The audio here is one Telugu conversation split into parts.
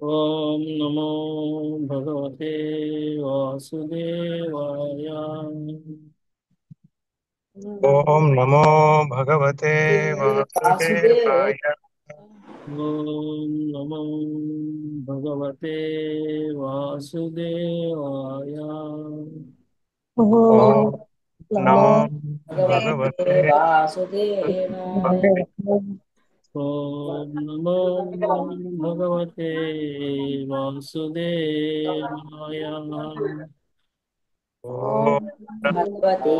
ओम नमो भगवते वासुदेवाय। ओम नमो भगवते वासुदेव। वासुदेवाय। ओम नमो भगवते वासुदेवाय। ॐ ओम नमो नमो भगवते भगवते वासुदेवाय। ओम नमो भगवते वासुदेवाय। ॐ ओम भगवते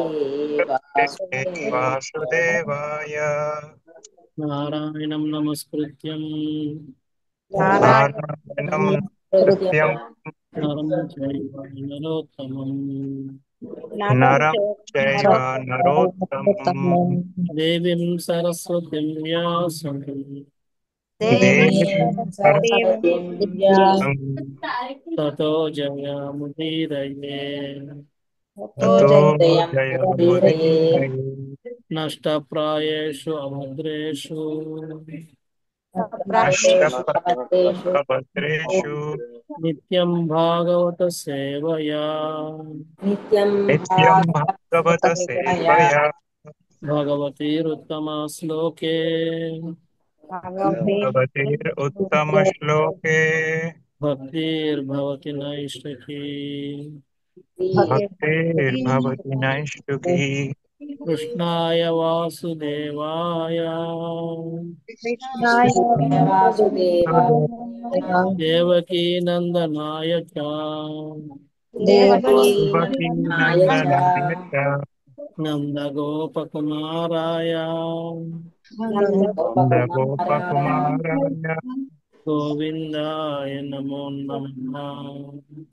नमस्ते वासुदेवाय। वासुदेवाय। नारायणं नमस्कृत्यं नारायणं कृत्यं कृत्यं नरं चैव नरोत्तमं नरं चैव नरोत्तमं देवीं सरस्वतीं व्यासं देवीं सरस्वतीं व्यास सरस्वतीं ततो जयमुदीरये। ततो जयमुदीरये। जयमुदीरये। नष्टप्रायेषु अभद्रेषु भद्रेषु नष्टभद्रेषु नित्यं भागवत सेवया नित्यं नित्यं भागवत भागवतसेवया सेवया भगवतीरुत्तमा श्लोके भगवतीरुत्तमश्लोके भक्तिर्भवति नैष्ठिकी। भक्तिर्भवति नैष्ठुकी। कृष्णाय वासुदेवाय कृष्णाय वासुदेवाय देवकीनन्दनाय च देवकी देवकी नन्दनाय च नन्दनाय च नन्दगोपकुमाराय नन्दगोपकुमाराय नन्दगोपकुमाराय गोविन्दाय नमो नमः।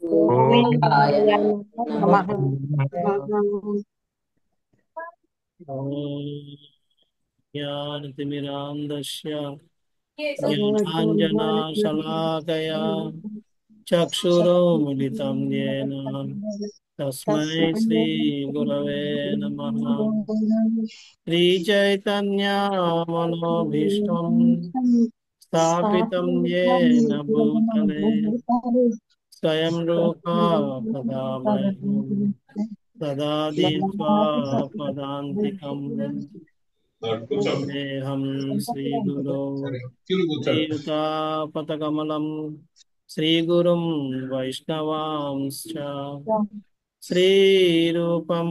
गोविन्दाय नमः। ॐ ज्ञानतिमिरान्धस्य ज्ञानाञ्जनशलाकया चक्षुरुन्मिलितं येन तस्मै श्रीगुरवे नमः। श्रीचैतन्यमनोभीष्टं स्थापितं येन भूतले स्वयं रूपा कदा मह्यं ददाति पदान्तिकम्। वन्देऽहं श्रीगुरो श्रीयुतापतकमलं श्रीगुरुं वैष्णवांश्च श्रीरूपं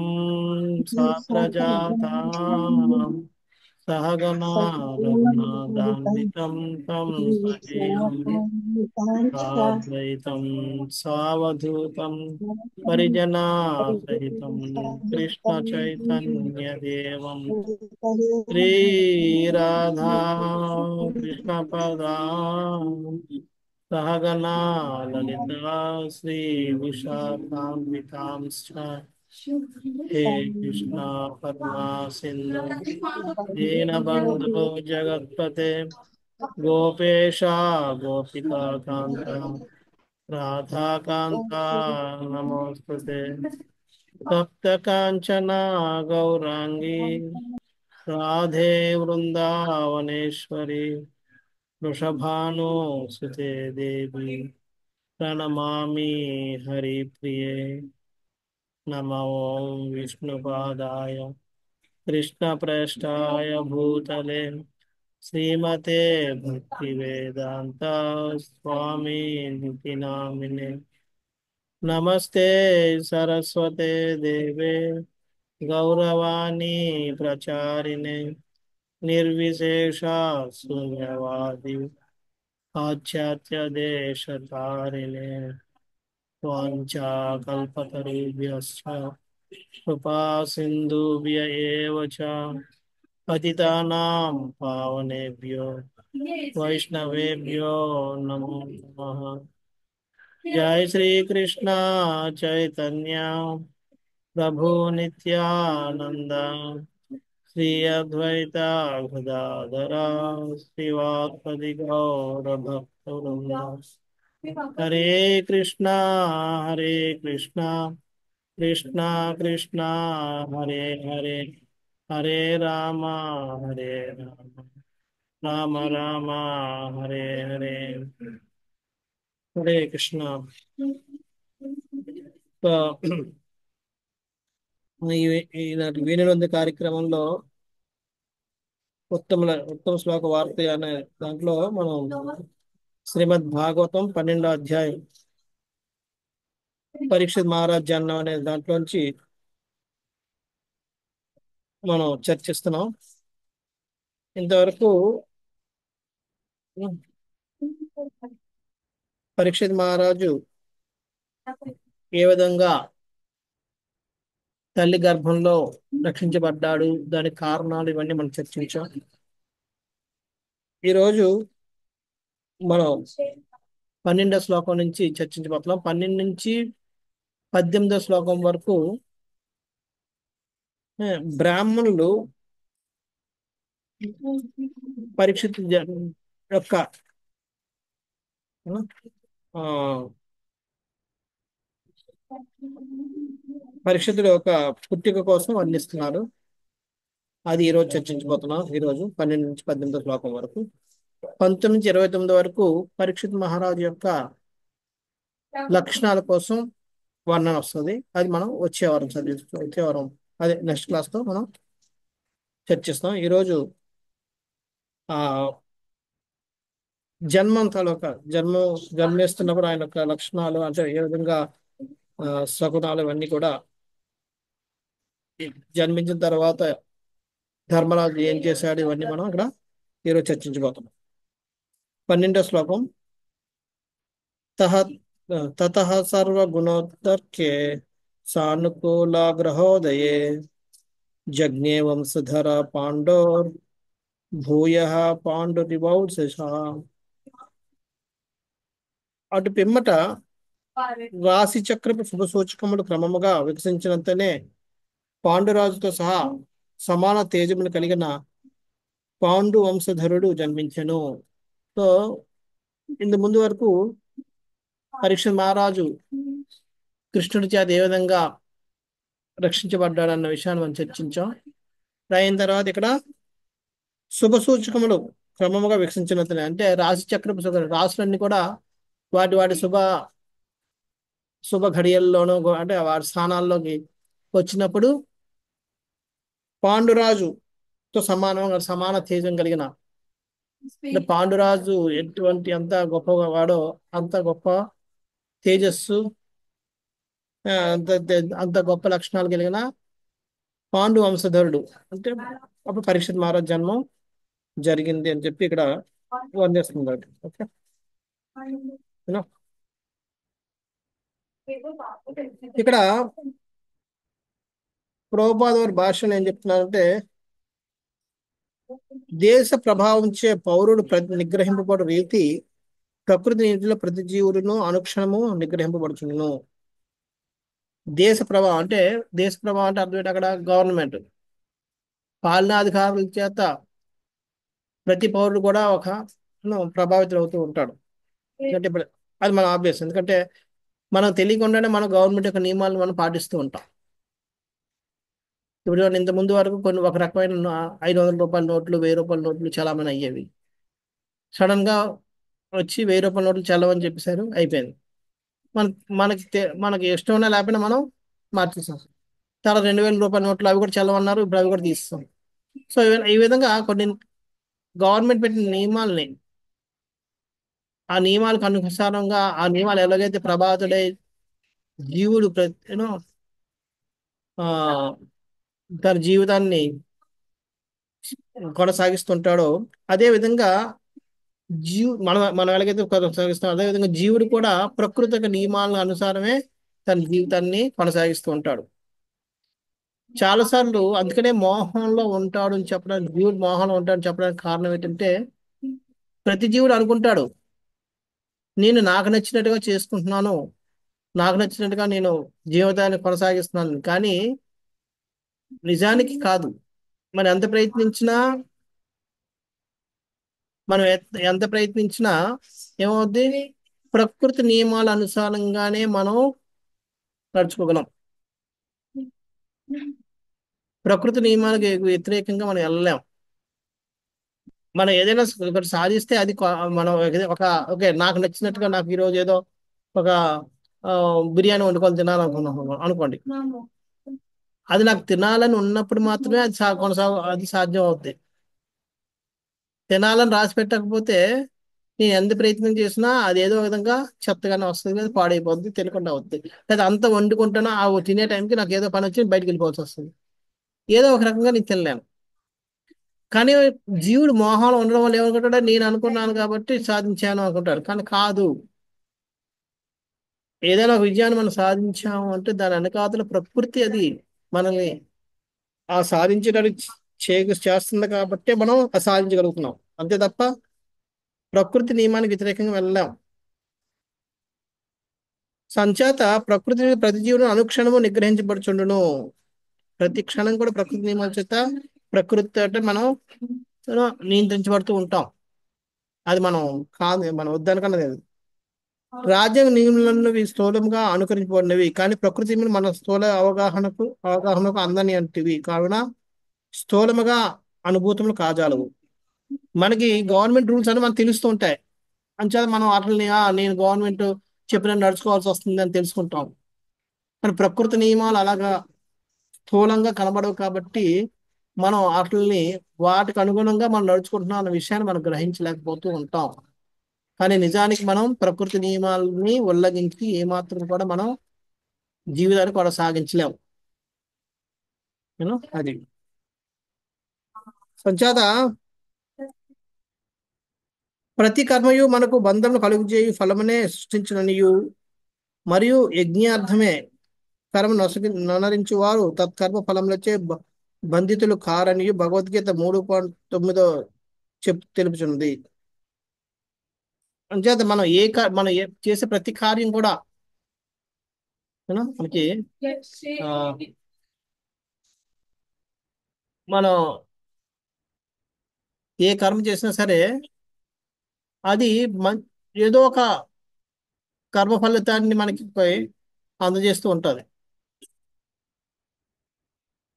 साग्रजातां सहगना रघुनाथान्वितं तं सजीवं साद्वैतं सावधूतं परिजनासहितं कृष्णचैतन्यदेवं श्रीराधा कृष्णपदां सहगना ललिता श्रीविशाखान्वितांश्च। हे कृष्णा करुणा सिन्धु दीनबन्धो जगत्पते गोपेशा गोपिकान्त राधाकान्ता नमोऽस्तुते। तप्तकाञ्चना गौराङ्गी राधे वृन्दावनेश्वरी वृषभानुसुते देवी प्रणमामि हरिप्रिये। नमो विष्णुपादाय कृष्णप्रेष्ठाय भूतले श्रीमते भक्तिवेदान्त स्वामी निति नामिने। नमस्ते सरस्वते देवे गौरवाणी प्रचारिणे निर्विशेषा शून्यवादी पाश्चात्य देशतारिणे वाञ्छाकल्पतरुभ्यश्च कृपा सिन्धुभ्य एव च पतितानां पावनेभ्यो वैष्णवेभ्यो नमो नमः। जय श्री कृष्ण चैतन्य प्रभु नित्यानंद श्री अद्वैता गदाधरा श्रीवासदि गौर भक्तवृंद। हरे कृष्णा कृष्णा कृष्णा कृष्णा हरे हरे हरे राम రామ రామ హరే హరే హరే కృష్ణ. ఆ, ఈనాటి వీణులందు కార్యక్రమంలో ఉత్తమ శ్లోక వార్త అనే దాంట్లో మనం శ్రీమద్ భాగవతం 12వ అధ్యాయం పరీక్షిత్ మహారాజ్ జన్మం అనే దాంట్లోంచి మనం చర్చిస్తున్నాం. ఇంతవరకు పరీక్షిత్ మహారాజు ఏ విధంగా తల్లి గర్భంలో రక్షించబడ్డాడు, దానికి కారణాలు ఇవన్నీ మనం చర్చించాం. ఈరోజు మనం 12వ శ్లోకం నుంచి చర్చించబోతున్నాం. 12 నుంచి 18వ శ్లోకం వరకు బ్రాహ్మణులు పరీక్షిత్ యొక్క ఆ, పరీక్షితుడు యొక్క పుట్టిక కోసం వర్ణిస్తున్నారు. అది ఈరోజు చర్చించబోతున్నాం. ఈరోజు 12 నుంచి 18వ శ్లోకం వరకు. 19 నుంచి 29 వరకు పరీక్షిత్ మహారాజు యొక్క లక్షణాల కోసం వర్ణన వస్తుంది. అది మనం వచ్చే వారం అదే నెక్స్ట్ క్లాస్ తో మనం చర్చిస్తాం. ఈరోజు ఆ జన్మం తాలూకా జన్మిస్తున్నప్పుడు ఆయన యొక్క లక్షణాలు, అంటే ఏ విధంగా శకునాలు ఇవన్నీ కూడా, జన్మించిన తర్వాత ధర్మరాజు ఏం చేశాడు, ఇవన్నీ మనం ఇక్కడ ఈరోజు చర్చించబోతున్నాం. 12వ శ్లోకం. తతః సర్వగుణోత్తర్కే సానుకూలాగ్రహోదయే జజ్ఞే వంశధర పాండోర్ భూయః పాండురివౌషస. అటు పిమ్మట రాశి చక్రపు శుభ సూచకములు క్రమముగా వికసించినంతనే పాండురాజుతో సహా సమాన తేజమును కలిగిన పాండు వంశధరుడు జన్మించెను. సో ఇంత ముందు వరకు పరీక్ష మహారాజు కృష్ణుడి చేత ఏ విధంగా రక్షించబడ్డాడన్న విషయాన్ని మనం చర్చించాం. అయిన తర్వాత ఇక్కడ శుభ సూచకములు క్రమముగా వికసించినంతనే, అంటే రాశి చక్రపు రాశులన్నీ కూడా వాటి వాటి శుభ ఘడియల్లోనూ అంటే వాటి స్థానాల్లోకి వచ్చినప్పుడు పాండురాజుతో సమాన తేజం కలిగిన, అంటే పాండురాజు ఎంత గొప్పగా వాడో అంత గొప్ప తేజస్సు, అంత అంత గొప్ప లక్షణాలు కలిగిన పాండు వంశధరుడు, అంటే అప్పుడు పరీక్షిత్ మహారాజ్ జన్మం జరిగింది అని చెప్పి ఇక్కడ వర్ణిస్తుంది. ఓకే, ఇక్కడ ప్రభుపాద వారి భాషలో ఏం చెప్తున్నారంటే, దేశ ప్రభావంచే పౌరుడు నిగ్రహింపబడు రీతి ప్రకృతి నీతిలో ప్రతి జీవులను అనుక్షణము నిగ్రహింపబడుచును. దేశ ప్రభావం అంటే అర్థం ఏంటి? అక్కడ గవర్నమెంట్ పాలనాధికారుల చేత ప్రతి పౌరుడు కూడా ఒక ప్రభావితం అవుతూ ఉంటాడు. ఎందుకంటే ఇప్పుడు అది మన ఆబ్వియస్, ఎందుకంటే మనం తెలియకుండానే మన గవర్నమెంట్ యొక్క నియమాలను మనం పాటిస్తూ ఉంటాం. ఇప్పుడు ఇంత ముందు వరకు కొన్ని ఒక రకమైన 500 రూపాయల నోట్లు, 1000 రూపాయల నోట్లు చలామణి అయ్యేవి. సడన్ గా వచ్చి 1000 రూపాయల నోట్లు చల్లవని చెప్పేశారు, అయిపోయింది. మనకి ఇష్టం ఉన్నా లేకపోయినా మనం మార్చేస్తాం. తర్వాత 2000 రూపాయల నోట్లు అవి కూడా చల్లవన్నారు, ఇప్పుడు అవి కూడా తీస్తాం. సో ఈ విధంగా కొన్ని గవర్నమెంట్ పెట్టిన నియమాలని, ఆ నియమాలకు అనుసారంగా ఆ నియమాలు ఎలాగైతే ప్రభావితుడై జీవుడు తన జీవితాన్ని కొనసాగిస్తుంటాడో, అదే విధంగా మనం ఎలాగైతే కొనసాగిస్తాం, అదే విధంగా జీవుడు కూడా ప్రకృతి యొక్క నియమాల అనుసారమే తన జీవితాన్ని కొనసాగిస్తూ ఉంటాడు. చాలాసార్లు అందుకనే మోహంలో ఉంటాడు అని చెప్పడానికి, జీవుడు మోహంలో ఉంటాడని చెప్పడానికి కారణం ఏంటంటే, ప్రతి జీవుడు అనుకుంటాడు నేను నాకు నచ్చినట్టుగా చేసుకుంటున్నాను, నాకు నచ్చినట్టుగా నేను జీవితాన్ని కొనసాగిస్తున్నాను, కానీ నిజానికి కాదు. మనం ఎంత ప్రయత్నించినా ఏమవుద్ది? ప్రకృతి నియమాల అనుసారంగానే మనం నడుచుకోగలం. ప్రకృతి నియమాలకు వ్యతిరేకంగా మనం వెళ్ళలేం. మనం ఏదైనా ఒకటి సాధిస్తే అది మనం ఒక ఓకే నాకు నచ్చినట్టుగా నాకు ఈరోజు ఏదో ఒక ఆ, బిర్యానీ వండుకొని తినాలనుకున్నాం అనుకోండి. అది నాకు తినాలని ఉన్నప్పుడు మాత్రమే అది అది సాధ్యం అవుద్ది. తినాలని రాసి పెట్టకపోతే నేను ఎంత ప్రయత్నం చేసినా అది ఏదో విధంగా చెత్తగానే వస్తుంది, అది పాడైపోద్ది, తినకుండా అవుతుంది. లేదా అంత వండుకుంటున్నా ఆ తినే టైంకి నాకు ఏదో పని వచ్చి బయటికి వెళ్ళిపోవాల్సి వస్తుంది. ఏదో ఒక రకంగా నేను తినలేను. కానీ జీవుడు మోహంలో ఉండడం వల్ల ఏమనుకుంటాడు, నేను అనుకున్నాను కాబట్టి సాధించాను అనుకుంటాడు. కానీ కాదు. ఏదైనా ఒక విజయాన్ని మనం సాధించాము అంటే దాని వెనకాతల ప్రకృతి అది మనల్ని ఆ సాధించడానికి చేస్తుంది కాబట్టి మనం ఆ సాధించగలుగుతున్నాం. అంతే తప్ప ప్రకృతి నియమానికి వ్యతిరేకంగా వెళ్ళలేం. సంచేత ప్రకృతి ప్రతి జీవుడు అనుక్షణము నిగ్రహించబడుచుండును. ప్రతి క్షణం కూడా ప్రకృతి నియమాల చేత ప్రకృతి అంటే మనం నియంత్రించబడుతూ ఉంటాం. అది మనం కాదు, మనం వద్దనకన్నది అది. రాజ్యాంగ నియమాలను స్థూలంగా అనుకరించబడినవి కానీ ప్రకృతి మీద మన స్థూల అవగాహనకు అందని అంటివి కావున స్థూలముగా అనుభూతములు కాజాలవు. మనకి గవర్నమెంట్ రూల్స్ అని మనకు తెలుస్తూ ఉంటాయి. అంచేత మనం వాటిని నేను గవర్నమెంట్ చెప్పిన నడుచుకోవాల్సి వస్తుంది అని తెలుసుకుంటాం. కానీ ప్రకృతి నియమాలు అలాగా స్థూలంగా కనబడవు కాబట్టి మనం వాటికి అనుగుణంగా మనం నడుచుకుంటున్నాం అన్న విషయాన్ని మనం గ్రహించలేకపోతూ ఉంటాం. కానీ నిజానికి మనం ప్రకృతి నియమాలని ఉల్లంఘించి ఏమాత్రం కూడా మనం జీవితాన్ని కొనసాగించలేము. అది సంచేత ప్రతి కర్మయు మనకు బంధం కలుగుచేయు ఫలమునే సృష్టించిననియు మరియు యజ్ఞార్థమే కర్మ నొనరించు వారు తత్కర్మ ఫలములచే బంధితులు కారనియు భగవద్గీత 3.9 తెలుపుచున్నది. అంచేత మనం చేసే ప్రతి కార్యం కూడా మనకి ఆ, మనం ఏ కర్మ చేసినా సరే అది ఏదో ఒక కర్మ ఫలితాన్ని మనకి అందజేస్తూ ఉంటుంది.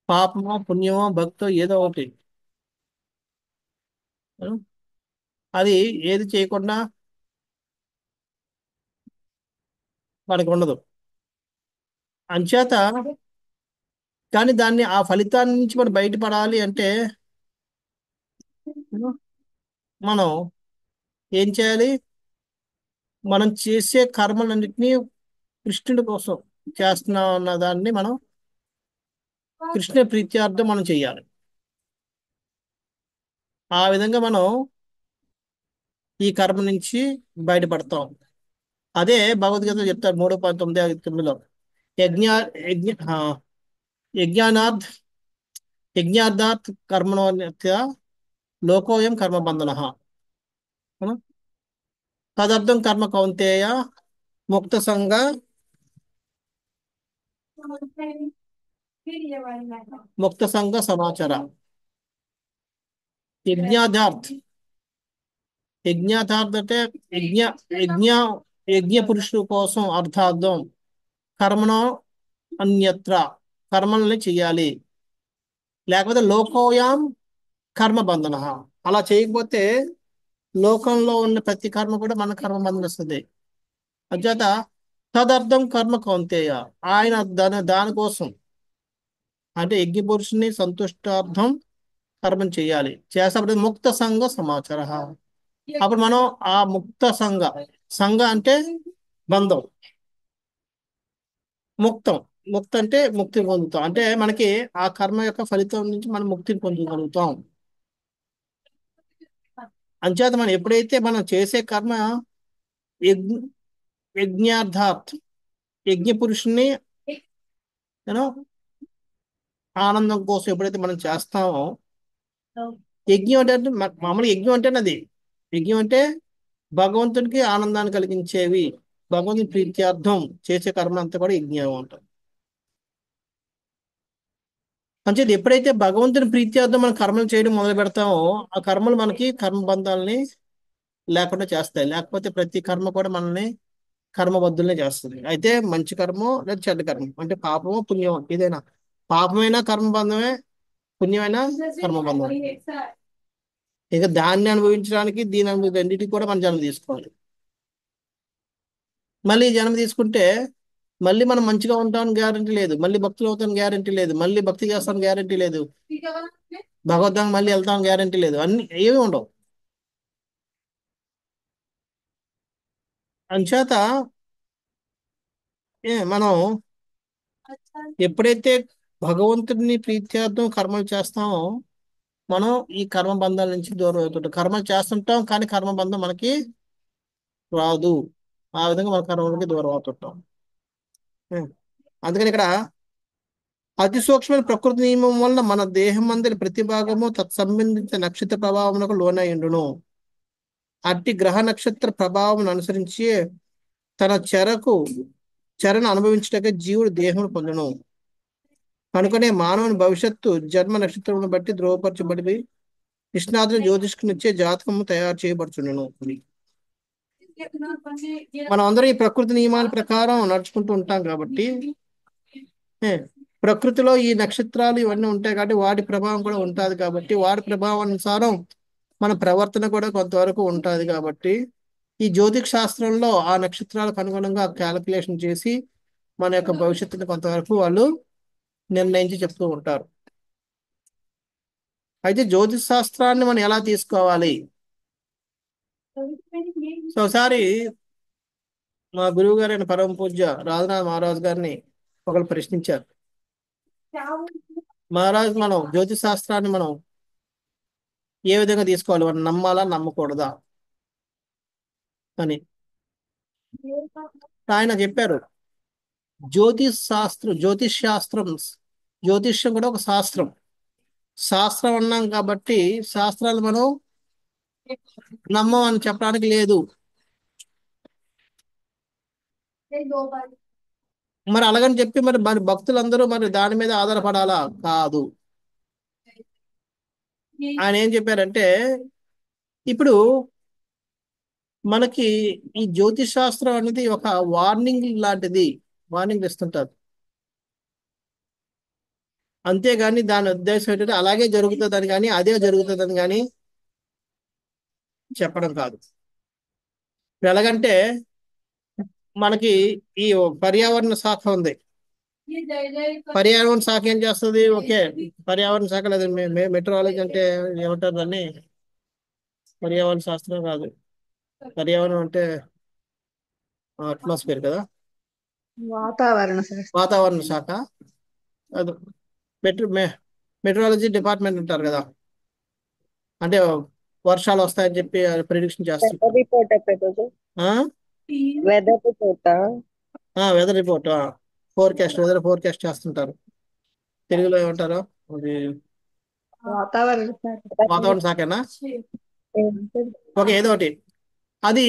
పాపమో పుణ్యమో భక్తో ఏదో ఒకటి. ఆ, అది ఏది చేయకుండా మనకి ఉండదు. అంచేత కానీ ఆ ఫలితాన్ని నుంచి మనం బయటపడాలి అంటే మనం ఏం చేయాలి? మనం చేసే కర్మలన్నింటినీ కృష్ణుడి కోసం చేస్తున్నాం అన్న దాన్ని మనం కృష్ణ ప్రీత్యార్థం మనం చెయ్యాలి. ఆ విధంగా మనం ఈ కర్మ నుంచి బయటపడతాం. అదే భగవద్గీత చెప్తారు 3.9 యజ్ఞ యజ్ఞ ఆ, యజ్ఞానార్థ్ యజ్ఞార్థాత్ కర్మణోన్యత్య లోకోయం కర్మబంధన తదర్థం కర్మ కౌంతేయ ముక్త సంగ సమాచార. యజ్ఞార్థ యజ్ఞార్థ అంటే యజ్ఞ యజ్ఞ యజ్ఞ పురుషుడు కోసం అర్థార్థం కర్మను అన్యత్ర కర్మల్ని చెయ్యాలి. లేకపోతే లోకోయాం కర్మ బంధన. అలా చేయకపోతే లోకంలో ఉన్న ప్రతి కర్మ కూడా మన కర్మ బంధన వస్తుంది. అంచేత తదర్థం కర్మ కౌంతేయ ఆయన దానికోసం అంటే యజ్ఞ పురుషుని సంతుష్టార్థం కర్మం చేయాలి. చేసేప్పుడు ముక్త సంఘ సమాచార. అప్పుడు మనం ఆ ముక్త సంఘ అంటే బంధం, ముక్తం ముక్త అంటే ముక్తి పొందుతాం. అంటే మనకి ఆ కర్మ యొక్క ఫలితం నుంచి మనం ముక్తిని పొందగలుగుతాం. అంచేత మనం ఎప్పుడైతే మనం చేసే కర్మ యజ్ఞ యజ్ఞార్థాత్ యజ్ఞ పురుషుని యూనో ఆనందం కోసం ఎప్పుడైతే మనం చేస్తామో, యజ్ఞం అంటే మామూలు యజ్ఞం అంటేనే అది. యజ్ఞం అంటే భగవంతునికి ఆనందాన్ని కలిగించేవి, భగవంతుని ప్రీత్యార్థం చేసే కర్మ అంతా కూడా యజ్ఞం అంటారు. అంచేది ఎప్పుడైతే భగవంతుని ప్రీత్యార్థం మనం కర్మలు చేయడం మొదలు పెడతామో ఆ కర్మలు మనకి కర్మబంధాలని లేకుండా చేస్తాయి. లేకపోతే ప్రతి కర్మ కూడా మనల్ని కర్మబద్ధులనే చేస్తుంది. అయితే మంచి కర్మో లేదా చెడ్డ కర్మ అంటే పాపమో పుణ్యమో ఏదైనా, పాపమైనా కర్మబంధమే, పుణ్యమైనా కర్మబంధమే. ఇక దాన్ని అనుభవించడానికి దీని రెండింటికి కూడా మనం జన్మ తీసుకోవాలి. మళ్ళీ ఈ జన్మ తీసుకుంటే మళ్ళీ మనం మంచిగా ఉంటామని గ్యారంటీ లేదు, మళ్ళీ భక్తులు అవుతాం గ్యారంటీ లేదు, మళ్ళీ భక్తి చేస్తాం గ్యారంటీ లేదు, భగవద్ధాం మళ్ళీ వెళ్తాం గ్యారంటీ లేదు, అన్ని ఏమి ఉండవు. అంచేత మనం ఎప్పుడైతే భగవంతుడిని ప్రీత్యార్థం కర్మలు చేస్తామో మనం ఈ కర్మ బంధాల నుంచి దూరం అవుతుంటాం. కర్మలు చేస్తుంటాం కానీ కర్మ బంధం మనకి రాదు. ఆ విధంగా మన కర్మ నుంచి దూరం అవుతుంటాం. ఏ, అందుకని ఇక్కడ అతి సూక్ష్మమైన ప్రకృతి నియమం వలన మన దేహం అందరి ప్రతి భాగము తత్సంబంధిత నక్షత్ర ప్రభావమునకు లోనయ్యుండును. అట్టి గ్రహ నక్షత్ర ప్రభావం అనుసరించి తన చెరను అనుభవించటకే జీవుడు దేహమును పొందును. కనుకనే మానవుని భవిష్యత్తు జన్మ నక్షత్రమును బట్టి ధ్రువపరచబడి కృష్ణాదుని జ్యోతిష్కునిచ్చే జాతకము తయారు చేయబడుచుండును. మనం అందరం ఈ ప్రకృతి నియమాల ప్రకారం నడుచుకుంటూ ఉంటాం కాబట్టి ఏ, ప్రకృతిలో ఈ నక్షత్రాలు ఇవన్నీ ఉంటాయి కాబట్టి వాటి ప్రభావం కూడా ఉంటుంది కాబట్టి వాటి ప్రభావం అనుసారం మన ప్రవర్తన కూడా కొంతవరకు ఉంటుంది కాబట్టి ఈ జ్యోతిష్ శాస్త్రంలో ఆ నక్షత్రాలకు అనుగుణంగా క్యాలిక్యులేషన్ చేసి మన యొక్క భవిష్యత్తుని కొంతవరకు వాళ్ళు నిర్ణయించి చెప్తూ ఉంటారు. అయితే జ్యోతిష్ శాస్త్రాన్ని మనం ఎలా తీసుకోవాలి? సో ఒకసారి మా గురువు గారైన పరమ పూజ్య రాజనాథ్ మహారాజ్ గారిని ఒకరు ప్రశ్నించారు. మహారాజ్, మనం జ్యోతిష్ శాస్త్రాన్ని మనం ఏ విధంగా తీసుకోవాలి, మనం నమ్మాలా నమ్మకూడదా అని. ఆయన చెప్పారు, జ్యోతిష్ శాస్త్రం, జ్యోతిష్యం కూడా ఒక శాస్త్రం. శాస్త్రం అన్నాం కాబట్టి శాస్త్రాలు మనం నమ్మమని చెప్పడానికి లేదు. మరి అలాగని చెప్పి మరి భక్తులందరూ మరి దాని మీద ఆధారపడాలా? కాదు. ఆయన ఏం చెప్పారంటే, ఇప్పుడు మనకి ఈ జ్యోతిష్ శాస్త్రం అనేది ఒక వార్నింగ్ లాంటిది, వార్నింగ్ ఇస్తుంటారు. అంతేగాని దాని ఉద్దేశం ఏంటంటే అలాగే జరుగుతుందని కానీ అదే జరుగుతుందని కానీ చెప్పడం కాదు. ఇప్పుడు ఎలాగంటే మనకి ఈ పర్యావరణ శాఖ ఉంది. పర్యావరణ శాఖ ఏం చేస్తుంది? ఓకే, పర్యావరణ శాఖ లేదు, మెట్రాలజీ అంటే ఏమంటారు దాన్ని? పర్యావరణ శాస్త్రం కాదు, పర్యావరణం అంటే అట్మాస్ఫియర్ కదా, వాతావరణ శాస్త్రం. వాతావరణ శాఖ. అది మెట్రాలజీ డిపార్ట్మెంట్ ఉంటారు కదా, అంటే వర్షాలు వస్తాయని చెప్పి ప్రిడిక్షన్ చేస్తారు. వెదర్ రిపోర్ట్ ఎప్పుడు? Weather report. Weather report, weather forecast చేస్తుంటారు. తెలుగులో ఏమంటారు అది? వాతావరణ వాతావరణ శాఖనా? శాస్త్రం. ఓకే, ఏదో ఒకటి. అది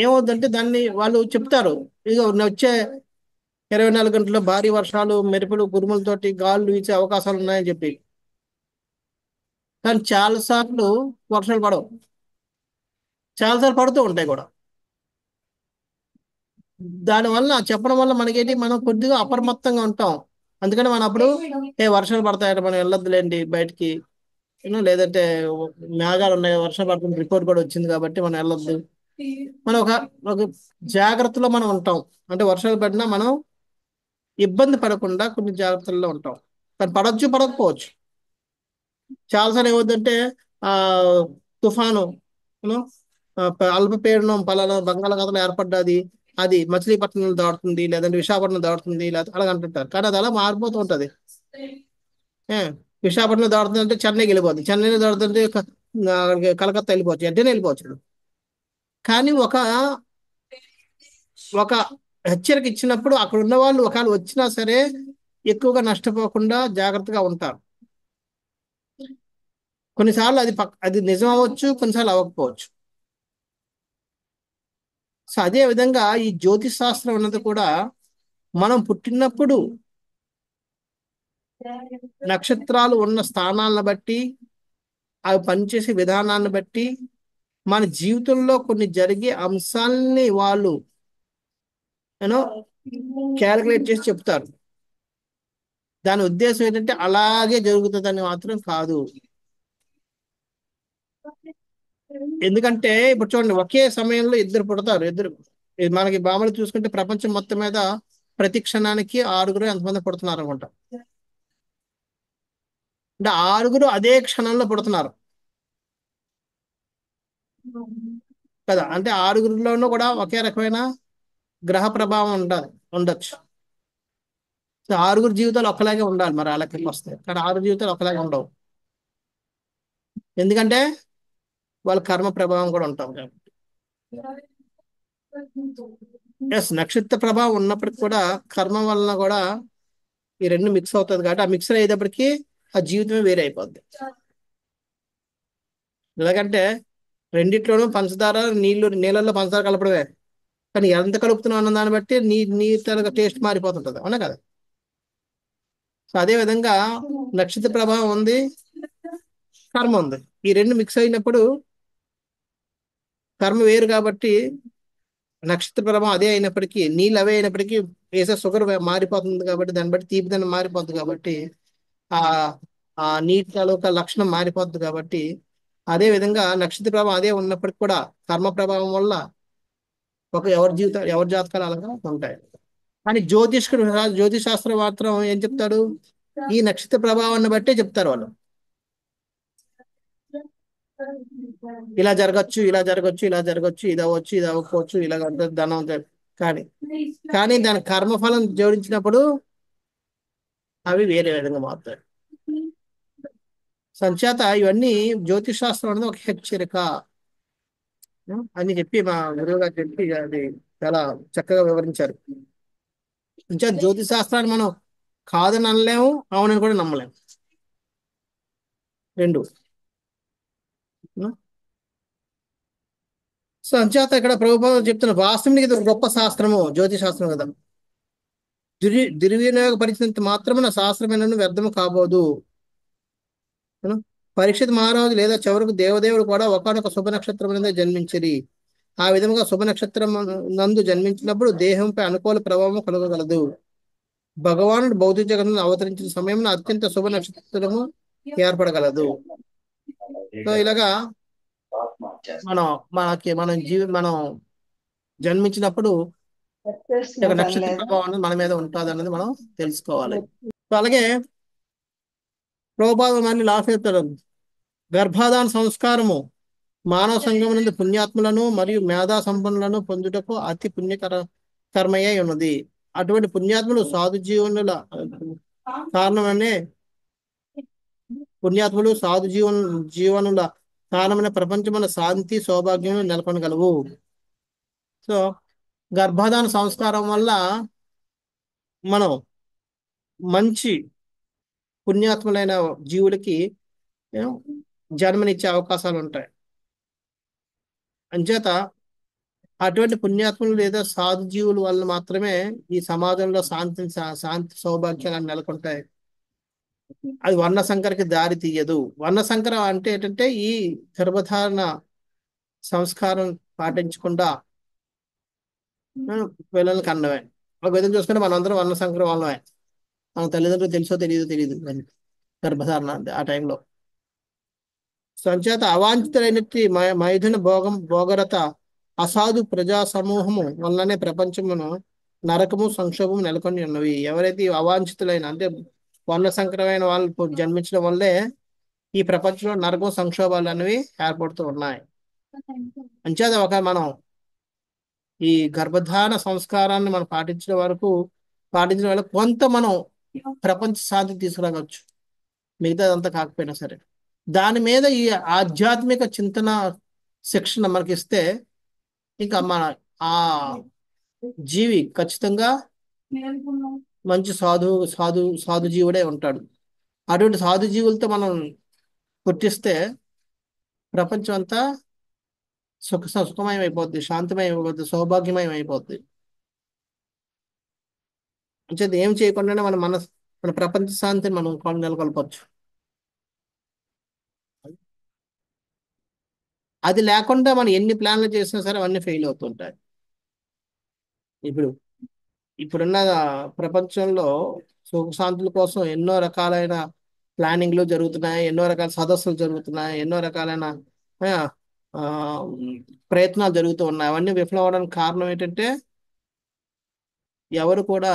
ఏమవుతుందంటే దాన్ని వాళ్ళు చెప్తారు, ఇక వచ్చే 24 గంటల్లో భారీ వర్షాలు, మెరుపులు, ఉరుములతోటి గాలులు వీచే అవకాశాలు ఉన్నాయని చెప్పి. కానీ చాలాసార్లు వర్షాలు పడవు, చాలాసార్లు పడుతూ ఉంటాయి కూడా. దానివల్ల చెప్పడం వల్ల మనకేంటి, మనం కొద్దిగా అప్రమత్తంగా ఉంటాం. అందుకని మనం అప్పుడు వర్షాలు పడతాయట, మనం వెళ్ళొద్దులేండి బయటికి, లేదంటే మేఘాలు ఉన్నాయి వర్షం పడుతుంది రిపోర్ట్ కూడా వచ్చింది కాబట్టి మనం వెళ్ళొద్దు. మనం ఒక జాగ్రత్తలో మనం ఉంటాం. అంటే వర్షాలు పడినా మనం ఇబ్బంది పడకుండా కొన్ని జాగ్రత్తల్లో ఉంటాం. కానీ పడవచ్చు పడకపోవచ్చు. చాలాసార్లు ఏమవుతుందంటే ఆ తుఫాను, అల్పపీడనం పలానా బంగాళాఖాతంలో ఏర్పడ్డది, అది మచిలీపట్నం దాటుతుంది, లేదంటే విశాఖపట్నం దాటుతుంది, లేదా అలా అంటుంటారు. కానీ అది అలా మారిపోతూ ఉంటది. ఏ విశాఖపట్నం దాడుతుంది అంటే చెన్నైకి వెళ్ళిపోతుంది, చెన్నైలో దాడుతుంటే కలకత్తా వెళ్ళిపోవచ్చు, వెంటనే వెళ్ళిపోవచ్చు. కానీ ఒక హెచ్చరిక ఇచ్చినప్పుడు అక్కడ ఉన్న వాళ్ళు ఒకవేళ వచ్చినా సరే ఎక్కువగా నష్టపోకుండా జాగ్రత్తగా ఉంటారు. కొన్నిసార్లు అది నిజం అవ్వచ్చు, కొన్నిసార్లు అవ్వకపోవచ్చు. సో అదే విధంగా ఈ జ్యోతిష్ శాస్త్రం అన్నది కూడా మనం పుట్టినప్పుడు నక్షత్రాలు ఉన్న స్థానాలను బట్టి, అవి పనిచేసే విధానాన్ని బట్టి మన జీవితంలో కొన్ని జరిగే అంశాలని వాళ్ళు యూనో క్యాలిక్యులేట్ చేసి చెప్తారు. దాని ఉద్దేశం ఏంటంటే అలాగే జరుగుతుందని మాత్రం కాదు. ఎందుకంటే ఇప్పుడు చూడండి, ఒకే సమయంలో ఇద్దరు పుడతారు. ఇద్దరు ఇది మనకి మామూలు చూసుకుంటే ప్రపంచం మొత్తం మీద ప్రతి క్షణానికి ఆరుగురు ఎంతమంది పుడుతున్నారు అనుకుంటా. అంటే ఆరుగురు అదే క్షణంలో పుడుతున్నారు కదా. అంటే ఆరుగురిలోనూ కూడా ఒకే రకమైన గ్రహ ప్రభావం ఉండొచ్చు. సో ఆరుగురు జీవితాలు ఒకలాగే ఉండాలి, మరి ఆ లెక్కకి వస్తే. కానీ ఆరు జీవితాలు ఒకలాగే ఉండవు. ఎందుకంటే వాళ్ళ కర్మ ప్రభావం కూడా ఉంటాం కాబట్టి. ఎస్, నక్షత్ర ప్రభావం ఉన్నప్పటికి కూడా కర్మ వలన కూడా ఈ రెండు మిక్స్ అవుతుంది కాబట్టి ఆ మిక్సర్ అయ్యేటప్పటికి ఆ జీవితమే వేరే అయిపోద్ది. ఎలాగంటే రెండిట్లోనూ పంచదార నీళ్ళల్లో పంచదార కలపడమే, కానీ ఎంత కలుపుతున్నావు అన్న దాన్ని బట్టి నీ తన టేస్ట్ మారిపోతుంటది, అవునా కదా. సో అదే విధంగా నక్షత్ర ప్రభావం ఉంది, కర్మ ఉంది. ఈ రెండు మిక్స్ అయినప్పుడు కర్మ వేరు కాబట్టి నక్షత్ర ప్రభావం అదే అయినప్పటికీ, నీళ్ళు అవే అయినప్పటికీ వేసే షుగర్ మారిపోతుంది కాబట్టి, దాన్ని బట్టి తీపిదనం మారిపోతుంది కాబట్టి, ఆ ఆ నీటి తాలూకా లక్షణం మారిపోతుంది కాబట్టి, అదే విధంగా నక్షత్ర ప్రభావం అదే ఉన్నప్పటికీ కూడా కర్మ ప్రభావం వల్ల ఎవరి జాతకాలు అలాగా ఉంటాయి. కానీ జ్యోతిష్ శాస్త్రం మాత్రం ఏం చెప్తాడు, ఈ నక్షత్ర ప్రభావాన్ని బట్టే చెప్తారు వాళ్ళు. ఇలా జరగచ్చు, ఇలా జరగచ్చు, ఇలా జరగచ్చు, ఇది అవ్వచ్చు, ఇది అవ్వకపోవచ్చు, ఇలా ధనం కానీ కానీ దాని కర్మఫలం జోడించినప్పుడు అవి వేరే విధంగా మారుతాయి. సంచేత ఇవన్నీ జ్యోతిష్ శాస్త్రం అనేది ఒక హెచ్చరిక అని చెప్పి మా గురువు గారు చెప్పి అది చాలా చక్కగా వివరించారు. అంటే జ్యోతిష్ శాస్త్రాన్ని మనం కాదని అనలేము, అవునని కూడా నమ్మలేము, రెండు. సో అంచేత ఇక్కడ ప్రభుత్వం చెప్తున్న వాస్తవానికి ఇది ఒక గొప్ప శాస్త్రము, జ్యోతిష్ శాస్త్రం కదా. దుర్వినియోగపరిచినంత మాత్రమే శాస్త్రమైన వ్యర్థము కాబోదు. పరీక్షిత్ మహారాజు లేదా చివరకు దేవదేవుడు కూడా ఒకనొక శుభ నక్షత్రం మీద జన్మించిరి. ఆ విధముగా శుభ నక్షత్రం నందు జన్మించినప్పుడు దేహంపై అనుకూల ప్రభావం కలగగలదు. భగవానుడు భౌతిక జగత్తును అవతరించిన సమయంలో అత్యంత శుభ నక్షత్రము ఏర్పడగలదు. సో ఇలాగా మనం మనం జన్మించినప్పుడు ఒక నక్షత్ర ప్రభావం అనేది మన మీద ఉంటుంది అన్నది మనం తెలుసుకోవాలి. సో అలాగే ప్రభుపాద మళ్ళీ లాస్ట్ చెప్తాడు, గర్భాధాన సంస్కారము మానవ సంఘం నుండి పుణ్యాత్ములను మరియు మేధా సంపన్నులను పొందుటకు అతి కర్మయ్యే ఉన్నది. అటువంటి పుణ్యాత్ములు సాధు కారణమనే పుణ్యాత్ములు సాధు జీవనుల కారణమైన ప్రపంచమున శాంతి సౌభాగ్యం నెలకొనగలవు. సో గర్భాధాన సంస్కారం వల్ల మనం మంచి పుణ్యాత్ములైన జీవులకి జన్మనిచ్చే అవకాశాలు ఉంటాయి. అంచేత అటువంటి పుణ్యాత్ములు లేదా సాధు జీవుల వల్ల మాత్రమే ఈ సమాజంలో శాంతి సౌభాగ్యాలు నెలకొంటాయి. అది వర్ణ సంకరకి దారి తీయదు. వర్ణ సంకరం అంటే ఏంటంటే ఈ గర్భధారణ సంస్కారం పాటించకుండా పిల్లల్ని కన్నవే. ఒక విధంగా చూసుకుంటే మనందరం వర్ణ సంకరం వాళ్ళమే. మన తల్లిదండ్రులు తెలుసో తెలియదు గర్భధారణ అంటే ఆ టైంలో. సంచేత అవాంఛితులైనట్టి మైథున భోగరత అసాధు ప్రజా సమూహము వల్లనే ప్రపంచమును నరకము సంక్షోభము నెలకొని ఉన్నవి. ఎవరైతే అవాంఛితులైన అంటే వర్ణ సంకరమైన వాళ్ళు జన్మించడం వల్లే ఈ ప్రపంచంలో నరకం సంక్షోభాలు అనేవి ఏర్పడుతూ ఉన్నాయి. అంచేత మనం ఈ గర్భధారణ సంస్కారాన్ని మనం పాటించడం వల్ల కొంత మనం ప్రపంచ శాంతి తీసుకురావచ్చు, మిగతాదంతా కాకపోయినా సరే. దాని మీద ఈ ఆధ్యాత్మిక చింతన శిక్షణ మనకి ఇస్తే ఇంకా ఆ జీవి ఖచ్చితంగా మంచి సాధు జీవుడే ఉంటాడు. అటువంటి సాధు జీవులతో మనం పుట్టిస్తే ప్రపంచం అంతా సుఖమయం అయిపోద్ది, శాంతిమయం అయిపోద్ది, సౌభాగ్యమయం అయిపోద్ది. అంటే ఏం చేయకుండానే మన ప్రపంచ శాంతిని మనం నెలకొల్పచ్చు. అది లేకుండా మనం ఎన్ని ప్లాన్లు చేసినా సరే అవన్నీ ఫెయిల్ అవుతుంటాయి. ఇప్పుడున్న ప్రపంచంలో సుఖశాంతుల కోసం ఎన్నో రకాలైన ప్లానింగ్లు జరుగుతున్నాయి, ఎన్నో రకాల సదస్సులు జరుగుతున్నాయి, ఎన్నో రకాలైన ఆ, ఆ, ప్రయత్నాలు జరుగుతూ ఉన్నాయి. అవన్నీ విఫలం అవడానికి కారణం ఏంటంటే ఎవరు కూడా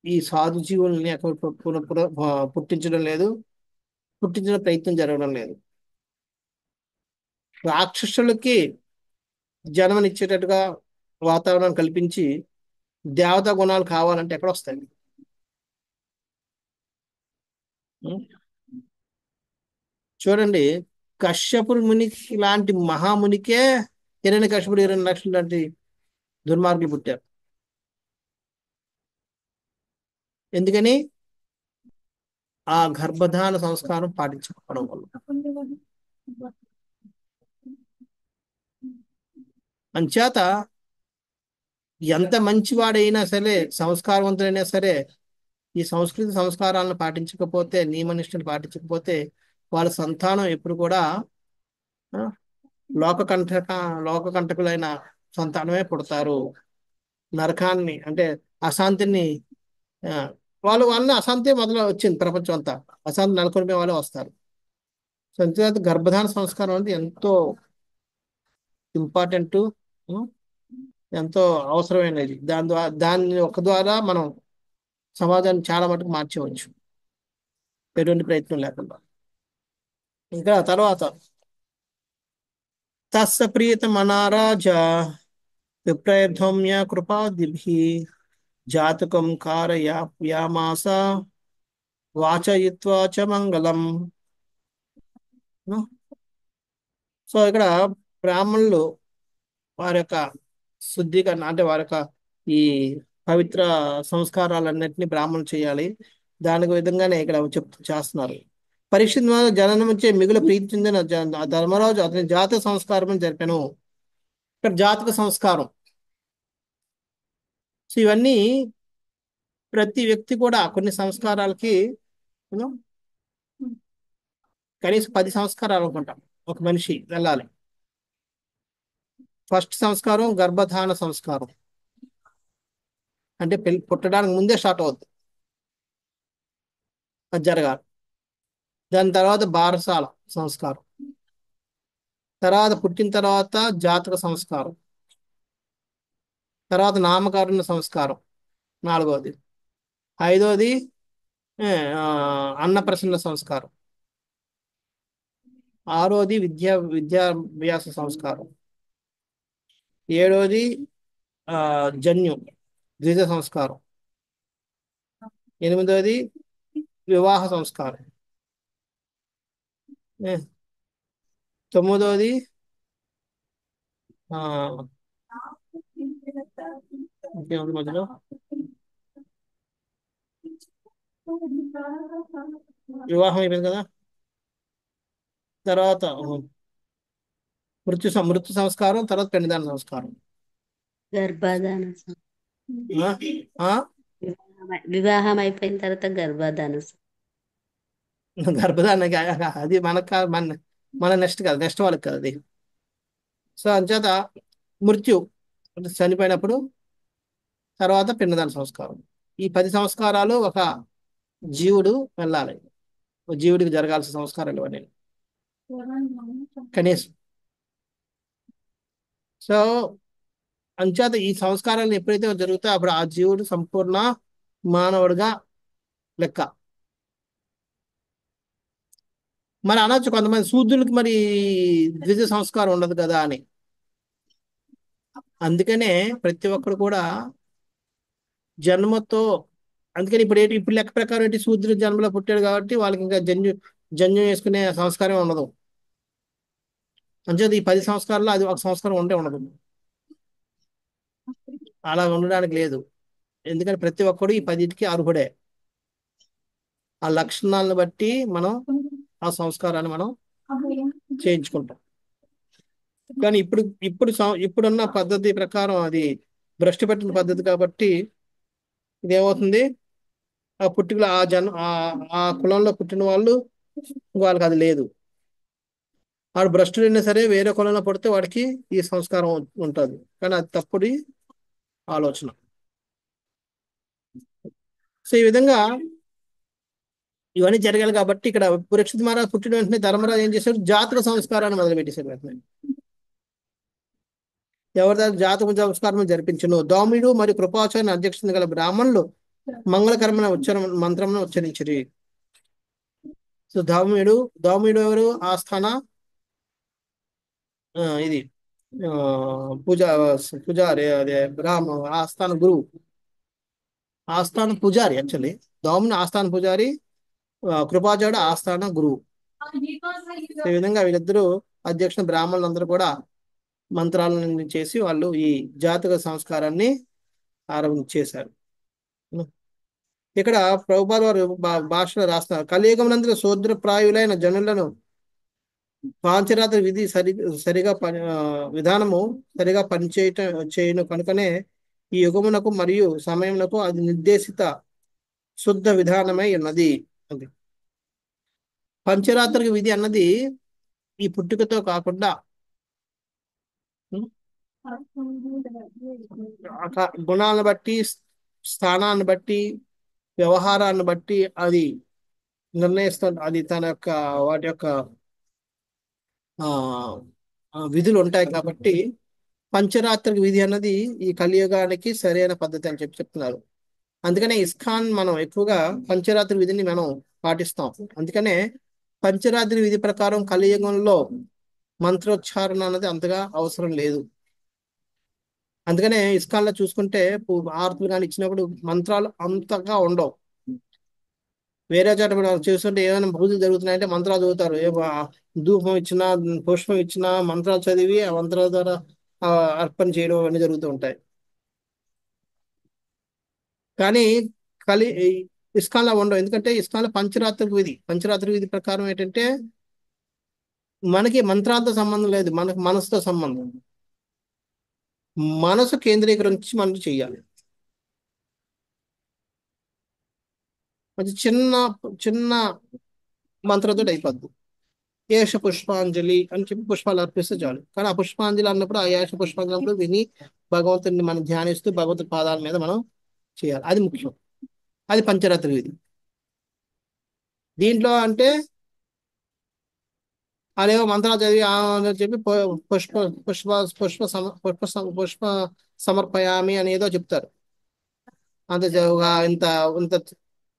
ఈ సాధు జీవుల్ని అక్కడ పుట్టించడం లేదు, పుట్టించిన ప్రయత్నం జరగడం లేదు. రాక్షసులకి జన్మనిచ్చేటట్టుగా వాతావరణం కల్పించి దేవతా గుణాలు కావాలంటే ఎక్కడ వస్తాయి? ఉం? చూడండి, కశ్యపుడు మునికి లాంటి మహామునికే హిరణ్యకశ్యపుడు 20 లక్షలు లాంటి దుర్మార్గులు పుట్టారు. ఎందుకని? ఆ గర్భధాన సంస్కారం పాటించకపోవడం వల్ల. అంచేత ఎంత మంచివాడైనా సరే, సంస్కారవంతుడైనా సరే, ఈ సంస్కృతి సంస్కారాలను పాటించకపోతే, నియమనిష్టలు పాటించకపోతే వాళ్ళ సంతానం ఎప్పుడు కూడా ఆ, లోకకంటక లోకకంటకులైన సంతానమే పుడతారు. నరకాన్ని అంటే అశాంతిని, ఆ, వాళ్ళ అశాంతి మొదలు వచ్చింది ప్రపంచం అంతా. అశాంతి నెలకొల్పే వాళ్ళే వస్తారు. సో అంతేకాదు గర్భధాన సంస్కారం అనేది ఎంతో ఇంపార్టెంట్, ఎంతో అవసరమైనది. దాని ఒక ద్వారా మనం సమాజాన్ని చాలా మటుకు మార్చవచ్చు, ఎటువంటి ప్రయత్నం లేకుండా. ఇంకా తర్వాత తస్స ప్రియతమనారాజ విప్రయధ్వమ్య కృపాదిభి జాతకం కారయామాస వాచయిత్వా చ మంగళం. సో ఇక్కడ బ్రాహ్మణులు వారి యొక్క శుద్ధీకరణ అంటే వారి యొక్క ఈ పవిత్ర సంస్కారాలన్నింటినీ బ్రాహ్మణులు చేయాలి. దానికి విధంగానే ఇక్కడ చేస్తున్నారు. పరీక్షిత్ జననం వచ్చే మిగులు ప్రీతి చెందిన ఆ ధర్మరాజు అతని జాతక సంస్కారం జరిపాను. ఇక్కడ జాతక సంస్కారం. సో ఇవన్నీ ప్రతి వ్యక్తి కూడా కొన్ని సంస్కారాలకి you know, కనీసం 10 సంస్కారాలు అనుకుంటాం ఒక మనిషి వెళ్ళాలి. ఫస్ట్ సంస్కారం గర్భధాన సంస్కారం, అంటే పెళ్లి పుట్టడానికి ముందే స్టార్ట్ అవుద్ది, అది జరగాలి. దాని తర్వాత బారసాల సంస్కారం, తర్వాత పుట్టిన తర్వాత జాతక సంస్కారం, తర్వాత నామకరణ సంస్కారం నాలుగవది, ఐదవది ఏ, ఆ, అన్నప్రసన్న సంస్కారం, ఆరోది విద్యాభ్యాస సంస్కారం, ఏడవది జన్యు ద్విజ సంస్కారం, ఎనిమిదవది వివాహ సంస్కారం, ఏ, తొమ్మిదవది ఆ, ఇంకేముంది మధ్యలో, వివాహం అయిపోయింది కదా. తర్వాత మృత్యు సంస్కారం, తర్వాత పెళ్లిదాన సంస్కారం. గర్భధాన ఆ? ఆ? వివాహం అయిపోయిన తర్వాత గర్భధాన గర్భధారణ అది మనకు మన నెక్స్ట్ కాదు, నెక్స్ట్ వాళ్ళకి కాదు అది. సో అంచేత మృత్యు అంటే చనిపోయినప్పుడు, తర్వాత పిండదాన సంస్కారం. ఈ 10 సంస్కారాలు ఒక జీవుడు వెళ్ళాలి. ఒక జీవుడికి జరగాల్సిన సంస్కారాలు ఇవన్నీ కనీసం. సో అంచేత ఈ సంస్కారాలు ఎప్పుడైతే జరుగుతాయో అప్పుడు ఆ జీవుడు సంపూర్ణ మానవుడిగా లెక్క. మరి అనొచ్చు కొంతమంది శూద్రులకి మరి ద్విజ సంస్కారం ఉండదు కదా అని. అందుకనే ప్రతి ఒక్కరు కూడా జన్మతో, అందుకని ఇప్పుడు లెక్క ప్రకారం ఏంటి, శూద్రుడు జన్మలో పుట్టాడు కాబట్టి వాళ్ళకి ఇంకా జన్యు వేసుకునే సంస్కారం ఉండదు. అంచేది ఈ 10 సంస్కారాల్లో అది ఒక సంస్కారం ఉంటే ఉండదు, అలా ఉండడానికి లేదు. ఎందుకంటే ప్రతి ఒక్కడు ఈ 10టికి అర్హుడే. ఆ లక్షణాలను బట్టి మనం ఆ సంస్కారాన్ని మనం చేయించుకుంటాం. కానీ ఇప్పుడున్న పద్ధతి ప్రకారం అది భ్రష్టు పట్టిన పద్ధతి కాబట్టి ఇదేమవుతుంది, ఆ పుట్టుకలో ఆ కులంలో పుట్టిన వాళ్ళకి అది లేదు. వాడు భ్రష్టుడైనా సరే వేరే కులంలో పడితే వాడికి ఈ సంస్కారం ఉంటుంది. కానీ అది తప్పుడు ఆలోచన. సో ఈ విధంగా ఇవన్నీ జరగాలి కాబట్టి ఇక్కడ పరీక్షిత్ మహారాజ్ పుట్టిన వెంటనే ధర్మరాజు ఏం చేశాడు, జాతక సంస్కారాన్ని మొదలుపెట్టేశాడు వెంటనే. ఎవరి దగ్గర జాతక సంస్కారం జరిపించను. దౌమ్యుడు మరియు కృపాచార్య అధ్యక్షత గల బ్రాహ్మణులు మంగళకరమైన మంత్రమును ఉచ్చరించిరి. సో దౌమ్యుడు ఎవరు? ఆస్థాన ఇది ఆ, పూజా పూజారి, అదే ఆస్థాన గురువు, ఆస్థాన పూజారి. యాక్చువల్లీ దౌమ్యుడు ఆస్థాన పూజారి, కృపాచార్యుడు ఆస్థాన గురువు. ఈ విధంగా వీళ్ళిద్దరూ అధ్యక్షుడు బ్రాహ్మణులందరూ కూడా మంత్రాలను చేసి వాళ్ళు ఈ జాతక సంస్కారాన్ని ఆరంభించేశారు. ఇక్కడ ప్రభుపాద వారు భాషలో రాస్తారు, కలియుగమునందు శూద్రప్రాయులైన జనులను పాంచరాత్రి విధి సరిగా విధానము సరిగా చేయను కనుకనే ఈ యుగమునకు మరియు సమయమునకు అది నిర్దేశిత శుద్ధ విధానమై ఉన్నది. అది పంచరాత్రి విధి అన్నది ఈ పుట్టుకతో కాకుండా గుణాలను బట్టి, స్థానాన్ని బట్టి, వ్యవహారాన్ని బట్టి అది నిర్ణయిస్తుంది. అది తన యొక్క వాటి యొక్క విధులు ఉంటాయి కాబట్టి పంచరాత్రి విధి అన్నది ఈ కలియుగానికి సరైన పద్ధతి అని చెప్తున్నారు. అందుకనే ఇస్కాన్ మనం ఎక్కువగా పంచరాత్రి విధిని మనం పాటిస్తాం. అందుకనే పంచరాత్రి విధి ప్రకారం కలియుగంలో మంత్రోచ్చారణ అనేది అంతగా అవసరం లేదు. అందుకనే ఇస్కాన్లో చూసుకుంటే ఆరతులు కానీ ఇచ్చినప్పుడు మంత్రాలు అంతగా ఉండవు. వేరే చోట మనం చూస్తుంటే ఏమైనా పూజలు జరుగుతున్నాయంటే మంత్రాలు చదువుతారు. ధూపం ఇచ్చినా, పుష్పం ఇచ్చినా మంత్రాలు చదివి ఆ మంత్రాల ద్వారా అర్పణ చేయడం అన్నీ జరుగుతూ ఉంటాయి. కానీ ఇస్కాన్లో ఉండవు. ఎందుకంటే ఇస్కాన్లో పంచరాత్రి విధి ప్రకారం ఏంటంటే మనకి మంత్రాలతో సంబంధం లేదు, మనకు మనసుతో సంబంధం. మనసు కేంద్రీకరించి మనం చేయాలి. అది చిన్న చిన్న మంత్రంతో అయిపోద్ది. ఏష పుష్పాంజలి అని చెప్పి పుష్పాలు అర్పిస్తే చాలు. కానీ ఆ పుష్పాంజలి అన్నప్పుడు, ఆ ఏష పుష్పాంజలి అన్నప్పుడు విని భగవంతుడిని మనం ధ్యానిస్తూ భగవంతుడి పాదాల మీద మనం చేయాలి. అది ముఖ్యం. అది పంచరాత్రి విధి. దీంట్లో అంటే అదేవో మంత్రాలు చదివి అని చెప్పి పుష్ప పుష్ప పుష్ప పుష్ప సమర్పయామి అని ఏదో చెప్తారు. అంత ఇంత ఇంత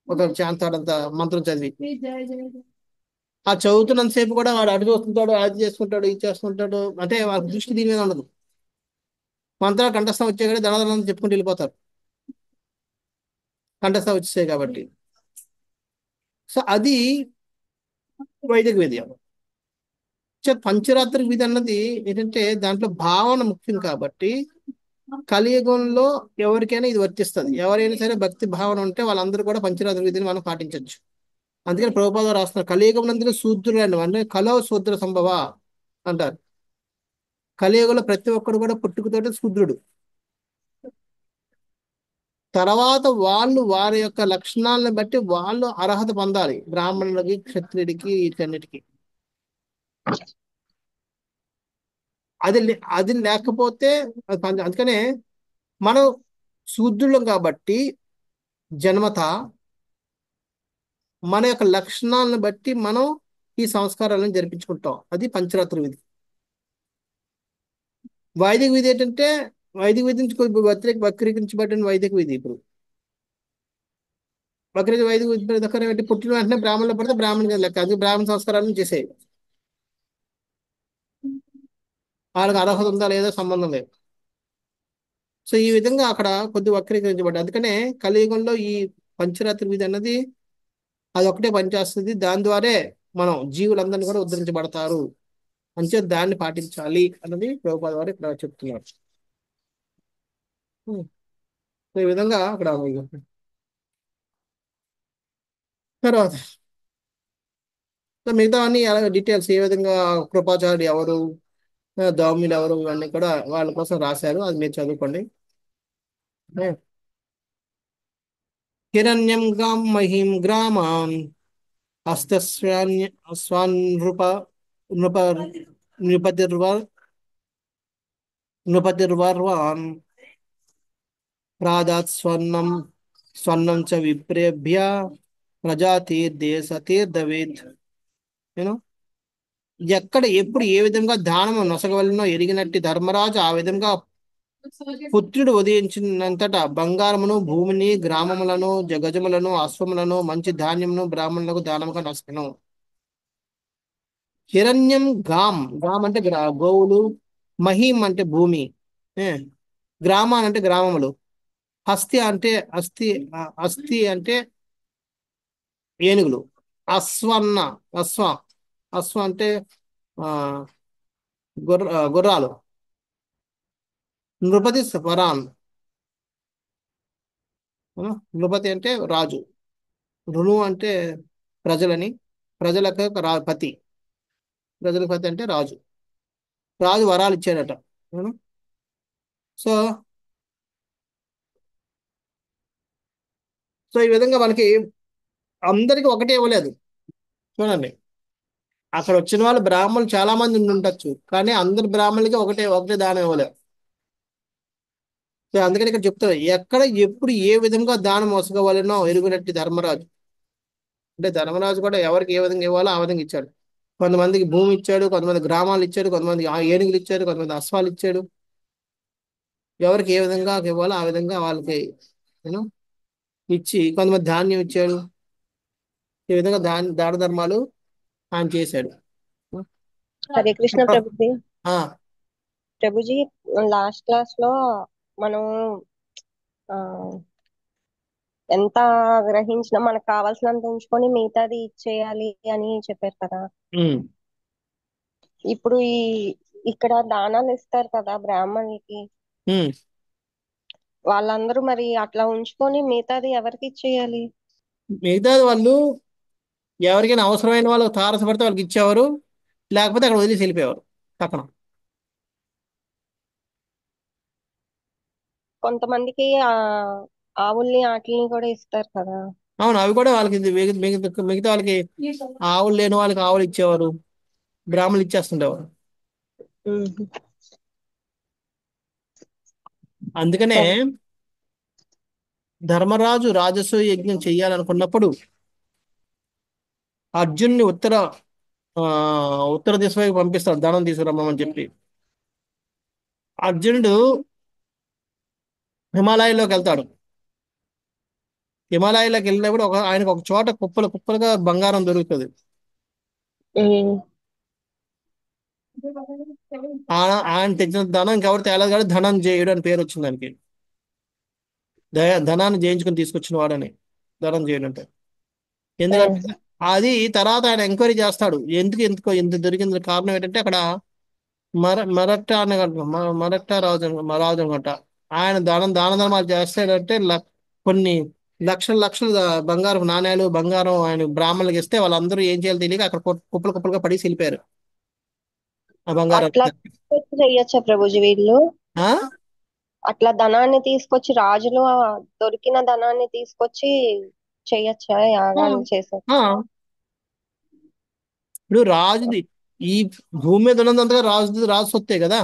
ఒక చాంతాడంత మంత్రం చదివి ఆ చదువుతున్నంతసేపు కూడా వాడు అడుగు వస్తుంటాడు, అది చేసుకుంటాడు, ఇది చేసుకుంటాడు. అంటే వాళ్ళ దృష్టి దీని మీద ఉండదు. మంత్రాలు కంఠస్థం వచ్చే కూడా ధనధనం చెప్పుకుంటూ వెళ్ళిపోతారు, కంఠస్థం వచ్చేసాయి కాబట్టి. సో అది వైదిక విధి. పంచరాత్రి విధి అన్నది ఏంటంటే దాంట్లో భావన ముఖ్యం కాబట్టి కలియుగంలో ఎవరికైనా ఇది వర్తిస్తుంది. ఎవరైనా సరే భక్తి భావన ఉంటే వాళ్ళందరూ కూడా పంచరాత్రి విధిని మనం పాటించవచ్చు. అందుకని ప్రభుపాద రాస్తున్నారు, కలియుగం నందు శూద్రుడు అంటే కలో శూద్ర సంభవ అంటారు. కలియుగంలో ప్రతి ఒక్కరు కూడా పుట్టుకతోటి శూద్రుడు. తర్వాత వాళ్ళు వారి యొక్క లక్షణాలను బట్టి వాళ్ళు అర్హత పొందాలి, బ్రాహ్మణులకి, క్షత్రియుడికి, వీటన్నిటికీ. అది లేకపోతే అందుకనే మనం శూద్రులం కాబట్టి జన్మత మన యొక్క లక్షణాలను బట్టి మనం ఈ సంస్కారాలను జరిపించుకుంటాం. అది పంచరాత్రి విధి. వైదిక విధి ఏంటంటే వైదిక విధి నుంచి వక్రీకరించబడిన వైదిక విధి. ఇప్పుడు వైదిక విధి ప్రకారం ఏంటి, పుట్టిన వెంటనే బ్రాహ్మణులు పడితే బ్రాహ్మణ లెక్క, అది బ్రాహ్మణ సంస్కారాలను చేసేవి. వాళ్ళకి అర్హత ఉందా లేదా సంబంధం లేదు. సో ఈ విధంగా అక్కడ కొద్ది వక్రీకరించబడ్డాయి. అందుకనే కలియుగంలో ఈ పంచరాత్రి విధి అన్నది అది ఒకటే పనిచేస్తుంది. దాని ద్వారా మనం జీవులందరినీ కూడా ఉద్ధరించబడతారు. అంతే దాన్ని పాటించాలి అన్నది ప్రభుపాద వారు ఇక్కడ చెప్తున్నారు. ఈ విధంగా అక్కడ తర్వాత మిగతా అన్ని డీటెయిల్స్ ఏ విధంగా కృపాచార్యుడు ఎవరు, దౌమ్యులు ఎవరు, ఇవన్నీ కూడా వాళ్ళ కోసం రాశారు. అది మీరు చదువుకోండి. హిరణ్యం గాం మహిం గ్రామాన్ స్వాన్ృప నృప నృపతిర్వర్వాన్ ప్రాదాత్ స్వర్ణం చ విప్రేభ్య ప్రజాతీర్ దేశతీర్ దవేత్. నేను ఎక్కడ ఎప్పుడు ఏ విధంగా దానము నొసగవలనో ఎరిగినట్టి ధర్మరాజు ఆ విధంగా పుత్రుడు ఉదయించినంతట బంగారమును భూమిని గ్రామములను గజములను అశ్వములను మంచి ధాన్యమును బ్రాహ్మణులకు దానముగా నొసగను. హిరణ్యం గాం, గాం అంటే గోవులు, మహీం అంటే భూమి, ఏ గ్రామాన్ అంటే గ్రామములు, హస్తి అంటే అస్థి అంటే ఏనుగులు, అశ్వన్న అశ్వ అశ్వ అంటే ఆ, గుర్రాలు, నృపతి స్వరాన్, నృపతి అంటే రాజు, రుణు అంటే ప్రజలని, ప్రజలకు పతి, ప్రజలకు పతి అంటే రాజు. రాజు వరాలు ఇచ్చాడట. అవును. సో సో ఈ విధంగా మనకి అందరికి ఒకటే ఇవ్వలేదు. చూడండి, అక్కడ వచ్చిన వాళ్ళు బ్రాహ్మణులు చాలా మంది ఉండి ఉండొచ్చు, కానీ అందరు బ్రాహ్మణులకి ఒకటే ఒకటే దానం ఇవ్వలేదు. సో అందుకని ఇక్కడ చెప్తారు, ఎక్కడ ఎప్పుడు ఏ విధంగా దానం మోసగవలనో ఎరుగునట్టి ధర్మరాజు. అంటే ధర్మరాజు కూడా ఎవరికి ఏ విధంగా ఇవ్వాలో ఆ విధంగా ఇచ్చాడు. కొంతమందికి భూమి ఇచ్చాడు, కొంతమంది గ్రామాలు ఇచ్చాడు, కొంతమంది ఏనుగులు ఇచ్చాడు, కొంతమంది అశ్వాలు ఇచ్చాడు. ఎవరికి ఏ విధంగా ఇవ్వాలో ఆ విధంగా వాళ్ళకి నేను ఇచ్చి, కొంతమంది ధాన్యం ఇచ్చాడు. ఈ విధంగా దాన ధర్మాలు ఆయన చేశాడు. హరే కృష్ణ ప్రభుజీ. ఆ, ప్రభుజీ, లాస్ట్ క్లాస్ లో మనం ఆ, ఎంత గ్రహించినా మనకు కావాల్సినంత ఉంచుకొని మిగతాది ఇచ్చేయాలి అని చెప్పారు కదా. ఉమ్, ఇప్పుడు ఇక్కడ దానాలు ఇస్తారు కదా బ్రాహ్మణులకి, ఉమ్. వాళ్ళందరూ మరి అట్లా ఉంచుకొని మిగతాది ఎవరికి ఇచ్చేయాలి? మిగతా వాళ్ళు ఎవరికైనా అవసరమైన వాళ్ళు తారసపడితే వాళ్ళకి ఇచ్చేవారు, లేకపోతే అక్కడ వదిలేసి వెళ్ళిపోయేవారు పక్కన. కొంతమందికి ఆవుల్ని ఆటల్ని కూడా ఇస్తారు కదా. అవును, అవి కూడా వాళ్ళకి మిగతా వాళ్ళకి ఆవులు లేని వాళ్ళకి ఆవులు ఇచ్చేవారు, బ్రాహ్మణులు ఇచ్చేస్తుండేవారు. ఉహు. అందుకనే సరే. ధర్మరాజు రాజసూయ యజ్ఞం చెయ్యాలనుకున్నప్పుడు అర్జున్ని ఆ ఉత్తర దిశ వైపు పంపిస్తాడు ధనం తీసుకురమ్మని చెప్పి. అర్జునుడు హిమాలయాల్లోకి వెళ్తాడు. హిమాలయాల్లోకి వెళ్ళినప్పుడు ఆయనకు ఒక చోట కుప్పలు కుప్పలుగా బంగారం దొరుకుతుంది. ఉమ్. ఆయన తెచ్చిన ధనం ఇంకెవరు తేలేదు, కాబట్టి ధనంజయుడు అని పేరు వచ్చింది దానికి. ధనాన్ని జయించుకుని తీసుకొచ్చిన వాడని ధనంజయుడు అంటే. ఎందుకంటే అది తర్వాత ఆయన ఎంక్వైరీ చేస్తాడు, ఎందుకు ఎంత దొరికింది, కారణం ఏంటంటే అక్కడ మరట్ట అనే మరట్ట రాజు అనమాట. ఆయన దాన ధర్మాలు చేస్తాడంటే కొన్ని లక్షల లక్షల బంగారం నాణేలు బంగారం ఆయన బ్రాహ్మణులకు ఇస్తే వాళ్ళందరూ ఏం చేయాలో తెలియక అక్కడ కుప్పలు కుప్పలుగా పడి వెళ్ళిపోయారు ఆ బంగారం. అట్లా తీసుకొచ్చి చెయ్యొచ్చా ప్రభుజీ వీళ్ళు? ఆ అట్లా ధనాన్ని తీసుకొచ్చి రాజులు దొరికిన ధనాన్ని తీసుకొచ్చి చెయ్యొచ్చా యాగాలు చేసే? ఆ. ఇప్పుడు రాజుది ఈ భూమి మీద ఉన్నంతగా రాజు సొత్తే కదా.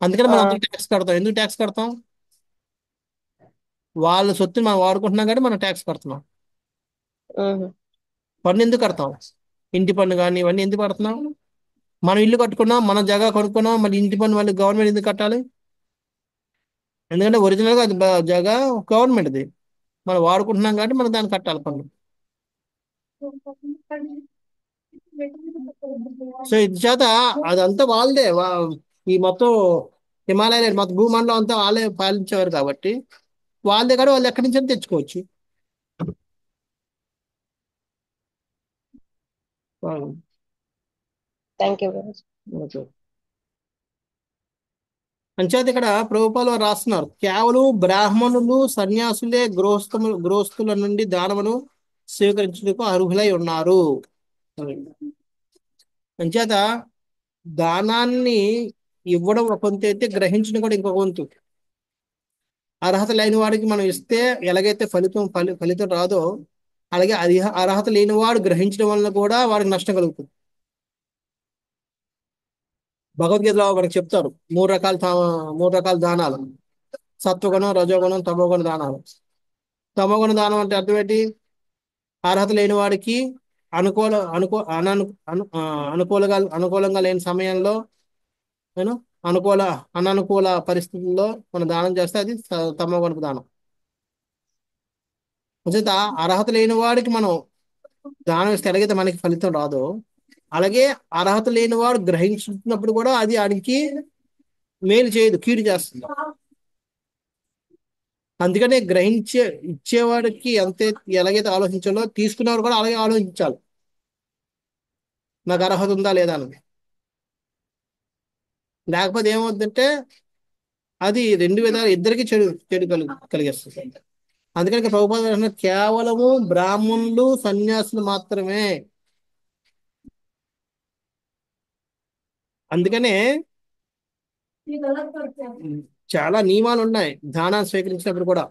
అందుకని మనం అందరూ ట్యాక్స్ కడతాం. ఎందుకు ట్యాక్స్ కడతాం? వాళ్ళ సొత్తుని మనం వాడుకుంటున్నాం కాబట్టి మనం ట్యాక్స్ కడుతున్నాం. ఉహు. పన్ను ఎందుకు కడతాం? ఇంటి పన్ను కానీ ఇవన్నీ ఎందుకు కడుతున్నాం? మనం ఇల్లు కట్టుకున్నాం, మన జగ కొనుక్కున్నాం, మళ్ళీ ఇంటి పన్ను మళ్ళీ గవర్నమెంట్ ఎందుకు కట్టాలి? ఎందుకంటే ఒరిజినల్గా అది జగ గవర్నమెంట్ది, మనం వాడుకుంటున్నాం కాబట్టి మనం దాన్ని కట్టాలి పన్ను. సో ఇది చేత అదంతా వాళ్ళదే. ఈ మొత్తం హిమాలయ మొత్తం భూమండలం అంతా వాళ్ళే పాలించేవారు కాబట్టి వాళ్ళ దగ్గర వాళ్ళు ఎక్కడి నుంచి తెచ్చుకోవచ్చు. Thank you. ఓకే. అంచేత ఇక్కడ ప్రభుపాలు వారు రాస్తున్నారు, కేవలం బ్రాహ్మణులు సన్యాసులే గృహస్థుల నుండి దానమును స్వీకరించుటకు అర్హులై ఉన్నారు. అంచేత దానాన్ని ఇవ్వడం ఒక వంతు అయితే గ్రహించడం కూడా ఇంకొక వంతు. అర్హత లేని వాడికి మనం ఇస్తే ఎలాగైతే ఫలితం రాదో, అలాగే అది అర్హత లేని వాడు గ్రహించడం వల్ల కూడా వాడికి నష్టం కలుగుతుంది. భగవద్గీతలో మనకు చెప్తారు మూడు రకాల దానాలు: సత్వగుణం, రజోగుణం, తమోగుణ దానాలు. తమోగుణ దానం అంటే అర్థం ఏంటి? అర్హత లేని వాడికి అనుకూల అనుకూ అనను అను ఆ, అనుకూలంగా లేని సమయంలో నేను అనుకూల అననుకూల పరిస్థితుల్లో మనం దానం చేస్తే అది తమోగుణపు దానం. ఉచిత అర్హత లేని వాడికి మనం దానం ఇస్తే ఎలాగైతే మనకి ఫలితం రాదో, అలాగే అర్హత లేని వాడు గ్రహించినప్పుడు కూడా అది ఆడికి మేలు చేయదు, కీడు చేస్తుంది. అందుకనే ఇచ్చేవాడికి అంతే ఎలాగైతే ఆలోచించాలో, తీసుకునేవాడు కూడా అలాగే ఆలోచించాలి, నాకు అర్హత ఉందా లేదా అని. లేకపోతే ఏమవుతుందంటే అది రెండు విధాలు ఇద్దరికి చెడు చెడు కలిగేస్తుంది. అందుకని ఇక్కడ ప్రభుపాద అంటున్నారు, కేవలము బ్రాహ్మణులు సన్యాసులు మాత్రమే. అందుకనే చాలా నియమాలు ఉన్నాయి దానాన్ని స్వీకరించినప్పుడు కూడా.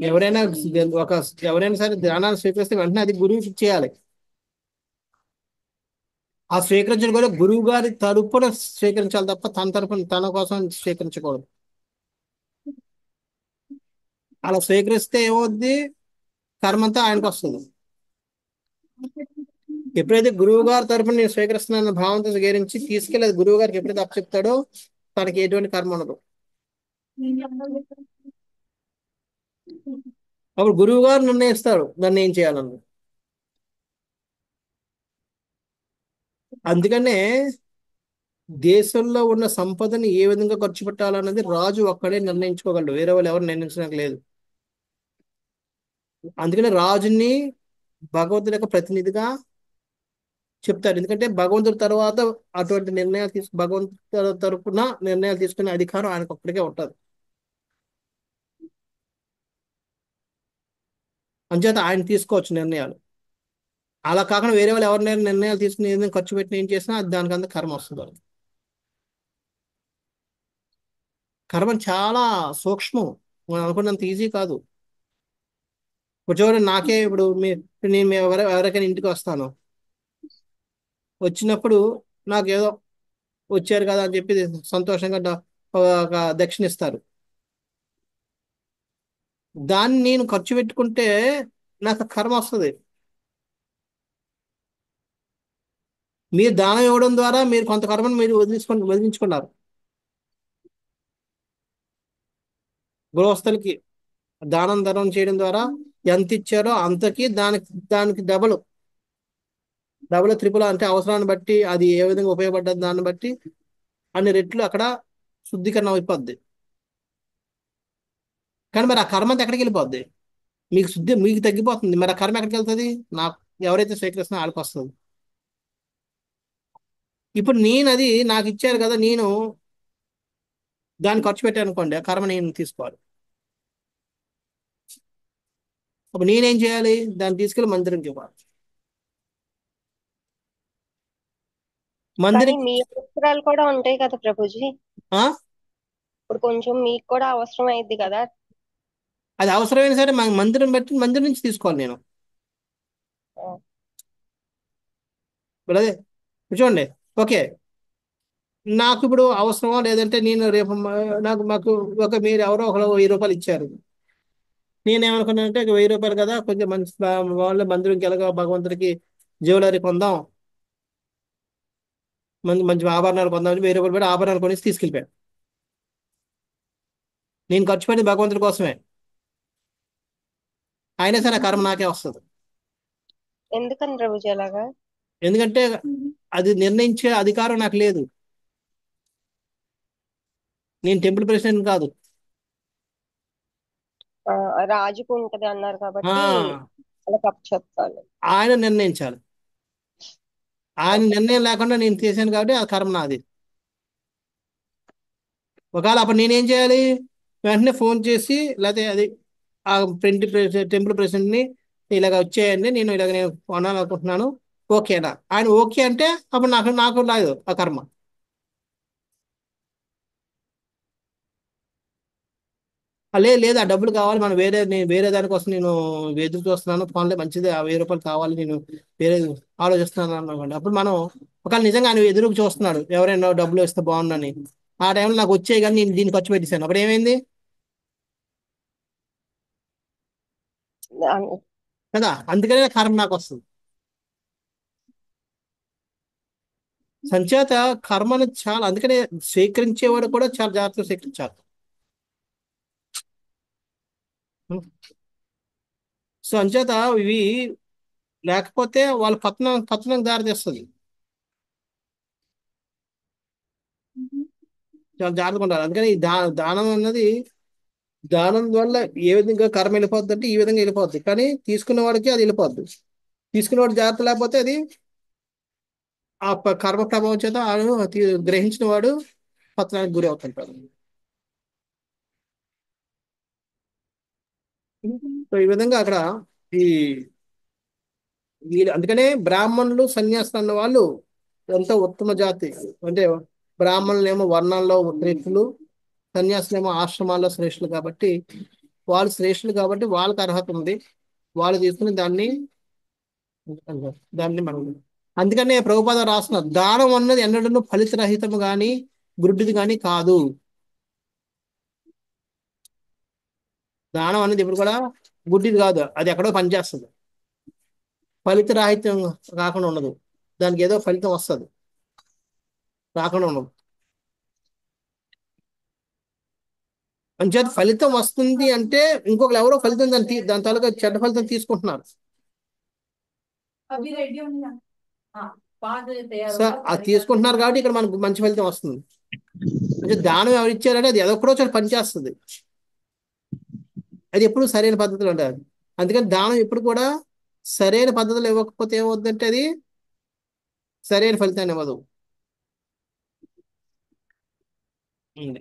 ఎవరైనా ఒక ఎవరైనా సరే దానాన్ని స్వీకరిస్తే వెంటనే అది గురువుకి ఇచ్చేయాలి. ఆ స్వీకరించడం కూడా గురువు గారి తరపున స్వీకరించాలి తప్ప తన తరపున తన కోసం స్వీకరించకూడదు. అలా స్వీకరిస్తే ఏమవుద్ది, కర్మ అంతా ఆయనకు వస్తుంది. ఎప్పుడైతే గురువు గారి తరపున నేను స్వీకరిస్తున్నాను భావంతో స్వీకరించి తీసుకెళ్ళి అది గురువు గారికి ఎప్పుడైతే అప్పచెప్తాడో తనకి ఎటువంటి కర్మ ఉండదు. అప్పుడు గురువు గారు నిర్ణయిస్తాడు దాన్ని ఏం చేయాలన్నది. అందుకనే దేశంలో ఉన్న సంపదని ఏ విధంగా ఖర్చు పెట్టాలన్నది రాజు ఒక్కడే నిర్ణయించుకోగలడు, వేరే వాళ్ళు ఎవరు నిర్ణయించడానికి లేదు. అందుకనే రాజుని భగవంతుడి యొక్క ప్రతినిధిగా చెప్తారు. ఎందుకంటే భగవంతుడి తర్వాత అటువంటి నిర్ణయాలు భగవంతుడి తరపున నిర్ణయాలు తీసుకునే అధికారం ఆయనకు ఒక్కడికే ఉంటుంది. అంచేత ఆయన తీసుకోవచ్చు నిర్ణయాలు. అలా కాకుండా వేరే వాళ్ళు ఎవరినైనా నిర్ణయాలు తీసుకుని ఏదైనా ఖర్చు పెట్టిన ఏం చేసినా అది దానికి అంత కర్మ వస్తుంది వాళ్ళకి. కర్మ చాలా సూక్ష్మం, మనం అనుకున్నంత ఈజీ కాదు. ఇప్పుడు చూడండి, నాకే ఇప్పుడు నేను ఎవరికైనా ఇంటికి వస్తాను, వచ్చినప్పుడు నాకు ఏదో వచ్చారు కదా అని చెప్పి సంతోషంగా ఒక దక్షిణ ఇస్తారు. దాన్ని నేను ఖర్చు పెట్టుకుంటే నాకు కర్మ వస్తుంది. మీరు దానం ఇవ్వడం ద్వారా మీరు కొంత కర్మను మీరు వదిలించుకున్నారు. గృహస్థులకి దానం ధర్మం చేయడం ద్వారా ఎంత ఇచ్చారో అంతకి దానికి దానికి డబుల్ త్రిపుల్ అంటే అవసరాన్ని బట్టి అది ఏ విధంగా ఉపయోగపడ్డది దాన్ని బట్టి అన్ని రెట్లు అక్కడ శుద్ధీకరణ అయిపోద్ది. కానీ మరి ఆ కర్మ అంతా ఎక్కడికి వెళ్ళిపోద్ది, మీకు తగ్గిపోతుంది. మరి ఆ కర్మ ఎక్కడికి వెళ్తుంది, నాకు ఎవరైతే స్వీకరిస్తున్నా వాళ్ళకి వస్తుంది. ఇప్పుడు నేను అది నాకు ఇచ్చారు కదా, నేను దాన్ని ఖర్చు పెట్టాను అనుకోండి, ఆ కర్మ నేను తీసుకోవాలి. అప్పుడు నేనేం చేయాలి, దాన్ని తీసుకెళ్ళి మందిరంకి ఇవ్వాలి. కానీ మందిరికి మీ అవసరాలు కూడా ఉంటాయి కదా ప్రభుజీ. ఆ ఇప్పుడు కొంచెం మీకు కూడా అవసరం అయింది కదా. అది అవసరమైనా సరే మందిరం బట్టి మందిరం నుంచి తీసుకోవాలి నేను. ఆ, ఇప్పుడు అదే ఇప్పుడు చూడండి, ఓకే, నాకు ఇప్పుడు అవసరమా లేదంటే నేను రేపు మాకు మీరు ఎవరో ఒకరు 1000 రూపాయలు ఇచ్చారు. నేనేమనుకున్నానంటే ఒక 1000 రూపాయలు కదా, కొంచెం మంచి వాళ్ళ మందిరంకి ఎలాగో భగవంతుడికి జ్యువెలరీ కొందాం, మంచి మంచి ఆభరణాలు కొందాం అని 1000 రూపాయలు పెట్టి ఆభరణాలు కొనేసి తీసుకెళ్ళిపోయాను. నేను ఖర్చు పెట్టింది భగవంతుడి కోసమే, అయినా సరే ఆ కర్మ నాకే వస్తుంది. ఎందుకని ప్రభుజీ అలాగా? ఎందుకంటే అది నిర్ణయించే అధికారం నాకు లేదు. నేను టెంపుల్ ప్రెసిడెంట్ కాదు. ఆ, రాజుకు ఉంటది అన్నారు కాబట్టి ఆ అలా తప్పు చెప్తాను. ఆయన నిర్ణయించాలి. ఆయన నిర్ణయం లేకుండా నేను చేశాను కాబట్టి ఆ కర్మ నాది. ఒకవేళ అప్పుడు నేనేం చేయాలి, వెంటనే ఫోన్ చేసి లేకపోతే అది ఆ టెంపుల్ ప్రెసిడెంట్ని ఇలాగ వచ్చేయండి, నేను కొనాలనుకుంటున్నాను, ఓకేనా, ఆయన ఓకే అంటే అప్పుడు నాకు లేదు ఆ కర్మ. లేదు, ఆ డబ్బులు కావాలి, నేను వేరే దానికోసం నేను ఎదురు చూస్తున్నాను, ఫోన్లే మంచిది, ఆ 1000 రూపాయలు కావాలి, నేను వేరే ఆలోచిస్తున్నాను అనుకోండి. అప్పుడు మనం ఒకవేళ నిజంగా ఆయన ఎదురు చూస్తున్నాడు ఎవరైనా డబ్బులు ఇస్తే బాగుండని, ఆ టైంలో నాకు వచ్చేయి కానీ నేను దీన్ని ఖర్చు పెట్టేశాను, అప్పుడు ఏమైంది, కదా, అందుకనే కర్మ నాకు వస్తుంది. సంచేత కర్మను చాలా, అందుకనే స్వీకరించేవాడు కూడా చాలా జాగ్రత్తగా స్వీకరించాలి. సో అంచేత ఇవి లేకపోతే వాళ్ళ పతనం దారి తీస్తుంది. చాలా జాగ్రత్తగా ఉండాలి. అందుకని ఈ దానం అన్నది, దానం వల్ల ఏ విధంగా కర్మ వెళ్ళిపోద్ది అంటే ఈ విధంగా వెళ్ళిపోద్ది, కానీ తీసుకున్న వాడికి అది వెళ్ళిపోద్ది. తీసుకున్నవాడు జాగ్రత్త లేకపోతే అది ఆ కర్మ ప్రభావం చేత గ్రహించిన వాడు పతనానికి గురి అవుతుంటాడు. సో ఈ విధంగా అక్కడ ఈ వీళ్ళు అందుకనే బ్రాహ్మణులు సన్యాసులు అన్న వాళ్ళు ఎంతో ఉత్తమ జాతి. అంటే బ్రాహ్మణులు ఏమో వర్ణాల్లో శ్రేష్ఠులు, సన్యాసులు ఏమో ఆశ్రమాల్లో శ్రేష్ఠులు కాబట్టి, వాళ్ళు శ్రేష్ఠులు కాబట్టి వాళ్ళకి అర్హత ఉంది. వాళ్ళు తీసుకుని దాన్ని మనం, అందుకనే ప్రభుపాద రాస్తున్నారు, దానం అన్నది ఎన్నడూ ఫలితరహితము గాని గుడ్డిది గాని కాదు. దానం అనేది ఇప్పుడు కూడా గుడ్డిది కాదు, అది ఎక్కడో పనిచేస్తుంది. ఫలితరాహిత్యం కాకుండా ఉండదు, దానికి ఏదో ఫలితం వస్తుంది, రాకుండా ఉండదు. అంచేత ఫలితం వస్తుంది అంటే ఇంకొకరు ఎవరో ఫలితం దాని తాలూకా చెడ్డ ఫలితం తీసుకుంటున్నారు. సో అది తీసుకుంటున్నారు కాబట్టి ఇక్కడ మనకు మంచి ఫలితం వస్తుంది. అంటే దానం ఎవరు ఇచ్చారంటే అది ఎదొక్కడో చోట పనిచేస్తుంది, అది ఎప్పుడు సరైన పద్ధతిలో ఉండాలి. అందుకని దానం ఎప్పుడు కూడా సరైన పద్ధతిలో ఇవ్వకపోతే ఏమవుతుందంటే అది సరైన ఫలితాన్ని ఇవ్వదు. ఉంది.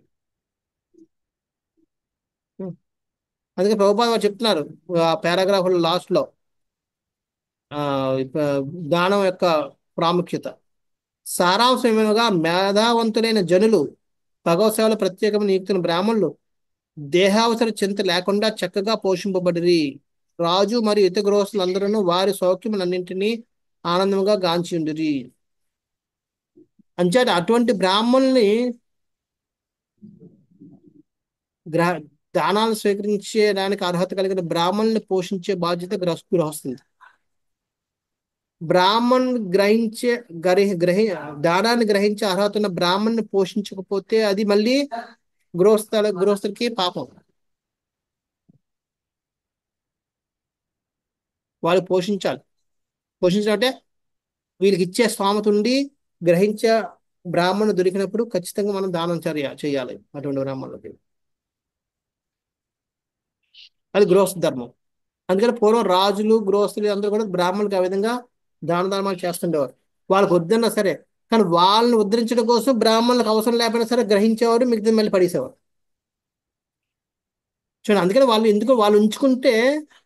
అందుకే ప్రభుపాద వారు చెప్తున్నారు ఆ పారాగ్రాఫ్ లాస్ట్ లో ఆ ఇప్ప- దానం యొక్క ప్రాముఖ్యత సారాంశం ఏమనగా, మేధావంతులైన జనులు, భగవత్ సేవలో ప్రత్యేకమైన నియుక్తుల బ్రాహ్మణులు దేహావసర చింత లేకుండా చక్కగా పోషింపబడిరి. రాజు మరియు ఇతర గృహస్థులందరూ వారి సౌఖ్యములన్నింటినీ ఆనందముగా గాంచియుండిరి. అంచేత అటువంటి బ్రాహ్మణుల్ని గ్రహ దానాలు స్వీకరించడానికి అర్హత కలిగిన బ్రాహ్మణుల్ని పోషించే బాధ్యత గృహస్థుంది. బ్రాహ్మణ్ గ్రహించే దానాన్ని గ్రహించే అర్హత ఉన్న బ్రాహ్మణ్ణి పోషించకపోతే అది మళ్ళీ గృహస్థులకి పాపం. వాళ్ళు పోషించాలి. పోషించాలంటే వీళ్ళకి ఇచ్చే స్తోమత ఉండి గ్రహించే బ్రాహ్మణు దొరికినప్పుడు ఖచ్చితంగా మనం దానం చేయాలి అటువంటి బ్రాహ్మణులకి. అది గృహస్థ ధర్మం. అందుకని పూర్వం రాజులు గృహస్థులు అందరూ కూడా బ్రాహ్మణులకు ఆ విధంగా దాన ధర్మాలు చేస్తుండేవారు. వాళ్ళకి వద్దన్నా సరే, కానీ వాళ్ళని ఉద్ధరించడం కోసం బ్రాహ్మణులకు అవసరం లేకపోయినా సరే గ్రహించేవారు, మిగతా మళ్ళీ పడేసేవారు. చూడండి, అందుకని వాళ్ళు ఎందుకు వాళ్ళు ఉంచుకుంటే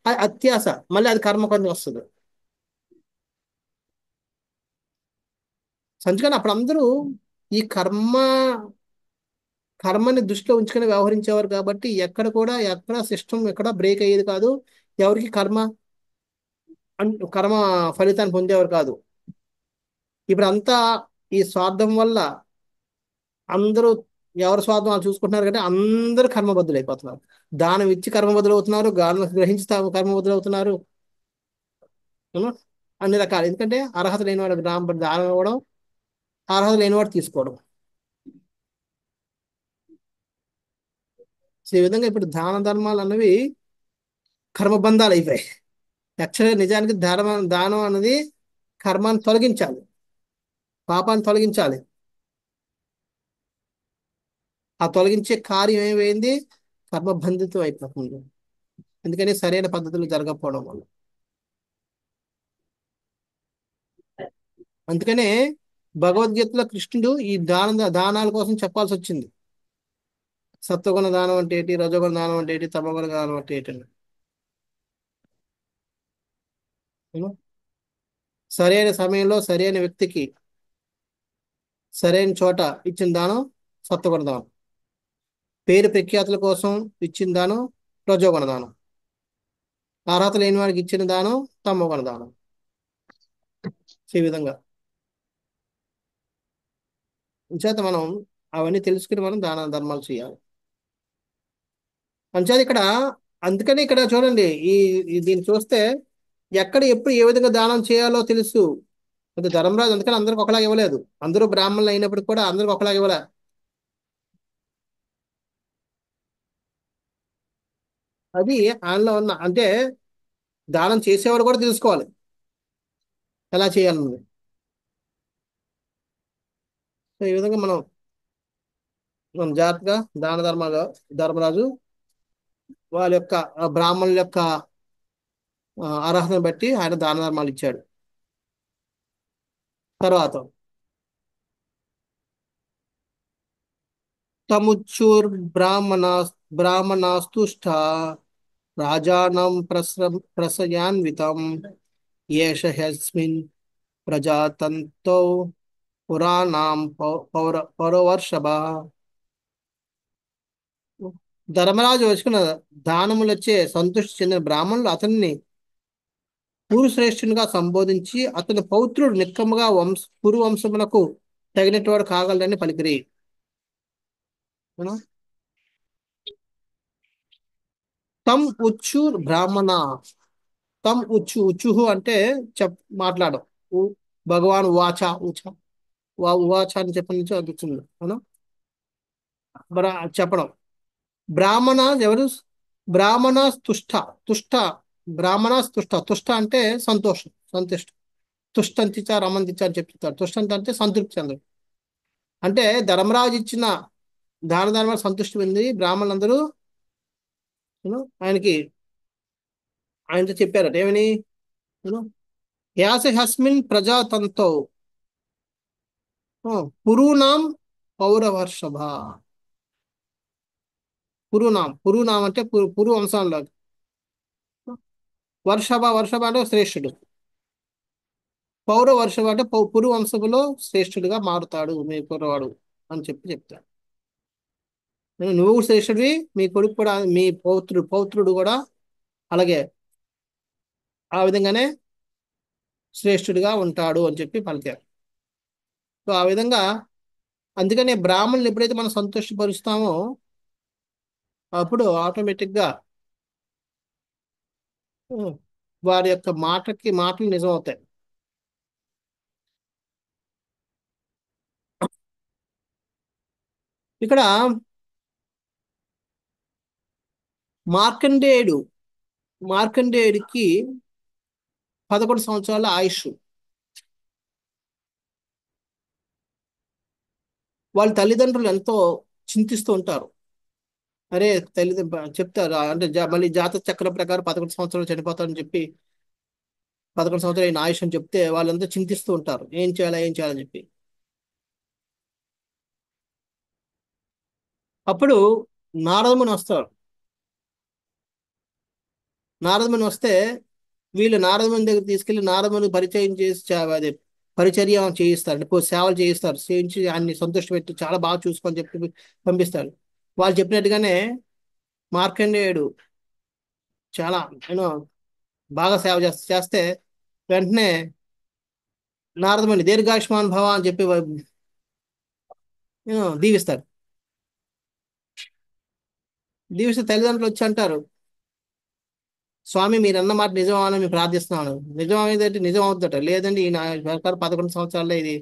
అది అత్యాస, మళ్ళీ అది కర్మ కింద వస్తుంది. అందుకని అప్పుడు అందరూ ఈ కర్మని దృష్టిలో ఉంచుకొని వ్యవహరించేవారు కాబట్టి ఎక్కడ సిస్టమ్ ఎక్కడ బ్రేక్ అయ్యేది కాదు. ఎవరికి కర్మ ఫలితాన్ని పొందేవారు కాదు. ఇప్పుడు అంతా ఈ స్వార్థం వల్ల అందరూ ఎవరి స్వార్థం వాళ్ళు చూసుకుంటున్నారు కంటే అందరూ కర్మబద్ధులు అయిపోతున్నారు. దానం ఇచ్చి కర్మబద్ధులు అవుతున్నారు, గానం గ్రహించి కర్మబద్ధులు అవుతున్నారు. ఏమో? అన్ని రకాలు. ఎందుకంటే అర్హత లేని వాడు దానం ఇవ్వడం, అర్హత లేని వాడు తీసుకోవడం. సో ఈ విధంగా ఇప్పుడు దాన ధర్మాలు అన్నవి కర్మబంధాలు అయిపోయాయి. యాక్చువల్గా నిజానికి దానం అన్నది కర్మాన్ని తొలగించాలి, పాపాన్ని తొలగించాలి. ఆ తొలగించే కార్యం ఏమైంది? కర్మబంధితం అయిపోతుంది. అందుకని సరైన పద్ధతులు జరగకపోవడం వల్ల. అందుకనే భగవద్గీతలో కృష్ణుడు ఈ దానాల కోసం చెప్పాల్సి వచ్చింది. సత్వగుణ దానం అంటే ఏంటి, రజోగుణ దానం అంటే ఏంటి, తమోగుణ దానం అంటే ఏంటి అని. ఏమో? సరైన సమయంలో సరైన వ్యక్తికి సరైన చోట ఇచ్చిన దానం సత్వగుణ దానం. పేరు ప్రఖ్యాతుల కోసం ఇచ్చిన దానం రజోగుణ దానం. అర్హత లేని వాడికి ఇచ్చిన దానం తమోగుణ దానం. ఈ విధంగా చేత మనం అవన్నీ తెలుసుకుని మనం దాన ధర్మాలు చేయాలి. అంచేత ఇక్కడ, అందుకని ఇక్కడ చూడండి, దీన్ని చూస్తే ఎక్కడ ఎప్పుడు ఏ విధంగా దానం చేయాలో తెలుసు. అది ధర్మరాజు అందుకని అందరికి ఒకలాగా ఇవ్వలేదు. అందరూ బ్రాహ్మణులు అయినప్పుడు కూడా అందరికి ఒకలాగా ఇవ్వలే. అది ఆయనలో ఉన్న అంటే దానం చేసేవాడు కూడా తెలుసుకోవాలి ఎలా చేయాలన్నది. సో ఈ విధంగా మనం జాగ్రత్తగా దాన ధర్మాలు ధర్మరాజు వాళ్ళ యొక్క బ్రాహ్మణుల యొక్క అర్హతను బట్టి ఆయన దాన ధర్మాలు ఇచ్చాడు. తర్వాత తముచ్చూర్ బ్రాహ్మణాస్తుష్ట రాజానం ప్రసయాన్వితం ఏష హ్యస్మిన్ ప్రజాతంతో పురాణం పౌరవర్షభ. ధర్మరాజు వచ్చుకున్న దానములచ్చే సంతృష్టి చెందిన బ్రాహ్మణులు అతన్ని పురుశ్రేష్ఠునిగా సంబోధించి అతని పౌత్రుడు నిక్కముగా పురువంశమునకు తగినటువంటి కాగలడని పలికిరి. అవునా? తం ఉచ్చు బ్రాహ్మణ. తం ఉచ్చుహు అంటే మాట్లాడడం. ఉ- భగవాన్ వాచ ఉచ ఉవాచ అని చెప్పి నుంచి అనిపిస్తుంది. అవునా? చెప్పడం. బ్రాహ్మణ ఎవరు? బ్రాహ్మణ తుష్ట. తుష్ట బ్రాహ్మణ తుష్ట. తుష్ట అంటే సంతోషం, సంతుష్ట. తుష్టంతిచ రమంతిచ అని చెప్తారు. తుష్టంత అంటే సంతృప్తి చెందడం. అంటే ధర్మరాజు ఇచ్చిన దాన ధర్మాలు సంతృష్టి పొంది బ్రాహ్మణులందరూ ఆయనకి ఆయనతో చెప్పారట ఏమని యాస హస్మిన్ ప్రజాతంతో పురూనాం పౌరవర్షభ. పురూనాం అంటే పురు వంశంలో వర్షభ అంటే శ్రేష్ఠుడు. పౌరవర్షభ అంటే పురు వంశములో శ్రేష్ఠుడిగా మారుతాడు మీ కుర్రవాడు అని చెప్తాడు. నువ్వు శ్రేష్ఠుడివి, మీ కొడుకు కూడా, మీ పౌత్రుడు కూడా అలాగే ఆ విధంగానే శ్రేష్ఠుడిగా ఉంటాడు అని చెప్పి పలికారు. సో ఆ విధంగా అందుకనే బ్రాహ్మణులు ఎప్పుడైతే మనం సంతోషపరుస్తామో అప్పుడు ఆటోమేటిక్గా వారి యొక్క మాటలు నిజం అవుతాయి. ఇక్కడ మార్కండేయుడు మార్కండేయుడికి 11 సంవత్సరాల ఆయుష్. వాళ్ళ తల్లిదండ్రులు ఎంతో చింతిస్తూ ఉంటారు. అరే చెప్తారు అంటే మళ్ళీ జాతక చక్రం ప్రకారం 11 సంవత్సరాలు చనిపోతారని చెప్పి 11 సంవత్సరాలు అయిన ఆయుష్ అని చెప్తే వాళ్ళంతా చింతిస్తూ ఉంటారు. ఏం చేయాలని చెప్పి. అప్పుడు నారదముని వస్తారు. నారదముని వస్తే వీళ్ళు నారదముని దగ్గర తీసుకెళ్లి నారదముని పరిచయం చేసి అదే పరిచర్య చేయిస్తారు. అంటే సేవలు చేయించి ఆయన్ని సంతోషపెట్టి చాలా బాగా చూసుకొని చెప్పి పంపిస్తారు. వాళ్ళు చెప్పినట్టుగానే మార్కండేయుడు చాలా బాగా సేవ చేస్తే వెంటనే నారదముని దీర్ఘాయుష్మాన్ భవ అని చెప్పి దీవిస్తారు. దీవిస్తే తల్లిదండ్రులు వచ్చి అంటారు, స్వామి మీరు అన్న మాట నిజం అని మేము ప్రార్థిస్తున్నాను. నిజం అనేది నిజం అవుతుందట. లేదండి ఈయన ప్రకారం 11 సంవత్సరాల్లో ఇది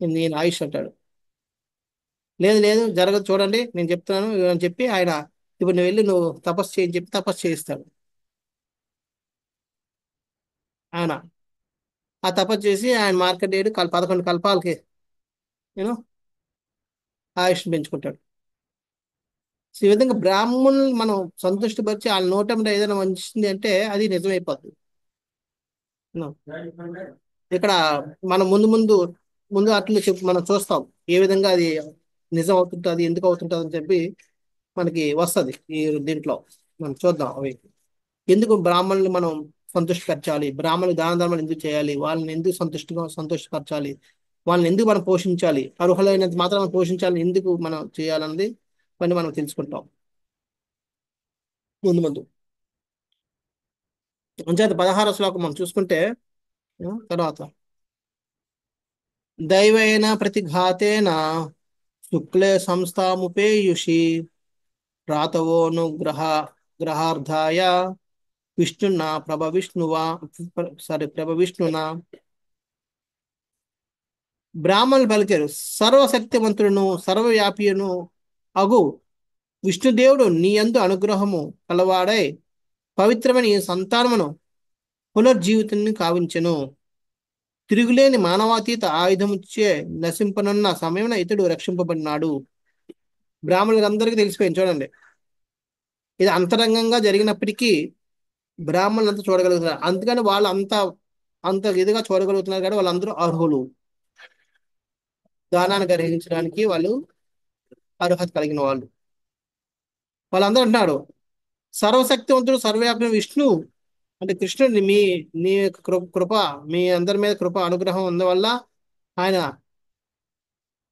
నేను ఆయుష్ అంటాడు. లేదు లేదు జరగదు, చూడండి నేను చెప్తున్నాను అని చెప్పి ఆయన ఇప్పుడు నువ్వు వెళ్ళి నువ్వు తపస్సు చేయని చెప్పి తపస్సు చేయిస్తాడు. ఆయన ఆ తపస్సు చేసి ఆయన మార్కండేయుడు 11 కల్పాలకి నేను ఆయుష్ పెంచుకుంటాడు. సో ఈ విధంగా బ్రాహ్మణులు మనం సంతృష్టిపరిచి వాళ్ళ నోటంలో ఏదైనా మంచింది అంటే అది నిజమైపోతుంది. ఇక్కడ మనం ముందు అట్లా మనం చూస్తాం ఏ విధంగా అది నిజం అవుతుంటుంది, ఎందుకు అవుతుంటుంది అని చెప్పి మనకి వస్తుంది. ఈ దీంట్లో మనం చూద్దాం అవి ఎందుకు బ్రాహ్మణులు మనం సంతృష్టిపరచాలి, బ్రాహ్మణులు దాన ధర్మాలు ఎందుకు చేయాలి, వాళ్ళని ఎందుకు సంతోషపరచాలి, వాళ్ళని ఎందుకు మనం పోషించాలి, అర్హులైనంత మాత్రం మనం పోషించాలి, ఎందుకు మనం చేయాలన్నది మనం తెలుసుకుంటాం ముందు. అంచేత 16వ శ్లోకం మనం చూసుకుంటే తర్వాత దైవేన ప్రతిఘాతేన శుక్లే సంస్థాముపేయుషి ప్రాతవోనుగ్రహార్థాయ విష్ణున్నా ప్రభ విష్ణువా సారీ ప్రభ విష్ణునా బ్రాహ్మణులు పలికారు, సర్వశక్తివంతుడును సర్వవ్యాపియును అగు విష్ణుదేవుడు నీ యందు అనుగ్రహము కలవాడై పవిత్రమైన ఈ సంతానమును పునర్జీవితాన్ని కావించెను. తిరుగులేని మానవాతీత ఆయుధముచే నశింపనున్న సమయమున ఇతడు రక్షింపబడినాడు. బ్రాహ్మణులకు అందరికీ తెలిసిపోయింది చూడండి. ఇది అంతరంగంగా జరిగినప్పటికీ బ్రాహ్మణులు అంతా చూడగలుగుతున్నారు. అందుకని వాళ్ళు అంత అంత ఇదిగా చూడగలుగుతున్నారు కానీ వాళ్ళందరూ అర్హులు. దానాన్ని గ్రహించడానికి వాళ్ళు అర్హత కలిగిన వాళ్ళు. వాళ్ళందరూ అంటున్నారు, సర్వశక్తివంతుడు సర్వవ్యాపి విష్ణు అంటే కృష్ణుడు నీ యొక్క కృప మీ అందరి మీద కృప అనుగ్రహం ఉన్నవల్ల ఆయన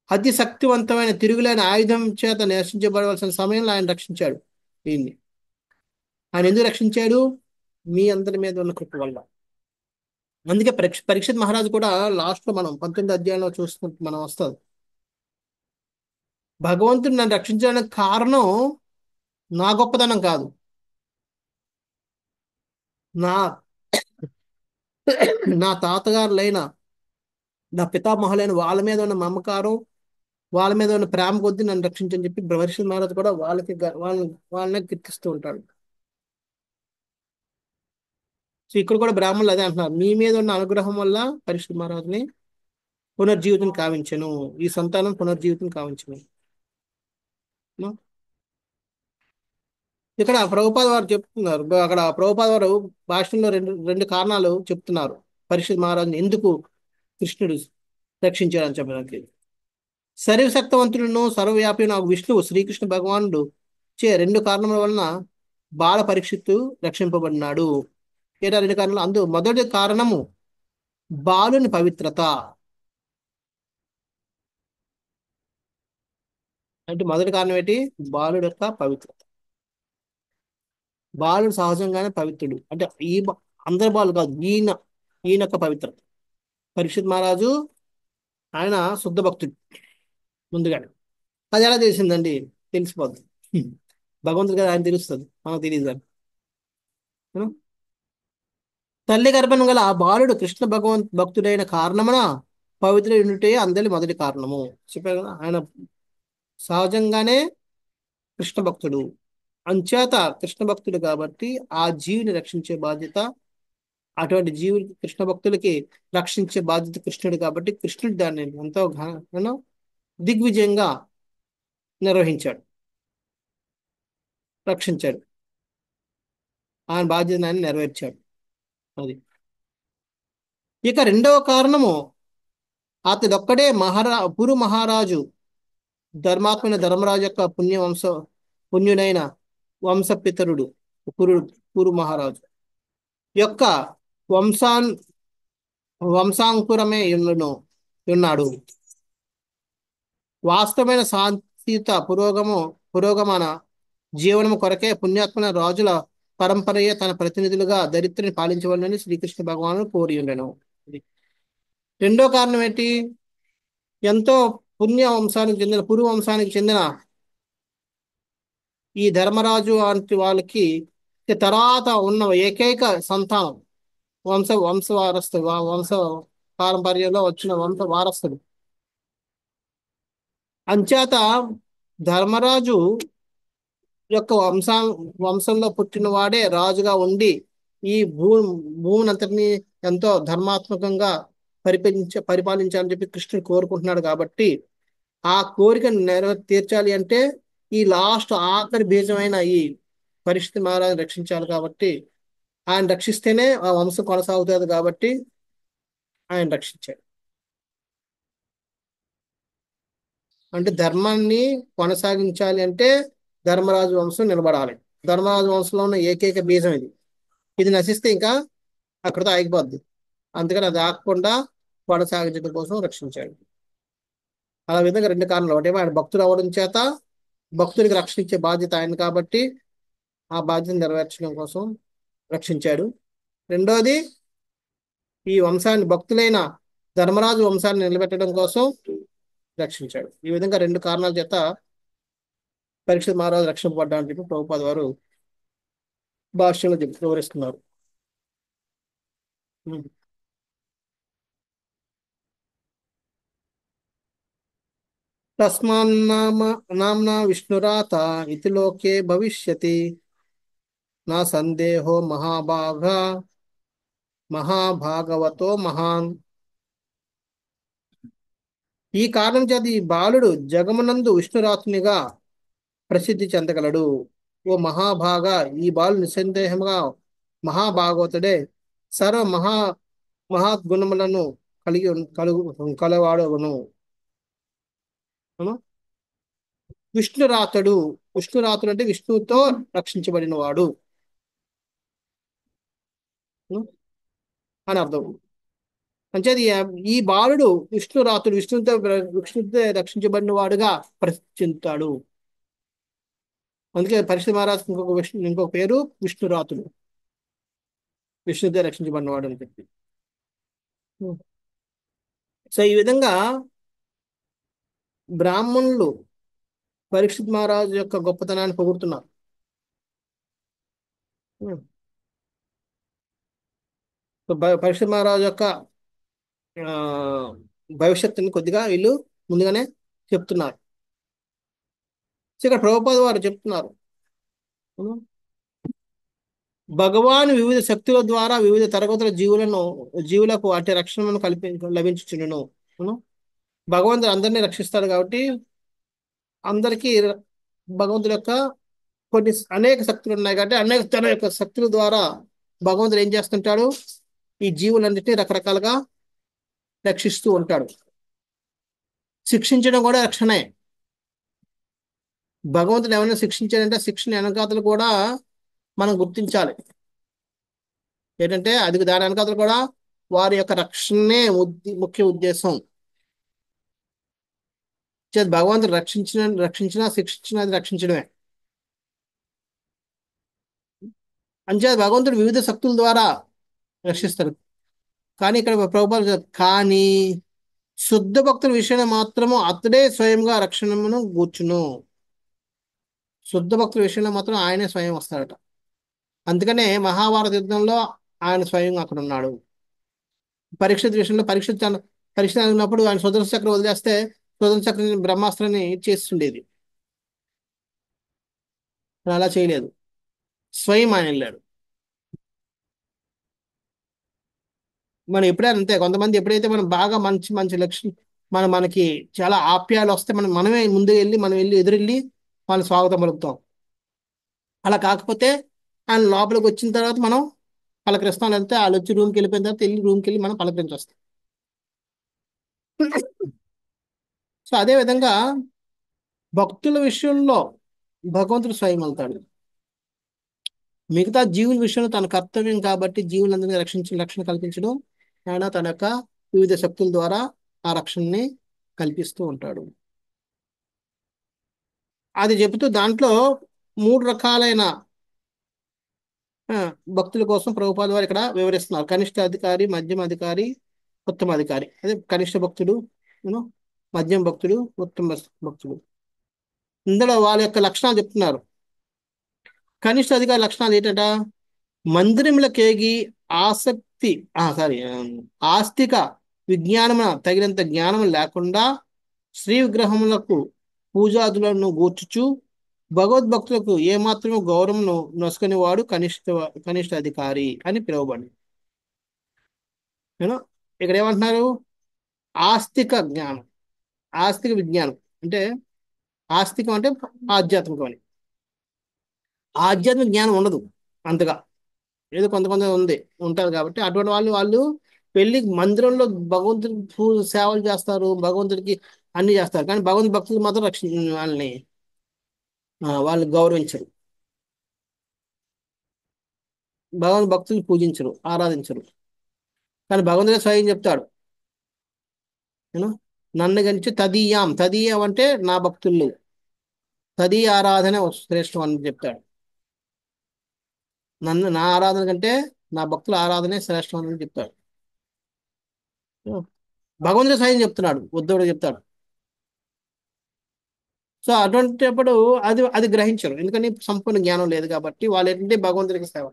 అతి శక్తివంతమైన తిరుగులేని ఆయుధం చేత నశించబడవలసిన సమయంలో ఆయన రక్షించాడు. దీన్ని ఆయన ఎందుకు రక్షించాడు? మీ అందరి మీద ఉన్న కృప వల్ల. అందుకే పరీక్షిత్ మహారాజు కూడా లాస్ట్ లో మనం 19వ అధ్యాయంలో చూసుకుంటే మనం వస్తుంది, భగవంతుడు నన్ను రక్షించడానికి కారణం నా గొప్పతనం కాదు, నా నా తాతగారులైన నా పితామహులైన వాళ్ళ మీద ఉన్న మమకారం, వాళ్ళ మీద ఉన్న ప్రేమ కొద్దీ నన్ను రక్షించని చెప్పి పరీక్షిత్ మహారాజు కూడా వాళ్ళనే కీర్తిస్తూ ఉంటాడు. సో ఇక్కడ కూడా బ్రాహ్మణులు అదే అంటున్నారు, మీ మీద ఉన్న అనుగ్రహం వల్ల పరీక్షిత్ మహారాజుని పునర్జీవితం కావించను, ఈ సంతానం పునర్జీవితం కావించను. ఇక్కడ ప్రభుపాద వారు చెప్తున్నారు, అక్కడ ప్రభుపాద వారు భాషలో రెండు రెండు కారణాలు చెప్తున్నారు పరీక్షిత్ మహారాజుని ఎందుకు కృష్ణుడు రక్షించాడని చెప్పడానికి. సర్వశక్తవంతుడును సర్వవ్యాపి నాకు విష్ణువు శ్రీకృష్ణ భగవానుడు చే రెండు కారణముల వలన బాల పరీక్షిత్తు రక్షింపబడినాడు. ఏటా రెండు కారణాలు. మొదటి కారణము బాలుని పవిత్రత. అంటే మొదటి కారణం ఏంటి? బాలుడు యొక్క పవిత్రత. బాలుడు సహజంగానే పవిత్రుడు. అంటే అందరి బాలు కాదు, ఈయన యొక్క పవిత్రత. పరీక్షిత్ మహారాజు ఆయన శుద్ధ భక్తుడు ముందుగానే. అది ఎలా తెలిసిందండి? తెలిసిపోద్ది. భగవంతుడు గారు ఆయన తెలుస్తుంది, మనకు తెలియదు కానీ. తల్లి గర్భం గల ఆ బాలుడు కృష్ణ భక్తుడైన కారణమున పవిత్రుడే అందరి మొదటి కారణము. చెప్పారు కదా, ఆయన సహజంగానే కృష్ణ భక్తుడు. అంచేత కృష్ణ భక్తుడు కాబట్టి ఆ జీవిని రక్షించే బాధ్యత, అటువంటి జీవులు కృష్ణ భక్తులకి రక్షించే బాధ్యత కృష్ణుడు కాబట్టి కృష్ణుడు దాన్ని ఎంతో దిగ్విజయంగా నిర్వహించాడు, రక్షించాడు, ఆయన బాధ్యతను ఆయన నెరవేర్చాడు. అది. ఇక రెండవ కారణము, అతడొక్కడే పురు మహారాజు ధర్మాత్మైన ధర్మరాజు యొక్క పుణ్యుడైన వంశపితరుడు పురు మహారాజు యొక్క వంశాంకురమే ఉన్నాడు. వాస్తవమైన శాంతియుత పురోగమన జీవనము కొరకే పుణ్యాత్మైన రాజుల పరంపరయే తన ప్రతినిధులుగా దరిద్రుని పాలించవాలని శ్రీకృష్ణ భగవాను కోరి ఉండను. రెండో కారణం ఏంటి? ఎంతో పుణ్య వంశానికి చెందిన పురు వంశానికి చెందిన ఈ ధర్మరాజు వంటి వాళ్ళకి తర్వాత ఉన్న ఏకైక సంతానం, వంశ పారంపర్యంలో వచ్చిన వంశ వారసుడు. అంచేత ధర్మరాజు యొక్క వంశంలో పుట్టిన వాడే రాజుగా ఉండి ఈ భూమిని అంతటిని ఎంతో ధర్మాత్మకంగా పరిపాలించాలని చెప్పి కృష్ణుడు కోరుకుంటున్నాడు. కాబట్టి ఆ కోరికను తీర్చాలి అంటే ఈ ఆఖరి బీజమైన ఈ పరీక్షిత్ మహారాజుని రక్షించాలి. కాబట్టి ఆయన రక్షిస్తేనే ఆ వంశం కొనసాగుతుంది. కాబట్టి ఆయన రక్షించాడు. అంటే ధర్మాన్ని కొనసాగించాలి అంటే ధర్మరాజు వంశం నిలబడాలి. ధర్మరాజు వంశంలో ఉన్న ఏకైక బీజం ఇది నశిస్తే ఇంకా అక్కడితో ఆగిపోద్ది. అందుకని అది ఆగకుండా కొనసాగించడం కోసం రక్షించాడు. అలా విధంగా రెండు కారణాలు. ఒకటేమో ఆయన భక్తుడు అవ్వడం చేత భక్తుడికి రక్షించే బాధ్యత ఆయన కాబట్టి ఆ బాధ్యతను నెరవేర్చడం కోసం రక్షించాడు. రెండోది ఈ వంశాన్ని భక్తులైన ధర్మరాజు వంశాన్ని నిలబెట్టడం కోసం రక్షించాడు. ఈ విధంగా రెండు కారణాల చేత పరీక్షిత్ మహారాజు రక్షింపబడ్డాడని చెప్పి ప్రభుపాద వారు భాష్యంలో వివరిస్తున్నారు. ఉం. తస్మాన్నామ నామ్నా విష్ణురాత ఇతి లోకే భవిష్యతి నా సందేహో మహాభాగవతో మహాన్. ఈ కారణం చేత ఈ బాలుడు జగమునందు విష్ణురాతునిగా ప్రసిద్ధి చెందగలడు. ఓ మహాభాగా, ఈ బాలుడు నిస్సందేహముగా మహాభాగవతుడే. సర్వ మహాద్గుణములను కలవాడవును. అవును? విష్ణురాతుడు, విష్ణురాతుడు అంటే విష్ణువుతో రక్షించబడిన వాడు అని అర్థం. అంచేది ఈ బాలుడు విష్ణుతో రక్షించబడిన వాడుగా ప్రసిద్ధి చెందుతాడు. అందుకే పరీక్ష మహారాజ్ ఇంకొక పేరు విష్ణురాతుడు, విష్ణుతో రక్షించబడిన వాడు అని చెప్పి. సో ఈ విధంగా బ్రాహ్మణులు పరీక్షిత్ మహారాజు యొక్క గొప్పతనాన్ని పొగుడుతున్నారు. పరీక్షిత్ మహారాజు యొక్క ఆ, భవిష్యత్తుని కొద్దిగా వీళ్ళు ముందుగానే చెప్తున్నారు. సో ఇక్కడ ప్రభుపాద వారు చెప్తున్నారు, భగవాన్ వివిధ శక్తుల ద్వారా వివిధ తరగతుల జీవులకు వాటి రక్షణను లభించుచును. భగవంతుడు అందరినీ రక్షిస్తాడు కాబట్టి అందరికీ భగవంతుడి యొక్క అనేక శక్తులు ఉన్నాయి కాబట్టి అనేక తన యొక్క శక్తుల ద్వారా భగవంతుడు ఏం చేస్తుంటాడు, ఈ జీవులన్నిటినీ రకరకాలుగా రక్షిస్తూ ఉంటాడు. శిక్షించడం కూడా రక్షణే. భగవంతుడు ఎవరైనా శిక్షించాడంటే శిక్షణ వెనకాతలు కూడా మనం గుర్తించాలి. ఏంటంటే దాని వెనకాతలు కూడా వారి యొక్క రక్షణే ముఖ్య ఉద్దేశం. భగవంతుడు రక్షించినా శిక్షించినా అది రక్షించడమే. అంచేత భగవంతుడు వివిధ శక్తుల ద్వారా రక్షిస్తాడు. కానీ ఇక్కడ ప్రభుపాద కానీ శుద్ధ భక్తుల విషయంలో మాత్రము అతడే స్వయంగా రక్షణను కూర్చును. శుద్ధ భక్తుల విషయంలో మాత్రం ఆయనే స్వయం వస్తాడట. అందుకనే మహాభారత యుద్ధంలో ఆయన స్వయంగా అక్కడ ఉన్నాడు. పరీక్షిత్ విషయంలో పరీక్ష ఉన్నప్పుడు ఆయన సుదర్శన చక్రం వదిలేస్తే సుదర్శన చక్రం బ్రహ్మాస్త్రాన్ని చేస్తుండేది. అలా చేయలేదు, స్వయం ఆయన వెళ్ళాడు. మనం ఎప్పుడైనా అంతే, కొంతమంది ఎప్పుడైతే మనం బాగా మంచి మంచి లక్ష్యం మనకి చాలా ఆప్యాయాలు వస్తే మనమే ముందు మనం ఎదురెళ్ళి వాళ్ళని స్వాగతం పలుకుతాం. అలా కాకపోతే ఆయన లోపలికి వచ్చిన తర్వాత మనం పలకరిస్తాం. వెళ్తే వాళ్ళు వచ్చి రూమ్కి వెళ్ళిపోయిన తర్వాత రూమ్కి వెళ్ళి మనం పలకరించి వస్తాం. సో అదే విధంగా భక్తుల విషయంలో భగవంతుడు స్వయం వెళ్తాడు. మిగతా జీవుల విషయంలో తన కర్తవ్యం కాబట్టి జీవులందరినీ రక్షణ కల్పించడం ఆయన తన యొక్క వివిధ శక్తుల ద్వారా ఆ రక్షణని కల్పిస్తూ ఉంటాడు. అది చెబుతూ దాంట్లో 3 రకాలైన భక్తుల కోసం ప్రభుపాద వారు ఇక్కడ వివరిస్తున్నారు. కనిష్ట అధికారి, మధ్యమ అధికారి, ఉత్తమ అధికారి. అదే కనిష్ట భక్తుడు, మధ్యమ భక్తుడు, ఉత్తమ భక్తుడు. ఇందులో వాళ్ళ యొక్క లక్షణాలు చెప్తున్నారు. కనిష్ట అధికారి లక్షణాలు ఏంటంట, మందిరములకేగి ఆస్తిక విజ్ఞానమున తగినంత జ్ఞానం లేకుండా శ్రీ విగ్రహములకు పూజాదులను గూర్చుచు భగవద్భక్తులకు ఏమాత్రము గౌరవమును నొసుకుని వాడు కనిష్ట అధికారి అని పిలువబడి. ఇక్కడ ఏమంటున్నారు, ఆస్తిక జ్ఞానం, ఆస్తిక విజ్ఞానం అంటే ఆస్తికం అంటే ఆధ్యాత్మికం అని. ఆధ్యాత్మిక జ్ఞానం ఉండదు అంతగా, ఏదో కొంతమంది ఉంటారు కాబట్టి అటువంటి వాళ్ళు వెళ్ళి మందిరంలో భగవంతుడికి సేవలు చేస్తారు, భగవంతుడికి అన్ని చేస్తారు. కానీ భగవంతు భక్తులు మాత్రం వాళ్ళు గౌరవించరు, భగవంతు భక్తులు పూజించరు, ఆరాధించరు. కానీ భగవంతుడే స్వయం చెప్తాడు, నన్ను గంచి తదీయం అంటే నా భక్తులు, తదీయ ఆరాధన శ్రేష్టం అని చెప్తాడు. నా ఆరాధన కంటే నా భక్తుల ఆరాధనే శ్రేష్టం అని చెప్తాడు. భగవంతుడు స్వయం చెప్తున్నాడు, ఉద్ధవుడు చెప్తాడు. సో అటువంటిప్పుడు అది అది గ్రహించరు, ఎందుకని సంపూర్ణ జ్ఞానం లేదు కాబట్టి. వాళ్ళు ఏంటంటే భగవంతుడికి సేవ.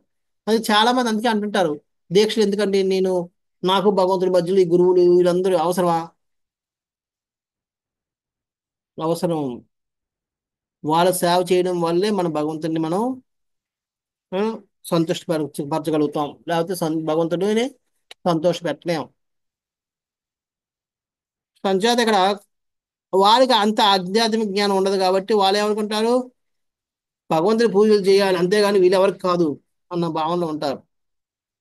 అది చాలా మంది అందుకే అంటుంటారు, దీక్షలు ఎందుకండి, నేను నాకు భగవంతుడి మధ్యలో ఈ గురువులు వీళ్ళందరూ అవసరమా? అవసరం. వాళ్ళ సేవ చేయడం వల్లే మన భగవంతుడిని మనం ఆ, పరచగలుగుతాం, లేకపోతే భగవంతుడిని సంతోష పెట్టలేం. సంచేత ఇక్కడ వారికి అంత ఆధ్యాత్మిక జ్ఞానం ఉండదు కాబట్టి వాళ్ళు ఏమనుకుంటారు, భగవంతుని పూజలు చేయాలి అంతేగాని వీళ్ళెవరికి కాదు అన్న భావనలో ఉంటారు.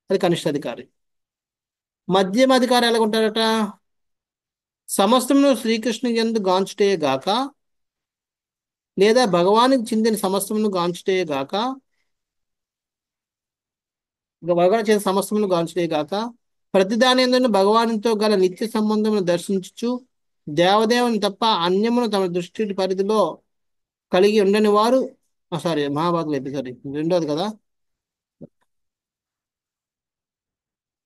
అది కనిష్ట అధికారి. మధ్యమ అధికారి ఎలాగుంటారట, సమస్తమును శ్రీకృష్ణు యందు గాంచుటే గాక, లేదా భగవానికి చెందిన సమస్తమును గాంచుటే గాక, భగవాన్ చెందిన సమస్తమును గాంచుటే గాక, ప్రతిదాని యందును భగవానుతో గల నిత్య సంబంధమును దర్శించుచు దేవదేవుని తప్ప అన్యమును తమ దృష్టి పరిధిలో కలిగి ఉండని వారు. సారీ, మహాభారతం అయితే సారీ రెండోది కదా,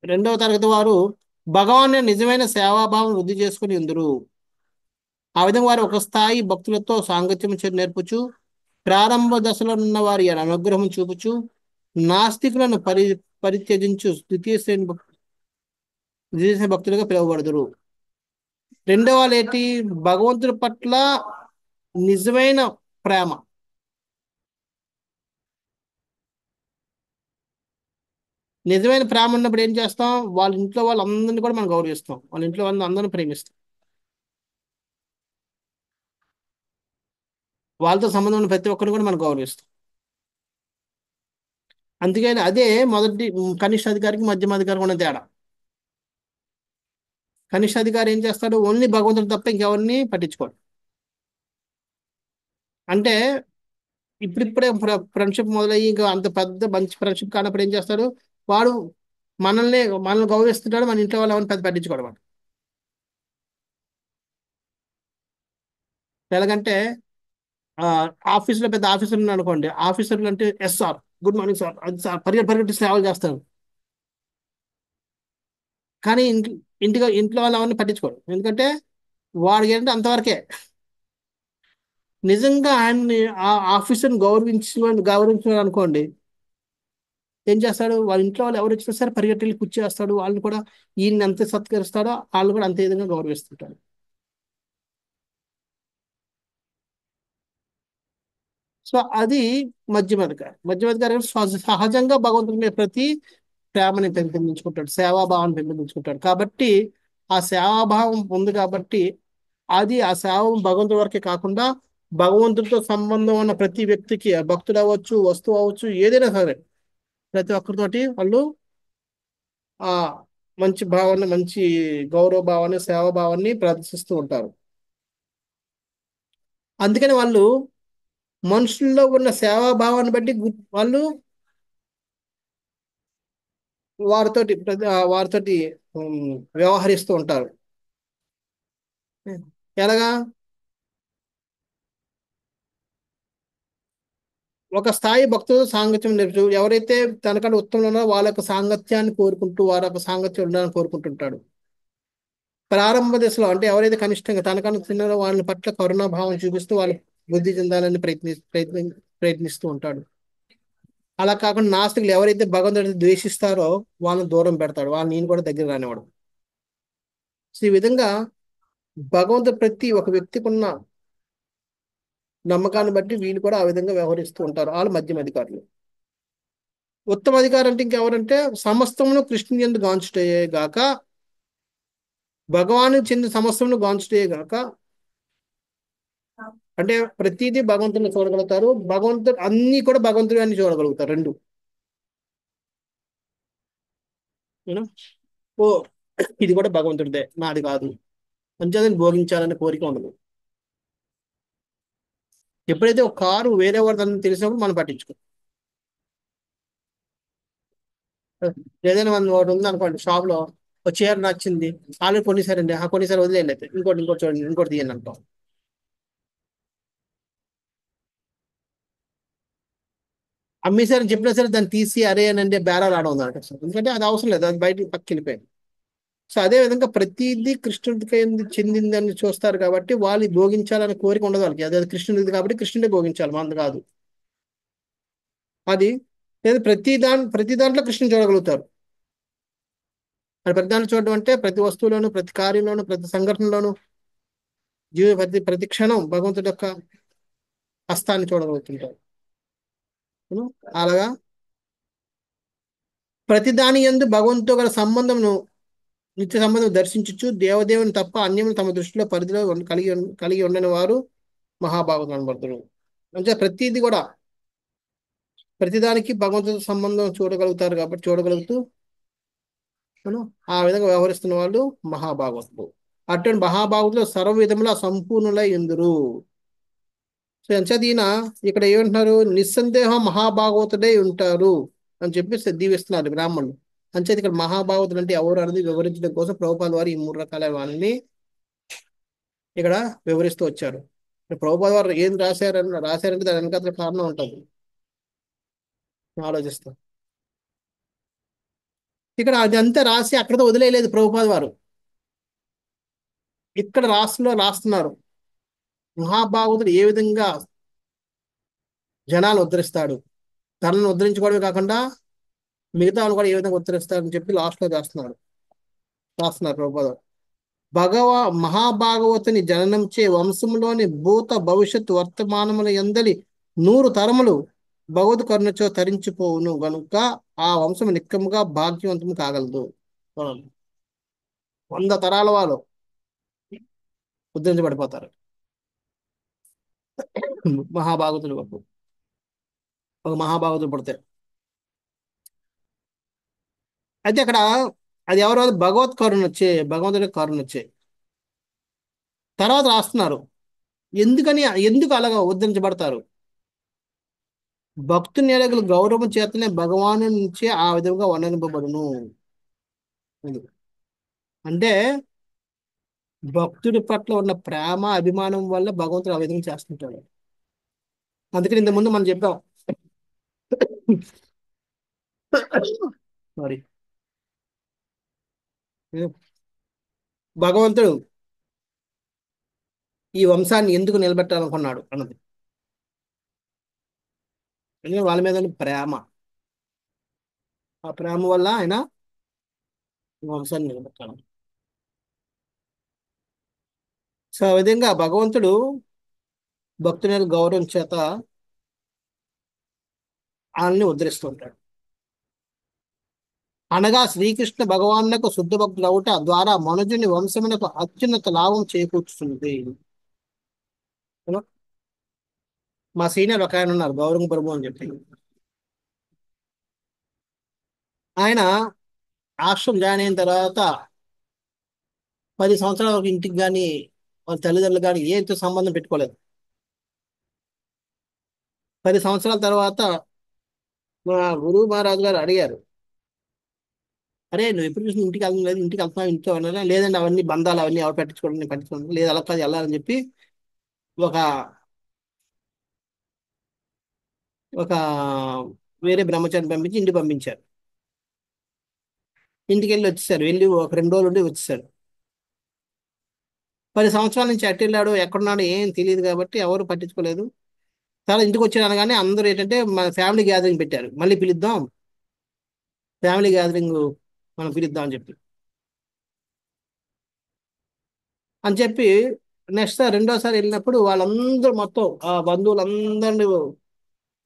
రెండవ తరగతి వారు భగవాన్ నిజమైన సేవాభావం వృద్ధి చేసుకుని ఉందరు. ఆ విధంగా వారు ఒక స్థాయి భక్తులతో సాంగత్యం నేర్పుచు, ప్రారంభ దశలో ఉన్న వారి అనుగ్రహం చూపుచు, నాస్తికులను పరిత్యజించు ద్వితీయ శ్రేణి భక్తులుగా పిలువబడుదురు. రెండవ వాళ్ళు ఏంటి, భగవంతుడి పట్ల నిజమైన ప్రేమ. నిజమైన ప్రేమ ఉన్నప్పుడు ఏం చేస్తాం, వాళ్ళ ఇంట్లో వాళ్ళందరినీ కూడా మనం గౌరవిస్తాం, వాళ్ళ ఇంట్లో వాళ్ళని అందరిని ప్రేమిస్తాం, వాళ్ళతో సంబంధం ఉన్న ప్రతి ఒక్కరిని కూడా మనం గౌరవిస్తాం. అందుకని అదే మొదటి కనిష్ట అధికారికి మధ్యమ అధికారికి ఉన్న తేడా. కనిష్ట అధికారి ఏం చేస్తాడు, ఓన్లీ భగవంతుడు తప్ప ఇంకెవరిని పట్టించుకోడు. అంటే ఇప్పుడిప్పుడే ఫ్రెండ్షిప్ మొదలయ్యి ఇంకా అంత పెద్ద మంచి ఫ్రెండ్షిప్ కానప్పుడు ఏం చేస్తాడు, వాడు మనల్ని గౌరవిస్తుంటాడు, మన ఇంట్లో వాళ్ళు ఎవరిని పెద్ద పట్టించుకోడు వాడు. ఎలాగంటే ఆ, ఆఫీసులో పెద్ద ఆఫీసర్ ఉన్నాడు అనుకోండి, ఆఫీసర్లు అంటే yes sir, good morning sir, అది సార్, పరిగెట్టి సేవలు చేస్తారు. కానీ ఇంట్లో వాళ్ళు ఎవరిని పట్టించుకోడు, ఎందుకంటే వాడికి ఏంటంటే అంతవరకే. నిజంగా ఆయన్ని ఆ ఆఫీసర్ని గౌరవించాడు అనుకోండి, ఏం చేస్తాడు, వాళ్ళ ఇంట్లో వాళ్ళు ఎవరు వచ్చినా సరే పరిగెట్టి వెళ్ళి కూర్చేస్తాడు, వాళ్ళని కూడా ఈయన్ని ఎంత సత్కరిస్తాడో వాళ్ళు కూడా అంతే విధంగా గౌరవిస్తుంటాడు. సో అది మధ్యమధికారి. మధ్యమధికారి సహజంగా భగవంతుడి మీద ప్రతి ప్రేమని పెంపొందించుకుంటాడు, సేవాభావాన్ని పెంపొందించుకుంటాడు కాబట్టి. ఆ సేవాభావం ఉంది కాబట్టి అది ఆ సేవ భగవంతుడి వరకే కాకుండా భగవంతుడితో సంబంధం ఉన్న ప్రతి వ్యక్తికి, ఆ భక్తుడు అవ్వచ్చు, వస్తువు అవ్వచ్చు, ఏదైనా సరే ప్రతి ఒక్కరితోటి వాళ్ళు ఆ మంచి భావాన్ని, మంచి గౌరవ భావాన్ని, సేవా భావాన్ని ప్రదర్శిస్తూ ఉంటారు. అందుకని వాళ్ళు మనుషుల్లో ఉన్న సేవా భావాన్ని బట్టి వాళ్ళు వారితోటి వ్యవహరిస్తూ ఉంటారు. ఎలాగా, ఒక స్థాయి భక్తులతో సాంగత్యం నేర్చు, ఎవరైతే తనకంటే ఉత్తమంలో ఉన్నారో వాళ్ళ యొక్క సాంగత్యాన్ని కోరుకుంటూ వారి యొక్క సాంగత్యం ఉండాలని కోరుకుంటుంటాడు. ప్రారంభ దశలో అంటే ఎవరైతే కనిష్టంగా తనకన్నా చిన్నారో వాళ్ళ పట్ల కరుణాభావం చూపిస్తూ వాళ్ళు బుద్ధి చెందాలని ప్రయత్నిస్తూ ఉంటాడు. అలా కాకుండా నాస్తికులు ఎవరైతే భగవంతుడిని ద్వేషిస్తారో వాళ్ళని దూరం పెడతాడు, వాళ్ళని నేను కూడా దగ్గర రానివాడు. సో ఈ విధంగా భగవంతుడు ప్రతి ఒక వ్యక్తికి ఉన్న నమ్మకాన్ని బట్టి వీళ్ళు కూడా ఆ విధంగా వ్యవహరిస్తూ ఉంటారు. వాళ్ళు మధ్యమ అధికారులు. ఉత్తమ అధికారి అంటే ఇంకెవరంటే, సమస్తమును కృష్ణుని యందు గాంచుటే గాక, భగవాను చెందిన సమస్తమును గాంచుటే గాక. అంటే ప్రతిదీ భగవంతుని చూడగలుగుతారు, భగవంతుడు అన్ని కూడా భగవంతుడు అని చూడగలుగుతారు రెండు. యూనో? ఓ, ఇది కూడా భగవంతుడిదే, నాది కాదు, అంచేదని భోగించాలనే కోరిక ఉండదు. ఎప్పుడైతే ఒక కారు వేరే వాడిని తెలిసినప్పుడు మనం పట్టించుకో. ఏదైనా మనం ఒకటి ఉంది అనుకోండి, షాప్ లో ఒక చీర నచ్చింది, ఆల్రెడీ కొనేసారండి, ఆ కొనేసారి వదిలేయండి, అయితే ఇంకోటి చూడండి, ఇంకోటి తీయండి అంటాం. అమ్మేసారని చెప్పినా సరే దాన్ని తీసి అరే అని అంటే బేరాలు ఆడడం అనమాట. ఎందుకంటే అది అవసరం లేదు, అది బయట పక్కకి వెళ్ళిపోయింది. సో అదే విధంగా ప్రతిదీ కృష్ణుడికి చెందిందని చూస్తారు కాబట్టి వాళ్ళు భోగించాలనే కోరిక ఉండదు వాళ్ళకి. అదే కృష్ణుడిది కాబట్టి కృష్ణుడే భోగించాలి, మనది కాదు అది. లేదా ప్రతి దాంట్లో కృష్ణుని చూడగలుగుతారు. అది ప్రతి దాంట్లో చూడడం అంటే ప్రతి వస్తువులోను, ప్రతి కార్యంలోను, ప్రతి సంఘటనలోను, ప్రతి క్షణం భగవంతుడి యొక్క హస్తాన్ని చూడగలుగుతుంటారు. ఉం? అలాగా ప్రతి దాని యందు భగవంతుతో గల సంబంధమును, నిత్య సంబంధం దర్శించుచు దేవదేవుని తప్ప అన్యమును తమ దృష్టిలో పరిధిలో కలిగి ఉండని వారు మహాభాగవతం అనబడతారు. అంటే ప్రతిదీ కూడా ప్రతిదానికి భగవంతుతో సంబంధం చూడగలుగుతారు కాబట్టి చూడగలుగుతూ మనం ఆ విధంగా వ్యవహరిస్తున్న వాళ్ళు మహాభాగవతులు. అటువంటి మహాభాగవతులు సర్వ విధముల సంపూర్ణులై ఎందురు. సో ఎంచేత ఈయన ఇక్కడ ఏమంటున్నారు, నిస్సందేహం మహాభాగవతుడై ఉంటారు అని చెప్పి దీవిస్తున్నారు బ్రాహ్మణులు. అంచేత ఇక్కడ మహాభాగవతులు అంటే ఎవరు అనేది వివరించడం కోసం ప్రభుపాద వారు ఈ 3 రకాల వాళ్ళని ఇక్కడ వివరిస్తూ వచ్చారు. ప్రభుపాద వారు ఏం రాశారంటే దాని వెనకాల కారణం ఉంటుంది, ఆలోచిస్తాం. ఇక్కడ అదంతా రాసి అక్కడతో వదిలేయలేదు ప్రభుపాద వారు, ఇక్కడ రాస్తున్నారు మహాభాగవతుడు ఏ విధంగా జనాలు ఉద్ధరిస్తాడు, తనను ఉద్ధరించుకోవడమే కాకుండా మిగతా వాళ్ళు కూడా ఏ విధంగా ఉద్ధరిస్తాడని చెప్పి లాస్ట్ లో రాస్తున్నారు ప్రభుపాద వారు. మహాభాగవతుని జననంచే వంశంలోని భూత భవిష్యత్ వర్తమానముల ఎందలి 100 తరములు భగవద్ కరుణచో తరించిపోవును గనుక ఆ వంశం నిక్కముగా భాగ్యవంతము కాగలదు. 100 తరాల వాళ్ళు ఉద్ధరించబడిపోతారు మహాభాగవతులు వరకు. ఒక మహాభాగవతులు పడతారు. అయితే అక్కడ అది ఎవరో భగవంతుడి కరుణ వచ్చే తర్వాత రాస్తున్నారు. ఎందుకు అలాగా ఉద్ధరించబడతారు, భక్తుని ఎడగల గౌరవం చేతనే భగవాను నుంచే ఆ విధంగా వర్ణింపబడును. అది. అంటే భక్తుడి పట్ల ఉన్న ప్రేమ అభిమానం వల్ల భగవంతుడు ఆ విధంగా చేస్తుంటాడు. అందుకని ఇంతకుముందు మనం చెప్పాం, సారీ, భగవంతుడు ఈ వంశాన్ని ఎందుకు నిలబెట్టాలనుకున్నాడు అన్నది. ఎందుకంటే వాళ్ళ మీద ఉన్న ప్రేమ, ఆ ప్రేమ వల్ల ఆయన ఈ వంశాన్ని నిలబెట్టాడు. సో ఆ విధంగా భగవంతుడు భక్తుని యొక్క గౌరవం చేత ఆయన్ని ఉద్ధరిస్తూ ఉంటాడు. అనగా శ్రీకృష్ణ భగవానులకు శుద్ధ భక్తులు అవుట ద్వారా మనుజుని వంశమునకు అత్యున్నత లాభం చేకూర్చుతుంది. మా సీనియర్ ఒక ఆయన ఉన్నారు, గౌరవం ప్రభు అని చెప్పి. ఆయన ఆశ్రమం జాయిన్ అయిన తర్వాత 10 సంవత్సరాల వరకు ఇంటికి కానీ వాళ్ళ తల్లిదండ్రులు కానీ ఏతో సంబంధం పెట్టుకోలేదు. 10 సంవత్సరాల తర్వాత మా గురువు మహారాజు గారు అడిగారు, అరే నువ్వు ఎప్పుడు చూసిన ఇంటికి వెళ్తాం లేదు, ఇంటికి వెళ్తున్నావు ఇంట్లో అన్నారా, లేదండి అవన్నీ బంధాలు అవన్నీ ఎవరు పట్టించుకోవడం, నేను పట్టించుకోవడం లేదు, అలా కాదు వెళ్ళాలని చెప్పి ఒక ఒక వేరే బ్రహ్మచారిని పంపించి ఇంటికి పంపించారు. ఇంటికి వెళ్ళి ఒక 2 రోజులు ఉండి వచ్చేసాడు. 10 సంవత్సరాల నుంచి అటు వెళ్ళాడు, ఎక్కడున్నాడు ఏం తెలియదు కాబట్టి ఎవరు పట్టించుకోలేదు. చాలా ఇంటికి వచ్చాడు అనగానే అందరూ ఏంటంటే మన ఫ్యామిలీ గ్యాదరింగ్ పెట్టారు, మళ్ళీ పిలుద్దాం, ఫ్యామిలీ గ్యాదరింగ్ మనం పిలుద్దాం అని చెప్పి నెక్స్ట్ రెండోసారి వెళ్ళినప్పుడు వాళ్ళందరూ మొత్తం ఆ బంధువులందరినీ,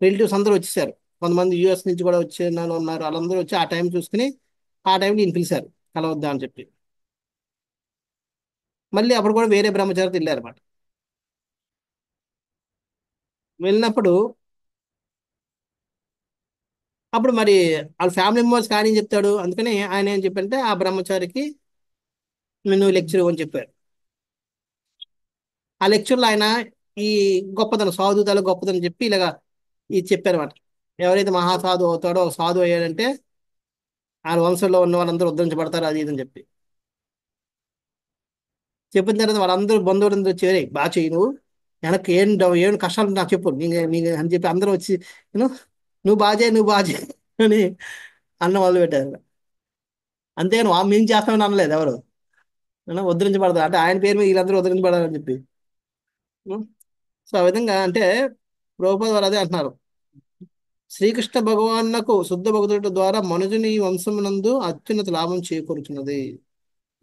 రిలేటివ్స్ అందరూ వచ్చేసారు. కొంతమంది యూఎస్ నుంచి కూడా వచ్చే వాళ్ళు ఉన్నారు. వాళ్ళందరూ వచ్చి ఆ టైం చూసుకుని ఆ టైంలో ఈయన పిలిచారు కలవద్దా అని చెప్పి. మళ్ళీ అప్పుడు కూడా వేరే బ్రహ్మచారితో వెళ్ళారన్నమాట. వెళ్ళినప్పుడు అప్పుడు మరి వాళ్ళ ఫ్యామిలీ మెంబర్స్ కానీ ఏం చెప్తాడు, అందుకని ఆయన ఏం చెప్పంటే ఆ బ్రహ్మచారికి నువ్వు లెక్చర్ ఇవ్వని చెప్పారు. ఆ లెక్చర్లో ఆయన ఈ గొప్పతనం, సాధుతాల గొప్పతనం చెప్పి ఇలాగా ఇది చెప్పారన్నమాట. ఎవరైతే మహాసాధు అవుతాడో, సాధు అయ్యాడంటే ఆయన వంశంలో ఉన్న వాళ్ళందరూ ఉద్ధరించబడతారు, అది ఇదని చెప్పి చెప్పిన తర్వాత వాళ్ళందరూ బంధువులందరూ చేరే బాగా చెయ్యి, నువ్వు వెనక్కి ఏం కష్టాలు నాకు చెప్పు నీకు అని చెప్పి అందరూ వచ్చి "నువ్వు నువ్వు బాగా చేయి అని అన్న వాళ్ళు పెట్టారు. అంతేగాని మేము చేస్తామని అనలేదు ఎవరు. ఉద్ధరించబడతారు అంటే ఆయన పేరు మీద వీళ్ళందరూ ఉద్ధరించబడాలని చెప్పి. ఉం? సో ఆ విధంగా అంటే ప్రభుపాద వారు అదే అంటున్నారు. శ్రీకృష్ణ భగవానునకు శుద్ధ భక్తుల ద్వారా మనుజుని వంశమునందు అత్యున్నత లాభం చేకూరుతున్నది.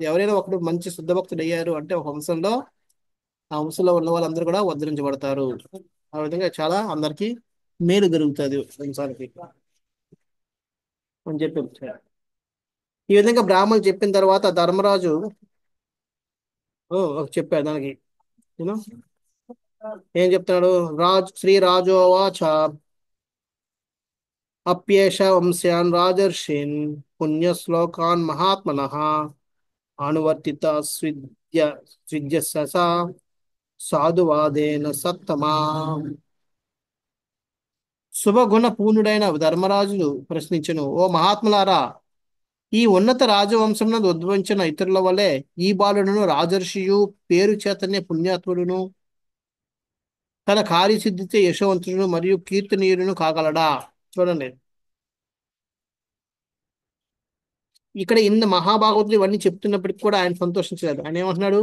ఎవరైనా ఒకడు మంచి శుద్ధ భక్తుడు అయ్యారు అంటే ఒక వంశంలో, ఆ వంశంలో ఉన్న వాళ్ళందరూ కూడా ఉద్ధరించబడతారు. ఆ విధంగా చాలా అందరికీ మేలు జరుగుతుంది వంశానికి అని చెప్పి ఈ విధంగా బ్రాహ్మణులు చెప్పిన తర్వాత ధర్మరాజు చెప్పాడు దానికి. యూనో ఏం చెప్తున్నాడు? శ్రీ రాజోవాచ అప్యేష వంశ్యాన్ రాజర్షిన్ పుణ్యశ్లోకాన్ మహాత్మనః అనువర్తిత స్విద్యస సాధువాదేన సత్తమా. శుభగుణ పూర్ణుడైన ధర్మరాజులు ప్రశ్నించెను, ఓ మహాత్ములారా, ఈ ఉన్నత రాజవంశమునందు ఉద్భవించిన ఇతరుల వలె ఈ బాలుడును రాజర్షియు, పేరు చేతనే పుణ్యాత్ముడును, తన కార్యసిద్ధితో యశవంతుడును మరియు కీర్తనీయుడును కాగలడా? చూడండి, ఇక్కడ ఇన్ని మహాభాగవతులు ఇవన్నీ చెప్తున్నప్పటికీ కూడా ఆయన సంతోషించలేదు. ఆయన ఏమంటున్నాడు?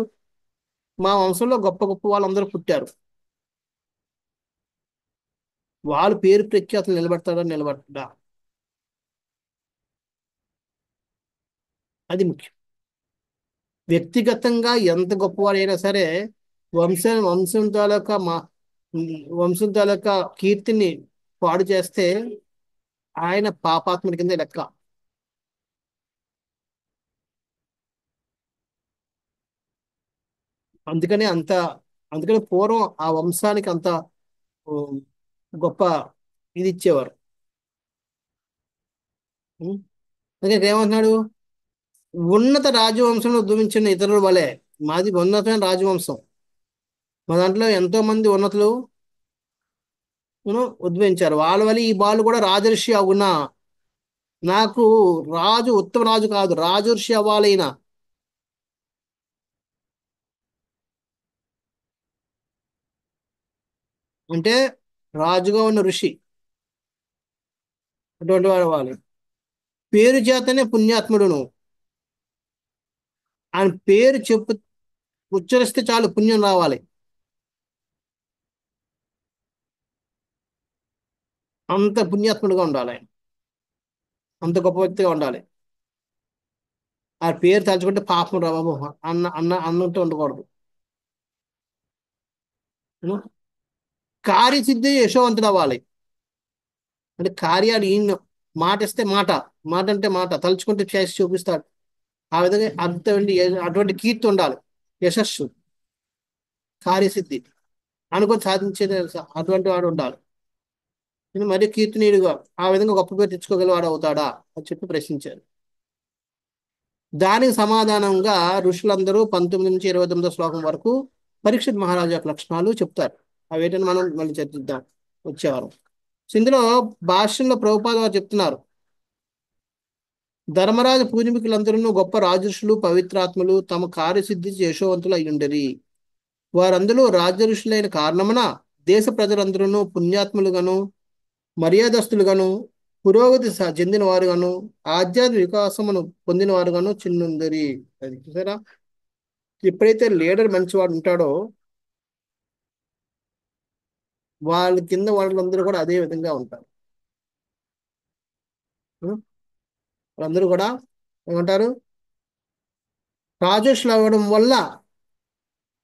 మా వంశంలో గొప్ప గొప్ప వాళ్ళందరూ పుట్టారు, వాళ్ళు పేరు ప్రఖ్యాతులు నిలబడతాడా నిలబడతాడా అది ముఖ్యం. వ్యక్తిగతంగా ఎంత గొప్పవాడైనా సరే వంశం తాలూకా వంశం తాలూకా కీర్తిని పాడు చేస్తే ఆయన పాపాత్ముడి కింద లెక్క. అందుకనే అంత అందుకని పూర్వం ఆ వంశానికి అంత ఉమ్, గొప్ప ఇది ఇచ్చేవారు. ఉం? అందుకే ఏమంటున్నాడు? ఉన్నత రాజవంశంలో ఉద్భవించిన ఇతరుల వలె మాది ఉన్నతమైన రాజవంశం, మా దాంట్లో ఎంతో మంది ఉన్నతులు ఉద్భవించారు, వాళ్ళ వల్ల ఈ బాలు కూడా రాజర్షి అవునా. నాకు రాజు ఉత్తమ రాజు కాదు, రాజర్షి అవ్వాలైనా. అంటే రాజుగా ఉన్న ఋషి అటువంటి వాడు అవ్వాలి. పేరు చేతనే పుణ్యాత్ముడును. ఆయన పేరు ఉచ్చరిస్తే చాలు పుణ్యం రావాలి. అంత పుణ్యాత్ముడుగా ఉండాలి ఆయన, అంత గొప్ప వ్యక్తిగా ఉండాలి. ఆ పేరు తలుచుకుంటే పాపం రా బాబు అన్నట్టు ఉండకూడదు. కార్యసిద్ధి యశోవంతుడు అవ్వాలి. అంటే కార్యాలు ఈయన మాట ఇస్తే మాట, మాట అంటే మాట, తలుచుకుంటే చేసి చూపిస్తాడు. ఆ విధంగా అటువంటి కీర్తి ఉండాలి, యశస్సు, కార్యసిద్ధి అనుకొని సాధించేది అటువంటి వాడు ఉండాలి. మరి కీర్తనీయుడుగా ఆ విధంగా గొప్ప పేరు తెచ్చుకోగలవాడు అవుతాడా అని చెప్పి ప్రశ్నించారు. దానికి సమాధానంగా ఋషులందరూ 19 నుంచి 29 శ్లోకం వరకు పరీక్షిత్ మహారాజు యొక్క లక్షణాలు చెప్తారు. అవేటని మనం మళ్ళీ చర్చిద్దాం వచ్చేవారం. ఇందులో భాష్యంలో ప్రభుపాద వారు చెప్తున్నారు, ధర్మరాజు పూర్వీకులందరూ గొప్ప రాజర్షులు, పవిత్రాత్ములు, తమ కార్యసిద్ధి యశోవంతులు అయ్యుండరి. వారందరూ రాజఋషులైన కారణమున దేశ ప్రజలందరూ పుణ్యాత్ములుగాను, మర్యాదస్తులుగాను, పురోగతి చెందిన వారుగాను, ఆధ్యాత్మిక వికాసమును పొందిన వారుగాను చిన్నుందరి. అది చూసారా, ఎప్పుడైతే లీడర్ మంచివాడు ఉంటాడో వాళ్ళ కింద వాళ్ళందరూ కూడా అదే విధంగా ఉంటారు. వాళ్ళందరూ కూడా ఏమంటారు? రాజర్షులు అవ్వడం వల్ల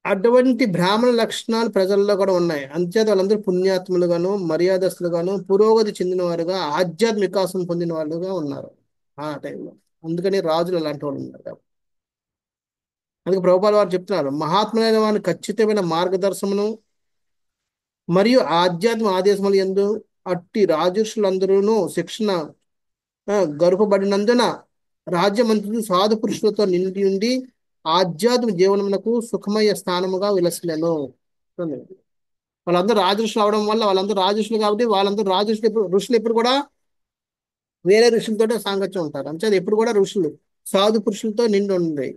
అటువంటి బ్రాహ్మణ లక్షణాలు ప్రజల్లో కూడా ఉన్నాయి. అంతేత వాళ్ళందరూ పుణ్యాత్ములుగాను, మర్యాదస్తులుగాను, పురోగతి చెందిన వారుగా, ఆధ్యాత్మిక వికాసం పొందిన వాళ్ళుగా ఉన్నారు ఆ టైంలో. అందుకని రాజులు అలాంటి వాళ్ళు ఉన్నారు కాబట్టి. అందుకే ప్రభుపాద వారు చెప్తున్నారు, మహాత్ములైన వారిని ఖచ్చితమైన మార్గదర్శనమును మరియు ఆధ్యాత్మిక ఆదేశములు యందు అట్టి రాజర్షులందరూ శిక్షణ గరుపబడినందున రాజ్యమంత్రులు సాధు పురుషులతో నిండి ఉండి ఆధ్యాత్మిక జీవనమునకు సుఖమయ స్థానముగా విలసిల్లను. వాళ్ళందరూ రాజఋషులు అవడం వల్ల వాళ్ళందరూ రాజఋషులు కాబట్టి వాళ్ళందరూ ఋషులు ఎప్పుడు కూడా వేరే ఋషులతో సాంగత్యం ఉంటారు. అంటే ఎప్పుడు కూడా ఋషులు సాధు పురుషులతో నిండి ఉంది.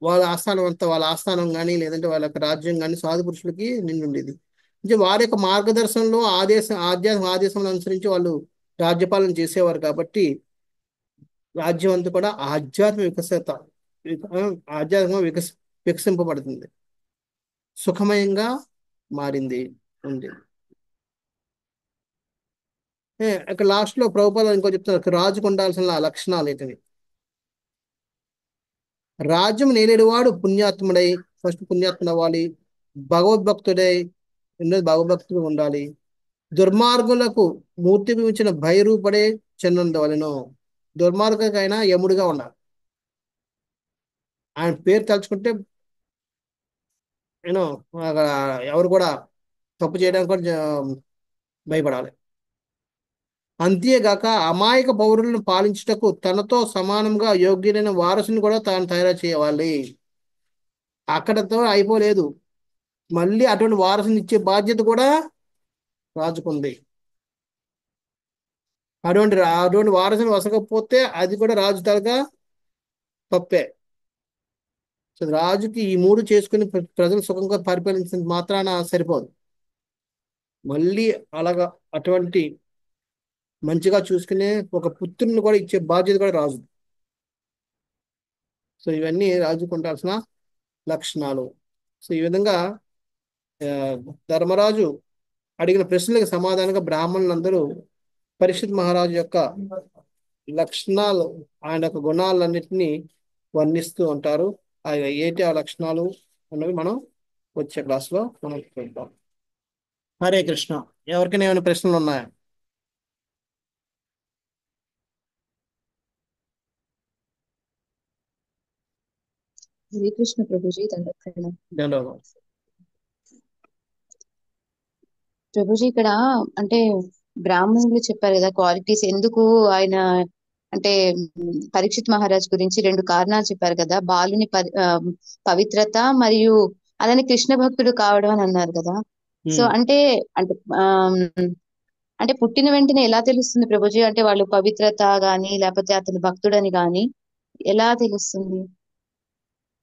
వాళ్ళ ఆస్థానం కానీ లేదంటే వాళ్ళ యొక్క రాజ్యం కానీ సాధు పురుషులకి నిండి ఉండేది. అంటే వారి యొక్క మార్గదర్శనంలో ఆధ్యాత్మిక ఆదేశం అనుసరించి వాళ్ళు రాజ్యపాలన చేసేవారు కాబట్టి రాజ్యం అంతా కూడా ఆధ్యాత్మిక వికసింపబడుతుంది, సుఖమయంగా మారింది ఉంది. ఇక్కడ లాస్ట్ లో ప్రభుపాద ఇంకో చెప్తున్నారు, రాజుకు ఉండాల్సిన లక్షణాలు ఏంటివి. రాజ్యం నేలేడువాడు పుణ్యాత్ముడై, ఫస్ట్ పుణ్యాత్ముడు అవ్వాలి. భగవద్భక్తుడై, రెండోది భగవద్భక్తుడు ఉండాలి. దుర్మార్గులకు మూర్తి ఇచ్చిన భయరూపడే చెందుండవలను. దుర్మార్గులకైనా యముడిగా ఉండాలి. ఆయన పేరు తలుచుకుంటే యూనో ఎవరు కూడా తప్పు చేయడానికి కూడా భయపడాలి. అంతేగాక అమాయక పౌరులను పాలించుటకు తనతో సమానంగా యోగ్యులైన వారసుని కూడా తాను తయారు చేయాలి. అక్కడతో అయిపోలేదు, మళ్ళీ అటువంటి వారసుని ఇచ్చే బాధ్యత కూడా రాజుకుంది. అటువంటి వారసుని వసకపోతే అది కూడా రాజు తరగా తప్పే. సో రాజుకి ఈ మూడు చేసుకుని ప్రజలు సుఖంగా పరిపాలించిన మాత్రాన సరిపోదు, మళ్ళీ అలాగా అటువంటి మంచిగా చూసుకునే ఒక పుత్రుని కూడా ఇచ్చే బాధ్యత కూడా రాజు. సో ఇవన్నీ రాజుకు ఉండాల్సిన లక్షణాలు. సో ఈ విధంగా ఆ, ధర్మరాజు అడిగిన ప్రశ్నలకు సమాధానంగా బ్రాహ్మణులందరూ పరీక్షిత్ మహారాజు యొక్క లక్షణాలు, ఆయన యొక్క గుణాలన్నింటినీ వర్ణిస్తూ ఉంటారు. అవి ఏంటి ఆ లక్షణాలు అన్నవి మనం వచ్చే క్లాస్లో మనం చూద్దాం. హరే కృష్ణ. ఎవరికైనా ఏమైనా ప్రశ్నలు ఉన్నాయా? హరే కృష్ణ ప్రభుజీ, దండకరణ. ధన్యవాదాలు. ప్రభుజీ ఇక్కడ అంటే బ్రాహ్మణులు చెప్పారు కదా క్వాలిటీస్, ఎందుకు ఆయన అంటే పరీక్షిత్ మహారాజ్ గురించి రెండు కారణాలు చెప్పారు కదా, బాలుని పవిత్రత మరియు అలానే కృష్ణ భక్తుడు కావడం అని అన్నారు కదా. సో అంటే అంటే అంటే పుట్టిన వెంటనే ఎలా తెలుస్తుంది ప్రభుజీ, అంటే వాళ్ళు పవిత్రత గాని లేకపోతే అతను భక్తుడని గాని ఎలా తెలుస్తుంది?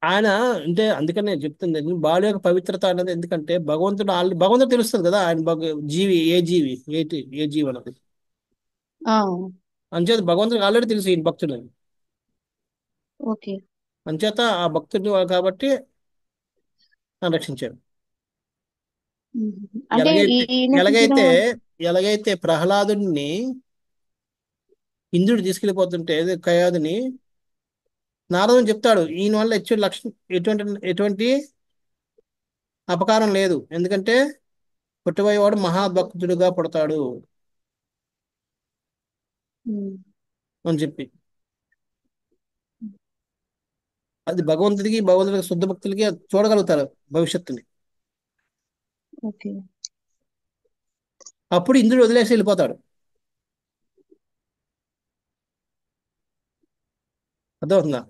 ఆయన అంటే అందుకని నేను చెప్తుంది, బాలు యొక్క పవిత్రత అనేది ఎందుకంటే భగవంతుడు తెలుస్తుంది కదా, ఆయన జీవి ఏ జీవి అన్నది. ఆ అంచేత భగవంతుడికి ఆల్రెడీ తెలుసు ఈయన భక్తుడు అని. ఓకే. అంచేత ఆ భక్తుడు కాబట్టి ఆయన రక్షించాడు. అంటే ఎలాగైతే ఎలాగైతే ప్రహ్లాదుని ఇంద్రుడు తీసుకెళ్లిపోతుంటే కయాదుని నారదుని చెప్తాడు, ఈయన వల్ల ఎటువంటి ఎటువంటి అపకారం లేదు, ఎందుకంటే పుట్టబోయేవాడు మహాభక్తుడుగా పుడతాడు అని చెప్పి. అది భగవంతుడికి శుద్ధ భక్తులకి చూడగలుగుతారు భవిష్యత్తుని. ఓకే. అప్పుడు ఇంద్రుడు వదిలేసి వెళ్ళిపోతాడు. అర్థమవుతుందా?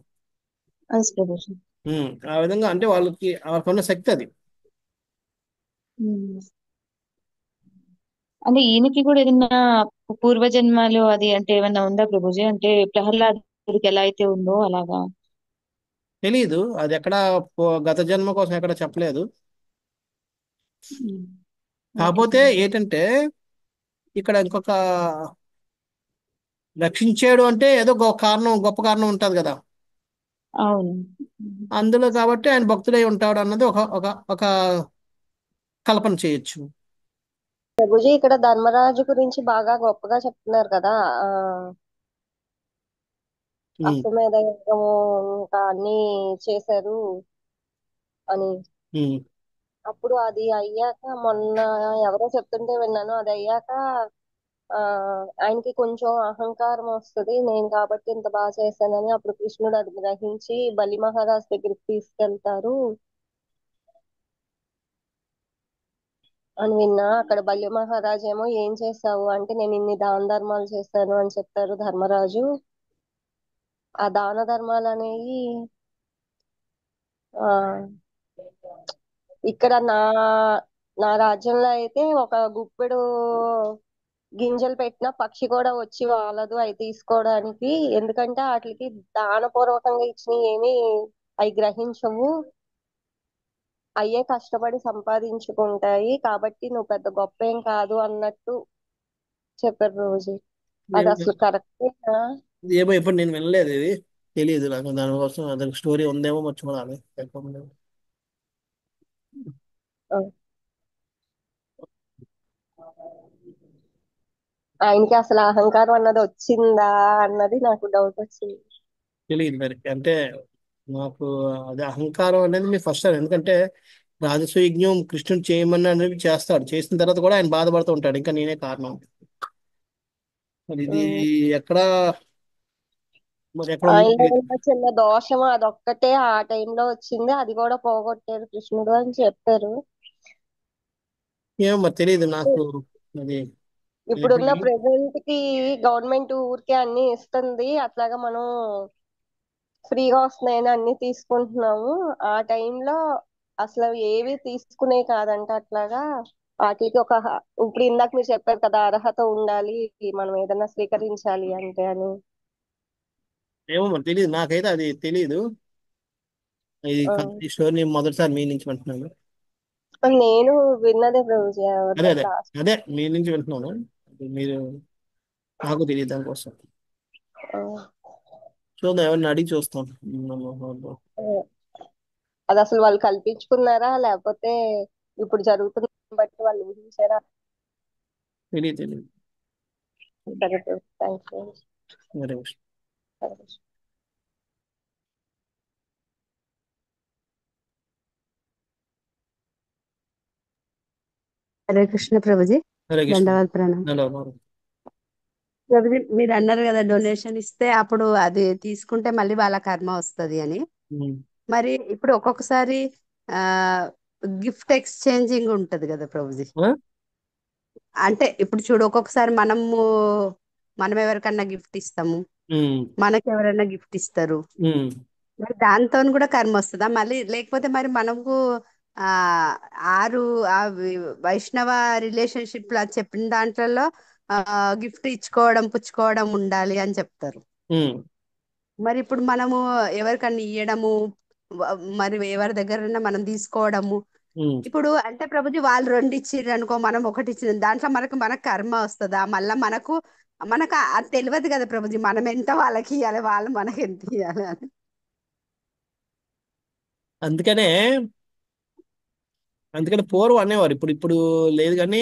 ఆ విధంగా అంటే వాళ్ళకున్న శక్తి అది. అంటే ఈయనకి కూడా ఏదైనా పూర్వజన్మలో అది అంటే ఏమన్నా ఉందా ప్రభుజీ, అంటే ప్రహ్లాదుడికి ఎలా అయితే ఉందో అలాగా? తెలీదు, అది ఎక్కడ గత జన్మ కోసం ఎక్కడ చెప్పలేదు. కాకపోతే ఏంటంటే ఇక్కడ ఇంకొక రక్షించాడు అంటే ఏదో గొప్ప కారణం ఉంటది కదా. అవును. అందులో కాబట్టి ఆయన భక్తుడై ఉంటాడు అన్నది ఒక ఒక ఒక కల్పన చేయొచ్చు. ప్రభుజీ ఇక్కడ ధర్మరాజు గురించి బాగా గొప్పగా చెప్తున్నారు కదా, అశ్వమేధ యాగము ఇంకా అన్ని చేశారు అని. అప్పుడు అది అయ్యాక మొన్న ఎవరో చెప్తుంటే విన్నాను, అది అయ్యాక ఆయనకి కొంచెం అహంకారం వస్తుంది, నేను కాబట్టి ఇంత బాగా చేశానని. అప్పుడు కృష్ణుడు అది గ్రహించి బలి మహారాజ్ దగ్గరికి తీసుకెళ్తారు అని విన్నా. అక్కడ బలి మహారాజ్ ఏమో ఏం చేశావు అంటే నేను ఇన్ని దాన ధర్మాలు చేశాను అని చెప్తారు ధర్మరాజు. ఆ దాన ధర్మాలు అనేవి ఇక్కడ నా రాజ్యంలో అయితే ఒక గుప్పెడు గింజలు పెట్టిన పక్షి కూడా వచ్చి వాలదు అవి తీసుకోవడానికి, ఎందుకంటే వాటికి దానపూర్వకంగా ఇచ్చినవి ఏమి అవి గ్రహించవు, అయ్యే కష్టపడి సంపాదించుకుంటాయి, కాబట్టి నువ్వు పెద్ద గొప్ప ఏం కాదు అన్నట్టు చెప్పారు రోజు. అది అసలు కరెక్టేనా? ఏమో ఇప్పుడు నేను వినలేదు ఇది, తెలియదు నాకు దానికోసం, అదొక స్టోరీ ఉందేమో మరి చూడాలి. ఆ. ఆయనకి అసలు అహంకారం అన్నది వచ్చిందా అన్నది నాకు డౌట్ వచ్చింది. తెలియదు మరి అంటే నాకు అది అహంకారం అనేది మీ ఫస్ట్ టైం, ఎందుకంటే రాజసూయజ్ఞం కృష్ణుడు చేయమని అనేది చేస్తాడు, చేసిన తర్వాత కూడా ఆయన బాధపడుతూ ఉంటాడు ఇంకా నేనే కారణం. మరి ఇది ఉమ్. ఎక్కడ, మరి ఎక్కడ ఉందో ఆయనలో తెలియదు. ఉన్న చిన్న దోషం అదొక్కటే ఆ టైంలో వచ్చింది, అది కూడా పోగొట్టారు కృష్ణుడు అని చెప్పారు. ఏమో మరి తెలియదు నాకు అది. ఇప్పుడున్న ప్రెసెంట్ కి గవర్నమెంట్ ఊరికే అన్ని ఇస్తుంది, అట్లాగా మనం ఫ్రీగా వస్తున్నాయని అన్ని తీసుకుంటున్నాము. ఆ టైంలో అసలు ఏవి తీసుకునే కాదంట అట్లాగా. వాటికి ఇప్పుడు ఇందాక మీరు చెప్పారు కదా, అర్హత ఉండాలి మనం ఏదైనా స్వీకరించాలి అంటే అని. ఏమో మరి తెలియదు, నాకైతే అది తెలియదు. ఇది ఆ, ఈ స్టోరీ నేను మొదటిసారి మీ నుంచి వింటున్నాను. నేను విన్నదే ప్రభుజీ, ఎవరి అదే అదే దగ్గర అదే మీ నుంచి వింటున్నాను. మీరు, నాకు తెలియదు దానికోసం. చూద్దాం, ఎవరిని అడిగి చూస్తాం. ఆ, అది అసలు వాళ్ళు కల్పించుకున్నారా లేకపోతే ఇప్పుడు జరుగుతున్న బట్టి వాళ్ళు ఊహించారా? తెలియదు తెలియదు. సరే థ్యాంక్ యూ. మరి హరే కృష్ణ ప్రభుజీ. హరే కృష్ణ. దండవాద ప్రణామం. హలో. ప్రభుజీ మీరు అన్నారు కదా డొనేషన్ ఇస్తే అప్పుడు అది తీసుకుంటే మళ్ళీ వాళ్ళ కర్మ వస్తది అని. మరి ఇప్పుడు ఒక్కొక్కసారి ఆ గిఫ్ట్ ఎక్స్చేంజింగ్ ఉంటది కదా ప్రభుజీ. అంటే ఇప్పుడు చూడు, ఒక్కొక్కసారి మనం ఎవరికన్నా గిఫ్ట్ ఇస్తాము, మనకి ఎవరైనా గిఫ్ట్ ఇస్తారు, మరి దాంతో కూడా కర్మ వస్తుందా మళ్ళీ? లేకపోతే మరి మనకు ఆ ఆరు వైష్ణవ రిలేషన్షిప్ లా చెప్పిన దాంట్లో గిఫ్ట్ ఇచ్చుకోవడం పుచ్చుకోవడం ఉండాలి అని చెప్తారు. మరి ఇప్పుడు మనము ఎవరికన్నా ఇయ్యడము, మరి ఎవరి దగ్గరైనా మనం తీసుకోవడము, ఇప్పుడు అంటే ప్రభుజీ వాళ్ళు రెండు ఇచ్చిర్రు అనుకో, మనం ఒకటి ఇచ్చిన దాంట్లో మనకు కర్మ వస్తుందా మళ్ళా? మనకు అది తెలియదు కదా ప్రభుజీ, మనం ఎంత వాళ్ళకి ఇవ్వాలి, వాళ్ళు మనకి ఎంత ఇవ్వాలి అని. అందుకనే అందుకని పూర్వం అనేవారు, ఇప్పుడు ఇప్పుడు లేదు కానీ,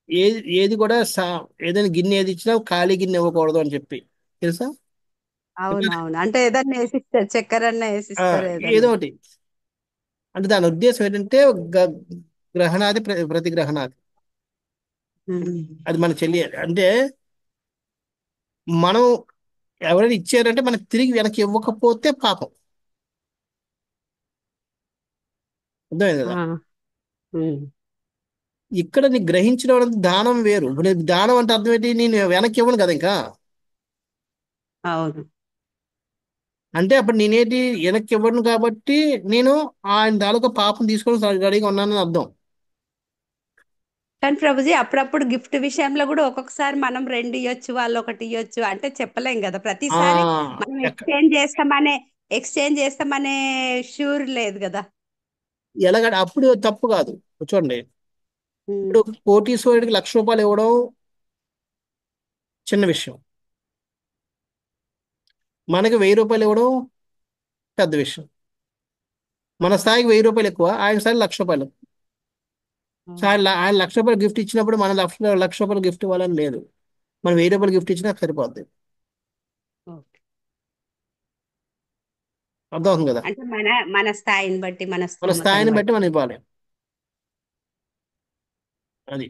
ఏది ఏది కూడా ఏదైనా గిన్నె ఏది ఇచ్చినా ఖాళీ గిన్నె ఇవ్వకూడదు అని చెప్పి, తెలుసా? అవునవును, అంటే ఏదన్నా వేసిస్తారు, చక్కెర అన్న ఆ, వేసిస్తారు ఏదో ఏదన్నా. ఒకటి. అంటే దాని ఉద్దేశం ఏంటంటే గ్రహణాది ప్రతిగ్రహణాది, ఉమ్. అది మన చెల్లి అంటే, మనం ఎవరైనా ఇచ్చారంటే మనకి తిరిగి వెనక్కి ఇవ్వకపోతే పాపం. అర్థమైంది ఆ, కదా? ఉమ్. ఇక్కడ నీ గ్రహించడం అనేది దానం వేరు. ఇప్పుడు నేను దానం అంటే అర్థం ఏంటి, నేను వెనక్కి ఇవ్వను కదా ఇంకా. అవును. అంటే అప్పుడు నేనేంటి, వెనక్కి ఇవ్వను కాబట్టి నేను ఆయన తాలూకా పాపం తీసుకొని రెడీగా ఉన్నానని అర్థం. కానీ ప్రభుజీ అప్పుడప్పుడు గిఫ్ట్ విషయంలో కూడా ఒక్కొక్కసారి మనం రెండు ఇవ్వచ్చు, వాళ్ళు ఒకటి ఇవ్వచ్చు, అంటే చెప్పలేం కదా ఆ ప్రతిసారి మనం ఎక్క- ఎక్స్చేంజ్ చేస్తామనే షూర్ లేదు కదా. ఎలాగంటే అప్పుడు తప్పు కాదు. చూడండి, ఉమ్. ఇప్పుడు కోటీశ్వరుడికి ₹1,00,000 ఇవ్వడం చిన్న విషయం, మనకి ₹1,000 ఇవ్వడం పెద్ద విషయం. మన స్థాయికి ₹1,000 ఎక్కువ, ఆయన స్థాయికి ₹1,00,000. సో ఆయన ₹1,00,000 గిఫ్ట్ ఇచ్చినప్పుడు మన ₹1,00,000 గిఫ్ట్ ఇవ్వాలని లేదు. మనం ₹1,000 గిఫ్ట్ ఇచ్చినా సరిపోద్ది. ఓకే. అర్థం అవుతుంది కదా? అంటే మన స్థాయిని బట్టి, మన మన స్తోమతను స్థాయిని బట్టి బట్టి. మనం ఇవ్వాలి. అది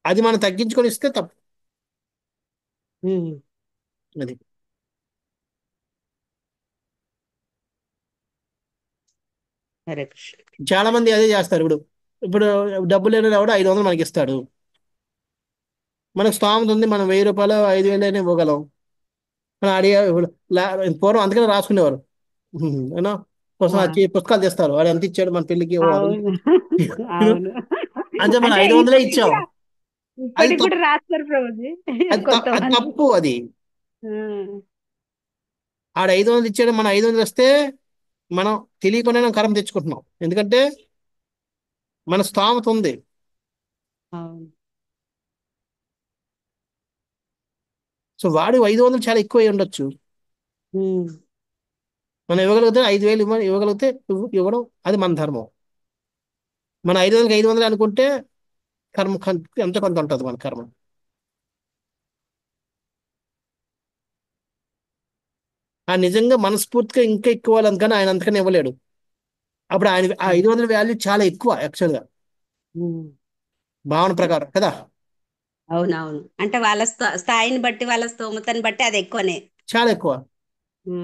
అది మనం తగ్గించుకొని ఇస్తే తప్పు. ఉమ్. అది హరే కృష్ణ. చాలా మంది అదే చేస్తారు. ఇప్పుడు ఇప్పుడు డబ్బులు లేని వాడు 500 మనకి ఇస్తాడు, మనకు స్థామత ఉంది, మనం ₹1,000 5,000 అయినా ఇవ్వగలం. మనం అడిగే ఇప్పుడు పూర్వం అందుకనే రాసుకునేవారు. ఏనా కోసం ఆ, వచ్చి పుస్తకాలు తెస్తారు, వాడు ఎంత ఇచ్చాడు మన పెళ్లికి, ఓ అది అవును. అవును. అంటే మనం అంటే 500 ఇప్పటికి ఇచ్చాం. కూడా అది ఇప్పటికి కూడా తప్పు, రాస్తారు ప్రభుజీ అది కొంతమంది. తప్పు. అది ఉమ్. ఆడ 500 ఇచ్చాడు, మనం 500 వస్తే మనం తెలియకుండా కరం తెచ్చుకుంటున్నాం, ఎందుకంటే మన స్థామత ఉంది. అవును. సో వాడి 500 చాలా ఎక్కువ అయి ఉండొచ్చు. ఉమ్, మనం ఇవ్వగలిగితే 5,000 ఇవ్వగలిగితే ఇవ్వడం అది మన ధర్మం. మన 500కి 500 అనుకుంటే కర్మ ఎంత కొంత ఉంటుంది మన కర్మ. ఆ నిజంగా మనస్ఫూర్తిగా ఇంకా ఎక్కువ వాళ్ళని ఆయన అంతకని ఇవ్వలేడు. అప్పుడు ఆయన ఆ 500 వాల్యూ చాలా ఎక్కువ యాక్చువల్గా, ఉమ్. భావన ప్రకారం కదా. అవునవును, అంటే వాళ్ళ స్థాయిని బట్టి వాళ్ళ స్తోమతని బట్టి అది ఎక్కువనే. చాలా ఎక్కువ.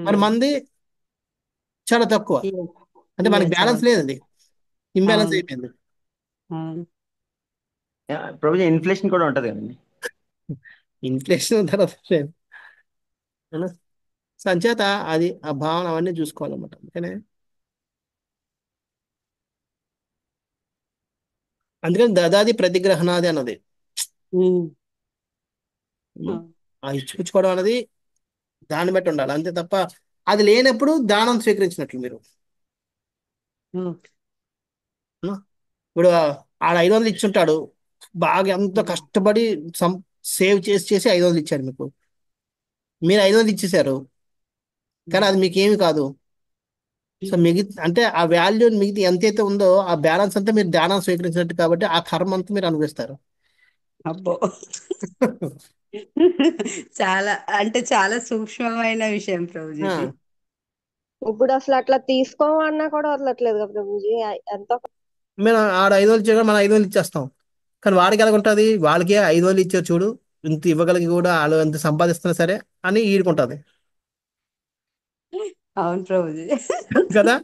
మరి ఉమ్. మంది చాలా తక్కువ. Yes. అంటే మనకి Yes, బ్యాలెన్స్ అవును. లేదు, అది ఇంబ్యాలెన్స్ అవును. అయిపోయింది. అవును. ప్రభుజీ ఇన్ఫ్లేషన్ కూడా ఉంటది కదండి. ఇన్ఫ్లేషన్ తర్వాత లేదు. అవునా? సంచేత అది ఆ భావన అవన్నీ చూసుకోవాలన్నమాట. అందుకని దదాది ప్రతిగ్రహణాది అన్నది. ఉమ్. ఉం? అవును. ఆ ఇచ్చిపుచ్చుకోవడం అనేది దాన్ని బట్టి ఉండాలి, అంతే తప్ప అది లేనప్పుడు దానం స్వీకరించినట్లు మీరు. ఓకే. ఉం? ఇప్పుడు ఆడ 500 ఇచ్చుంటాడు, బాగా ఎంతో ఉమ్. కష్టపడి సేవ్ చేసి చేసి 500 ఇచ్చాడు మీకు. మీరు 500 ఇచ్చేసారు, కానీ అది మీకేమి కాదు. సో ఉమ్. అంటే ఆ వాల్యూ మిగతా ఎంతైతే ఉందో ఆ బ్యాలెన్స్ అంతా మీరు దానం స్వీకరించినట్టు, కాబట్టి ఆ కర్మ అంతా మీరు అనుభవిస్తారు. అబ్బో. చాలా, అంటే చాలా సూక్ష్మమైన విషయం ప్రభుజీ ఇది. ఆ, ఇప్పుడు అసలు అట్లా తీసుకోమన్నా కూడా వదలట్లేదు కదా ప్రభుజీ. ఎంతో మేము ఆడ 500 ఇచ్చా మనం 500 ఇచ్చేస్తాం. కానీ వాడికి ఎలా ఉంటుంది, వాళ్ళకి 500 ఇచ్చారు చూడు, ఇంత ఇవ్వగలిగి కూడా వాళ్ళు ఎంత సంపాదిస్తున్నా సరే అని ఈడుకుంటుంది అవును ప్రభుజీ. కదా.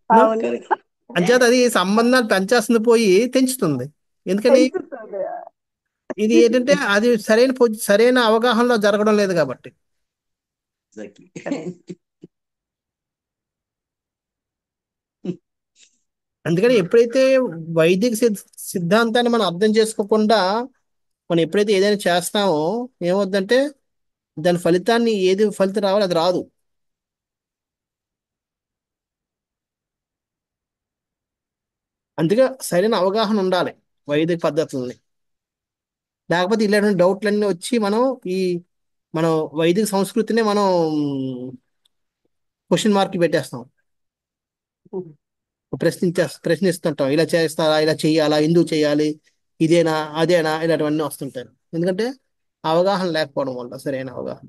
No? అవును. అంచేత అది సంబంధాలు పెంచేస్తుంది పోయి తెంచుతుంది. ఎందుకని? పెంచుతుంది. ఇది ఏంటంటే అది సరైన సరైన అవగాహనలో జరగడం లేదు కాబట్టి. అందుకని ఎప్పుడైతే వైదిక సిద్ధాంతాన్ని మనం అర్థం చేసుకోకుండా మనం ఎప్పుడైతే ఏదైనా చేస్తామో ఏమవుద్దంటే దాని ఫలితాన్ని ఏది ఫలితం రావాలి అది రాదు. అందుకే సరైన అవగాహన ఉండాలి వైదిక పద్ధతుల్ని. లేకపోతే ఇలాంటి డౌట్లన్నీ వచ్చి మనం ఈ మనం వైదిక సంస్కృతిని మనం క్వశ్చన్ మార్క్ పెట్టేస్తాం, ప్రశ్నిస్తుంటాం. ఇలా చేస్తారా, ఇలా చెయ్యాలా, ఎందుకు చేయాలి, ఇదేనా అదేనా, ఇలాంటివన్నీ వస్తుంటాయి. ఎందుకంటే అవగాహన లేకపోవడం వల్ల, సరైన అవగాహన.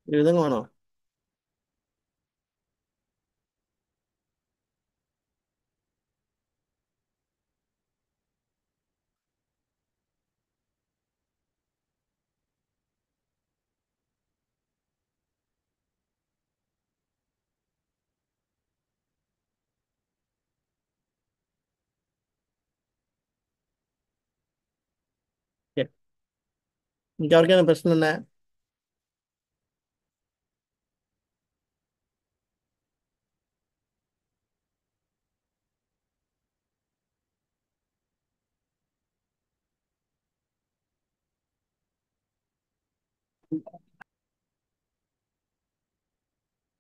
ఈ విధంగా మనం ఇంకెవరికైనా ప్రశ్నలు ఉన్నాయా?